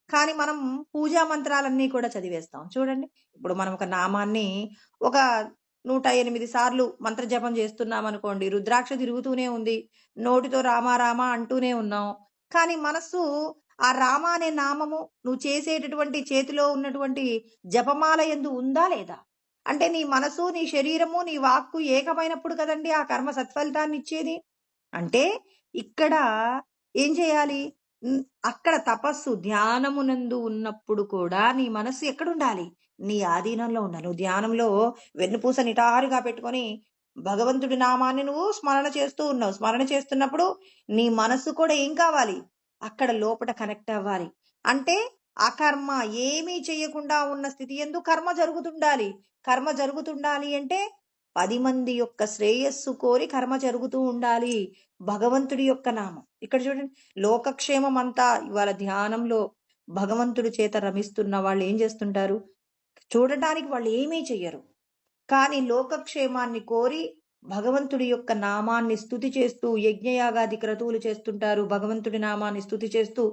A: కానీ మనం పూజా మంత్రాలన్నీ కూడా చదివేస్తాం. చూడండి, ఇప్పుడు మనం ఒక నామాన్ని ఒక 108 సార్లు మంత్ర జపం చేస్తున్నాం అనుకోండి, రుద్రాక్ష తిరుగుతూనే ఉంది, నోటితో రామా రామా అంటూనే ఉన్నాం, కానీ మనస్సు ఆ రామ అనే నామము నువ్వు చేసేటటువంటి చేతిలో ఉన్నటువంటి జపమాల యందు ఉందా లేదా? అంటే నీ మనసు, నీ శరీరము, నీ వాక్కు ఏకమైనప్పుడు కదండి ఆ కర్మ సత్ఫలితాన్ని ఇచ్చేది. అంటే ఇక్కడ ఏం చేయాలి? అక్కడ తపస్సు ధ్యానమునందు ఉన్నప్పుడు కూడా నీ మనస్సు ఎక్కడుండాలి? నీ ఆధీనంలో ఉండాలి. నువ్వు ధ్యానంలో వెన్నుపూస నిటారుగా పెట్టుకొని భగవంతుడి నామాన్ని నువ్వు స్మరణ చేస్తూ ఉన్నావు. స్మరణ చేస్తున్నప్పుడు నీ మనస్సు కూడా ఏం కావాలి? అక్కడ లోపల కనెక్ట్ అవ్వాలి. అంటే ఆ కర్మ ఏమీ చేయకుండా ఉన్న స్థితి యందు కర్మ జరుగుతుండాలి. కర్మ జరుగుతుండాలి అంటే 10 మంది యొక్క శ్రేయస్సు కోరి కర్మ జరుగుతూ ఉండాలి. భగవంతుడి యొక్క నామం ఇక్కడ చూడండి, లోకక్షేమం అంతా ఇవాళ ధ్యానంలో భగవంతుడి చేత రమిస్తున్న వాళ్ళు ఏం చేస్తుంటారు? చూడటానికి వాళ్ళు ఏమీ చెయ్యరు, కానీ లోకక్షేమాన్ని కోరి భగవంతుడి యొక్క నామాన్ని స్తుతి చేస్తూ యజ్ఞయాగాది క్రతువులు చేస్తుంటారు. భగవంతుడి నామాన్ని స్తుతి చేస్తూ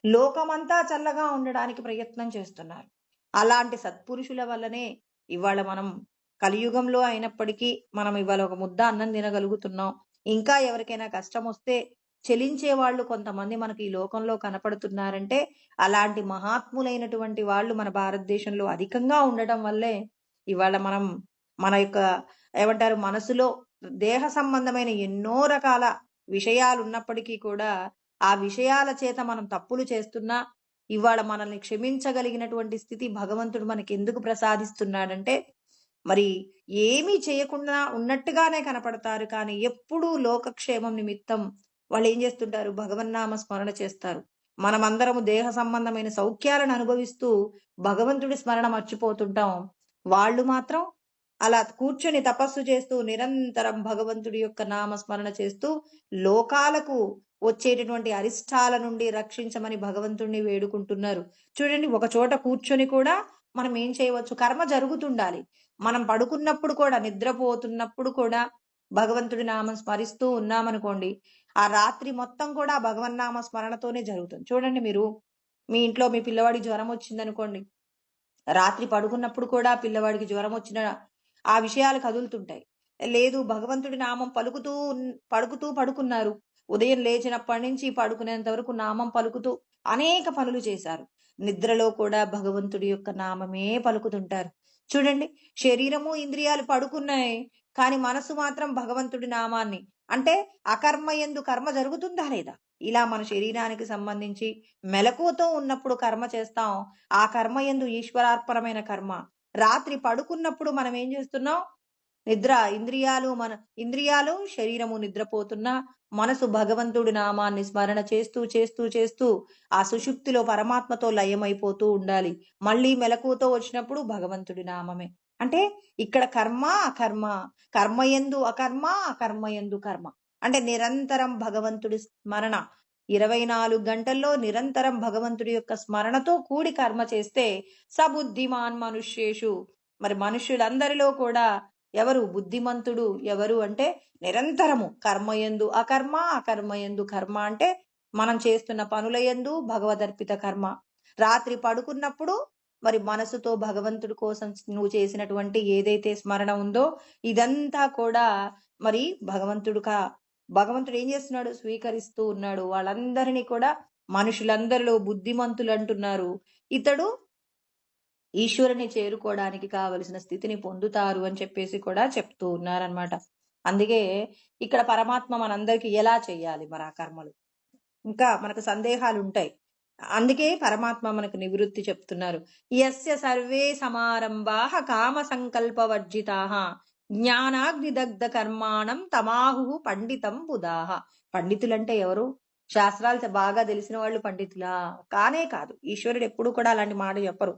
A: లోకమంతా చల్లగా ఉండడానికి ప్రయత్నం చేస్తున్నారు. అలాంటి సత్పురుషుల వల్లనే ఇవాళ మనం కలియుగంలో అయినప్పటికీ మనం ఇవాళ ఒక ముద్ద అన్నం తినగలుగుతున్నాం. ఇంకా ఎవరికైనా కష్టం వస్తే చెలించే వాళ్ళు కొంతమంది మనకి ఈ లోకంలో కనపడుతున్నారంటే అలాంటి మహాత్ములైనటువంటి వాళ్ళు మన భారతదేశంలో అధికంగా ఉండటం వల్లే ఇవాళ మనం మన యొక్క ఏమంటారు మనసులో దేహ సంబంధమైన ఎన్నో రకాల విషయాలు ఉన్నప్పటికీ కూడా ఆ విషయాల చేత మనం తప్పులు చేస్తున్నా ఇవాళ మనల్ని క్షమించగలిగినటువంటి స్థితి భగవంతుడు మనకి ఎందుకు ప్రసాదిస్తున్నాడంటే, మరి ఏమీ చేయకుండా ఉన్నట్టుగానే కనపడతారు, కానీ ఎప్పుడూ లోకక్షేమం నిమిత్తం వాళ్ళు ఏం చేస్తుంటారు? భగవన్నామ స్మరణ చేస్తారు. మనమందరము దేహ సంబంధమైన సౌఖ్యాలను అనుభవిస్తూ భగవంతుడి స్మరణ మర్చిపోతుంటాం. వాళ్ళు మాత్రం అలా కూర్చొని తపస్సు చేస్తూ నిరంతరం భగవంతుడి యొక్క నామ స్మరణ చేస్తూ లోకాలకు వచ్చేటటువంటి అరిష్టాల నుండి రక్షించమని భగవంతుడిని వేడుకుంటున్నారు. చూడండి, ఒక చోట కూర్చొని కూడా మనం ఏం చేయవచ్చు? కర్మ జరుగుతుండాలి. మనం పడుకున్నప్పుడు కూడా, నిద్రపోతున్నప్పుడు కూడా భగవంతుడి నామం స్మరిస్తూ ఉన్నామనుకోండి, ఆ రాత్రి మొత్తం కూడా భగవన్నామ స్మరణతోనే జరుగుతుంది. చూడండి, మీరు మీ ఇంట్లో మీ పిల్లవాడికి జ్వరం వచ్చిందనుకోండి, రాత్రి పడుకున్నప్పుడు కూడా పిల్లవాడికి జ్వరం వచ్చిన ఆ విషయాలు కదులుతుంటాయి. లేదు, భగవంతుడి నామం పలుకుతూ పడుకున్నారు, ఉదయం లేచినప్పటి నుంచి పడుకునేంత వరకు నామం పలుకుతూ అనేక పనులు చేశారు, నిద్రలో కూడా భగవంతుడి యొక్క నామమే పలుకుతుంటారు. చూడండి, శరీరము ఇంద్రియాలు పడుకున్నాయి, కానీ మనసు మాత్రం భగవంతుడి నామాన్ని అంటే అకర్మయందు కర్మ జరుగుతుందా లేదా? ఇలా మన శరీరానికి సంబంధించి మెలకువతో ఉన్నప్పుడు కర్మ చేస్తాం. ఆ కర్మయందు ఈశ్వరార్పణమైన కర్మ. రాత్రి పడుకున్నప్పుడు మనం ఏం చేస్తున్నాం? ఇంద్రియాలు శరీరము నిద్రపోతున్నా మనసు భగవంతుడి నామాన్ని స్మరణ చేస్తూ చేస్తూ చేస్తూ ఆ సుషుప్తిలో పరమాత్మతో లయమైపోతూ ఉండాలి. మళ్ళీ మెలకువతో వచ్చినప్పుడు భగవంతుడి నామమే. అంటే ఇక్కడ కర్మ అకర్మ, కర్మయందు అకర్మ, అకర్మయందు కర్మ. అంటే నిరంతరం భగవంతుడి స్మరణ 24 గంటల్లో నిరంతరం భగవంతుడి యొక్క స్మరణతో కూడి కర్మ చేస్తే సబుద్ధిమాన్ మనుష్యేషు, మరి మనుష్యులందరిలో కూడా ఎవరు బుద్ధిమంతుడు ఎవరు అంటే నిరంతరము కర్మయందు అకర్మ, అకర్మయందు కర్మ. అంటే మనం చేస్తున్న పనులయందు భగవదర్పిత కర్మ. రాత్రి పడుకున్నప్పుడు మరి మనసుతో భగవంతుడి కోసం నువ్వు చేసినటువంటి ఏదైతే స్మరణ ఉందో ఇదంతా కూడా మరి భగవంతుడు ఏం చేస్తున్నాడు? స్వీకరిస్తూ ఉన్నాడు. వాళ్ళందరినీ కూడా మనుషులందరిలో బుద్ధిమంతులు అంటున్నారు. ఇతడు ఈశ్వరుని చేరుకోవడానికి కావలసిన స్థితిని పొందుతారు అని చెప్పేసి కూడా చెప్తూ ఉన్నారనమాట. అందుకే ఇక్కడ పరమాత్మ మనందరికి ఎలా చెయ్యాలి మరి ఆ కర్మలు, ఇంకా మనకు సందేహాలు ఉంటాయి. అందుకే పరమాత్మ మనకు నివృత్తి చెప్తున్నారు. యస్య సర్వే సమారంభాః కామ సంకల్ప వర్జితాః జ్ఞానాగ్నిదగ్ధ కర్మాణం తమాహు పండితం బుధాః. పండితులంటే ఎవరు? శాస్త్రాలు బాగా తెలిసిన వాళ్ళు పండితులా? కానే కాదు. ఈశ్వరుడు ఎప్పుడు కూడా అలాంటి మాట చెప్పరు.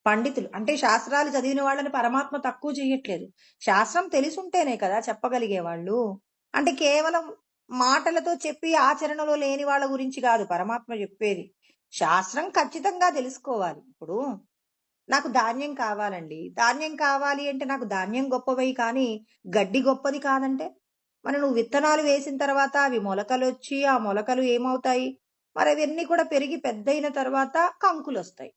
A: పండితులు అంటే శాస్త్రాలు చదివిన వాళ్ళని పరమాత్మ తక్కువ చేయట్లేదు. శాస్త్రం తెలిసుంటేనే కదా చెప్పగలిగే వాళ్ళు. అంటే కేవలం మాటలతో చెప్పి ఆచరణలో లేని వాళ్ళ గురించి కాదు పరమాత్మ చెప్పేది. శాస్త్రం ఖచ్చితంగా తెలుసుకోవాలి. ఇప్పుడు నాకు ధాన్యం కావాలండి, ధాన్యం కావాలి అంటే నాకు ధాన్యం గొప్పవి కానీ గడ్డి గొప్పది కాదంటే, మరి నువ్వు విత్తనాలు వేసిన తర్వాత అవి మొలకలు వచ్చి ఆ మొలకలు ఏమవుతాయి? మరి అవన్నీ కూడా పెరిగి పెద్దయిన తర్వాత కంకులు వస్తాయి.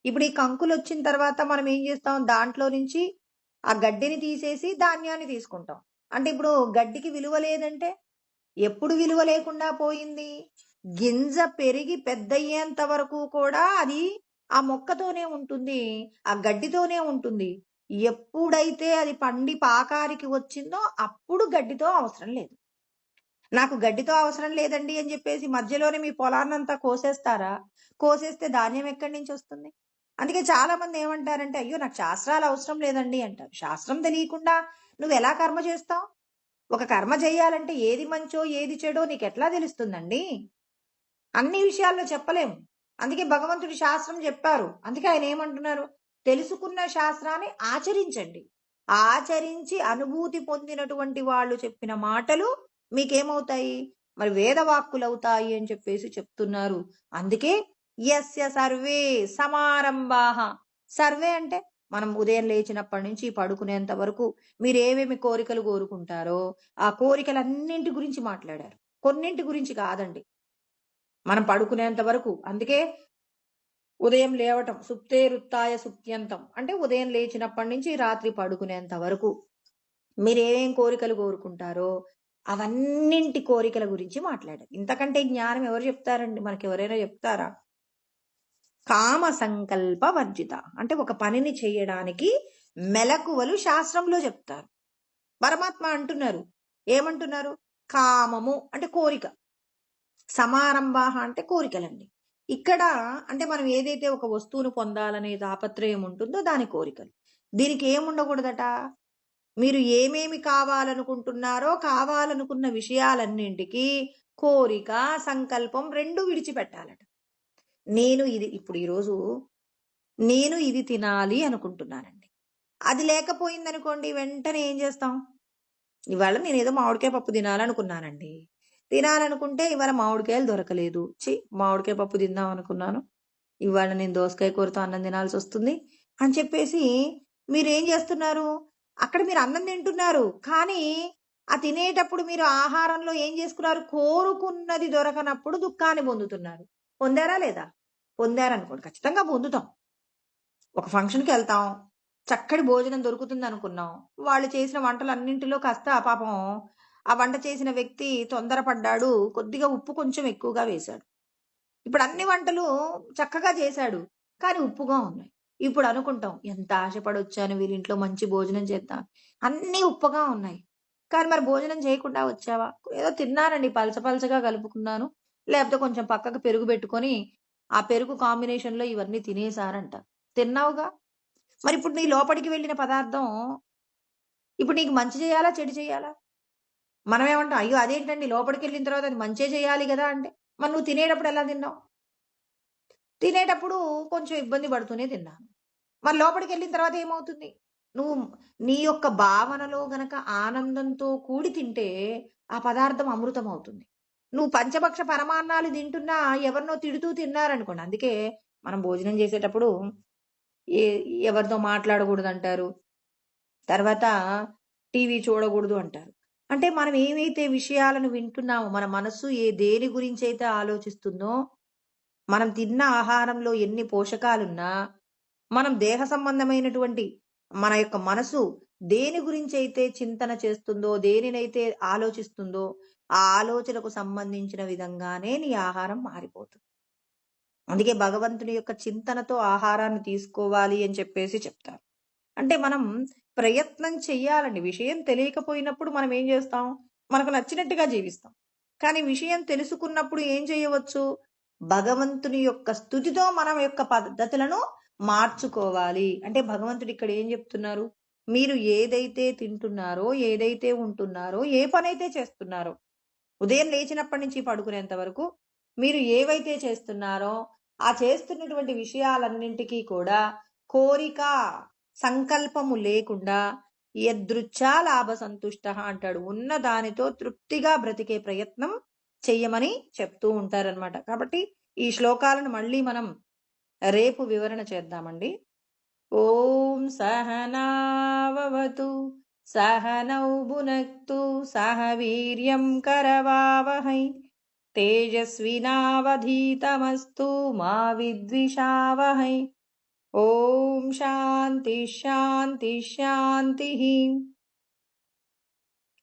A: ఇప్పుడు ఈ కంకులు వచ్చిన తర్వాత మనం ఏం చేస్తాం? దాంట్లో నుంచి ఆ గడ్డిని తీసేసి ధాన్యాన్ని తీసుకుంటాం. అంటే ఇప్పుడు గడ్డికి విలువ లేదంటే ఎప్పుడు విలువ లేకుండా పోయింది? గింజ పెరిగి పెద్దయ్యేంత వరకు కూడా అది ఆ మొక్కతోనే ఉంటుంది, ఆ గడ్డితోనే ఉంటుంది. ఎప్పుడైతే అది పండి పాకారికి వచ్చిందో అప్పుడు గడ్డితో అవసరం లేదు. నాకు గడ్డితో అవసరం లేదండి అని చెప్పేసి మధ్యలోనే మీ పొలాన్నంతా కోసేస్తారా? కోసేస్తే ధాన్యం ఎక్కడి నుంచి వస్తుంది? అందుకే చాలా మంది ఏమంటారంటే, అయ్యో నాకు శాస్త్రాలు అవసరం లేదండి అంటారు. శాస్త్రం తెలియకుండా నువ్వు ఎలా కర్మ చేస్తావు? ఒక కర్మ చేయాలంటే ఏది మంచో ఏది చెడో నీకు ఎట్లా తెలుస్తుందండి? అన్ని విషయాల్లో చెప్పలేము. అందుకే భగవంతుడి శాస్త్రం చెప్పారు. అందుకే ఆయన ఏమంటున్నారు? తెలుసుకున్న శాస్త్రాన్ని ఆచరించండి. ఆచరించి అనుభూతి పొందినటువంటి వాళ్ళు చెప్పిన మాటలు మీకేమవుతాయి? మరి వేదవాక్కులవుతాయి అని చెప్పేసి చెప్తున్నారు. అందుకే యస్య సర్వే సమారంభాః. సర్వే అంటే మనం ఉదయం లేచినప్పటి నుంచి పడుకునేంత వరకు మీరు ఏమేమి కోరికలు కోరుకుంటారో ఆ కోరికలన్నింటి గురించి మాట్లాడారు. కొన్నింటి గురించి కాదండి. మనం పడుకునేంత వరకు. అందుకే ఉదయం లేవటం సుప్తేరుత్తాయ సుప్త్యంతం అంటే ఉదయం లేచినప్పటి నుంచి రాత్రి పడుకునేంత వరకు మీరు ఏమేం కోరికలు కోరుకుంటారో అవన్నింటి కోరికల గురించి మాట్లాడారు. ఇంతకంటే జ్ఞానం ఎవరు చెప్తారండి? మనకి ఎవరైనా చెప్తారా? కామ సంకల్ప వర్జిత అంటే ఒక పనిని చేయడానికి మెలకువలు శాస్త్రంలో చెప్తారు. పరమాత్మ అంటున్నారు. ఏమంటున్నారు? కామము అంటే కోరిక, సమారంభాః అంటే కోరికలండి. ఇక్కడ అంటే మనం ఏదైతే ఒక వస్తువును పొందాలనే తాపత్రయం ఉంటుందో దాని కోరికలు. దీనికి ఏముండకూడదట? మీరు ఏమేమి కావాలనుకుంటున్నారో కావాలనుకున్న విషయాలన్నింటికి కోరిక సంకల్పం రెండు విడిచిపెట్టాలట. ఈరోజు నేను ఇది తినాలి అనుకుంటున్నానండి. అది లేకపోయిందనుకోండి వెంటనే ఏం చేస్తాం? ఇవాళ నేను ఏదో మామిడికాయ పప్పు తినాలనుకున్నానండి. తినాలనుకుంటే ఇవాళ మామిడికాయలు దొరకలేదు. మామిడికాయ పప్పు తిందాం అనుకున్నాను, ఇవాళ నేను దోసకాయ కూరతో అన్నం తినాల్సి వస్తుంది అని చెప్పేసి మీరేం చేస్తున్నారు? అక్కడ మీరు అన్నం తింటున్నారు కానీ ఆ తినేటప్పుడు మీరు ఆహారంలో ఏం చేసుకున్నారు? కోరుకున్నది దొరకనప్పుడు దుఃఖాన్ని పొందుతున్నారు. పొందారా లేదా? పొందారనుకోండి ఖచ్చితంగా పొందుతాం. ఒక ఫంక్షన్కి వెళ్తాం, చక్కటి భోజనం దొరుకుతుంది అనుకున్నాం. వాళ్ళు చేసిన వంటలన్నింటిలో కాస్త పాపం ఆ వంట చేసిన వ్యక్తి తొందరపడ్డాడు, కొద్దిగా ఉప్పు కొంచెం ఎక్కువగా వేశాడు. ఇప్పుడు అన్ని వంటలు చక్కగా చేశాడు కానీ ఉప్పుగా ఉన్నాయి. ఇప్పుడు అనుకుంటాం ఎంత ఆశపడొచ్చాను వీళ్ళింట్లో మంచి భోజనం చేద్దాం, అన్నీ ఉప్పుగా ఉన్నాయి. కానీ మరి భోజనం చేయకుండా వచ్చావా? ఏదో తిన్నానండి, పలచగా కలుపుకున్నాను. లేకపోతే కొంచెం పక్కకు పెరుగు పెట్టుకొని, ఆ పెరుగు కాంబినేషన్‌లో ఇవన్నీ తినేసారంట. తిన్నావుగా! మరిప్పుడు నీ లోపలికి వెళ్ళిన పదార్థం ఇప్పుడు నీకు మంచి చేయాలా? చెడు చేయాలా? మనమేమంటాం, అయ్యో! అదేంటండి లోపలికెళ్ళిన తర్వాత అది మంచే చేయాలి గదా! అంటే, మరి నువ్వు తినేటప్పుడు ఎలా తిన్నావు? తినేటప్పుడు కొంచెం ఇబ్బంది పడుతూనే తిన్నాను. మరి లోపలికెళ్ళిన తర్వాత ఏమవుతుంది? నువ్వు నీ యొక్క భావనలో గనక ఆనందంతో కూడి తింటే, ఆ పదార్థం అమృతమవుతుంది. నువ్వు పంచభక్ష పరమాన్నాలు తింటున్నా ఎవరినో తిడుతూ తిన్నారనుకోండి. అందుకే మనం భోజనం చేసేటప్పుడు ఏ ఎవరితో మాట్లాడకూడదంటారు. తర్వాత టీవీ చూడకూడదు అంటారు. అంటే మనం ఏవైతే విషయాలను వింటున్నామో, మన మనస్సు దేని గురించైతే ఆలోచిస్తుందో, మనం తిన్న ఆహారంలో ఎన్ని పోషకాలున్నా, మనం దేహ సంబంధమైనటువంటి మన యొక్క మనసు దేని గురించైతే చింతన చేస్తుందో, దేనినైతే ఆలోచిస్తుందో, ఆ ఆలోచనకు సంబంధించిన విధంగానే నీ ఆహారం మారిపోతుంది. అందుకే భగవంతుని యొక్క చింతనతో ఆహారాన్ని తీసుకోవాలి అని చెప్పేసి చెప్తారు. అంటే మనం ప్రయత్నం చెయ్యాలండి. విషయం తెలియకపోయినప్పుడు మనం ఏం చేస్తాం? మనకు నచ్చినట్టుగా జీవిస్తాం. కానీ విషయం తెలుసుకున్నప్పుడు ఏం చేయవచ్చు? భగవంతుని యొక్క స్తుతితో మనం యొక్క పద్ధతులను మార్చుకోవాలి. అంటే భగవంతుడు ఇక్కడ ఏం చెప్తున్నారు? మీరు ఏదైతే తింటున్నారో, ఏదైతే ఉంటున్నారో, ఏ పనైతే చేస్తున్నారో, ఉదయం లేచినప్పటి నుంచి పడుకునేంత వరకు మీరు ఏవైతే చేస్తున్నారో, ఆ చేస్తున్నటువంటి విషయాలన్నింటికీ కూడా కోరిక, సంకల్పము లేకుండా యదృచ్ఛా లాభ సంతుష్టః అంటాడు. ఉన్న దానితో తృప్తిగా బ్రతికే ప్రయత్నం చెయ్యమని చెప్తూ ఉంటారనమాట. కాబట్టి ఈ శ్లోకాలను మళ్ళీ మనం రేపు వివరణ చేద్దామండి. ఓం సహనావవతు సహనౌ భునక్తు సహ వీర్యం కరవావహై తేజస్వినావధీతమస్తు మా విద్విషావహై. ఓం శాంతి శాంతి శాంతి.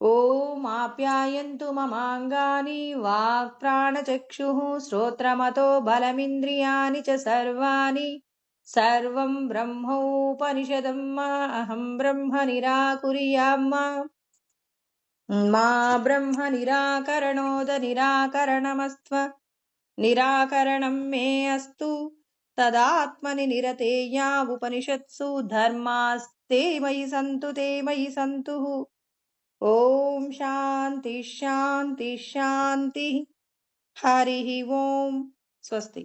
A: ఓం ఆప్యాయంతు మమాంగాని వాక్ ప్రాణచక్షుః శ్రోత్రమతో బలమింద్రియాణి చ సర్వాణి సర్వం బ్రహ్మోపనిషదం అహం బ్రహ్మ నిరాకుర్యామ్ మా బ్రహ్మ నిరాకరణోద నిరాకరణమస్త్వ నిరాకరణం మే అస్తు తదాత్మని నిరతేయా ఉపనిషత్సు ధర్మాస్తే మయి సంతు తే మయి సంతు. ఓం శాంతి శాంతి శాంతి. హరి ఓం. స్వస్తి.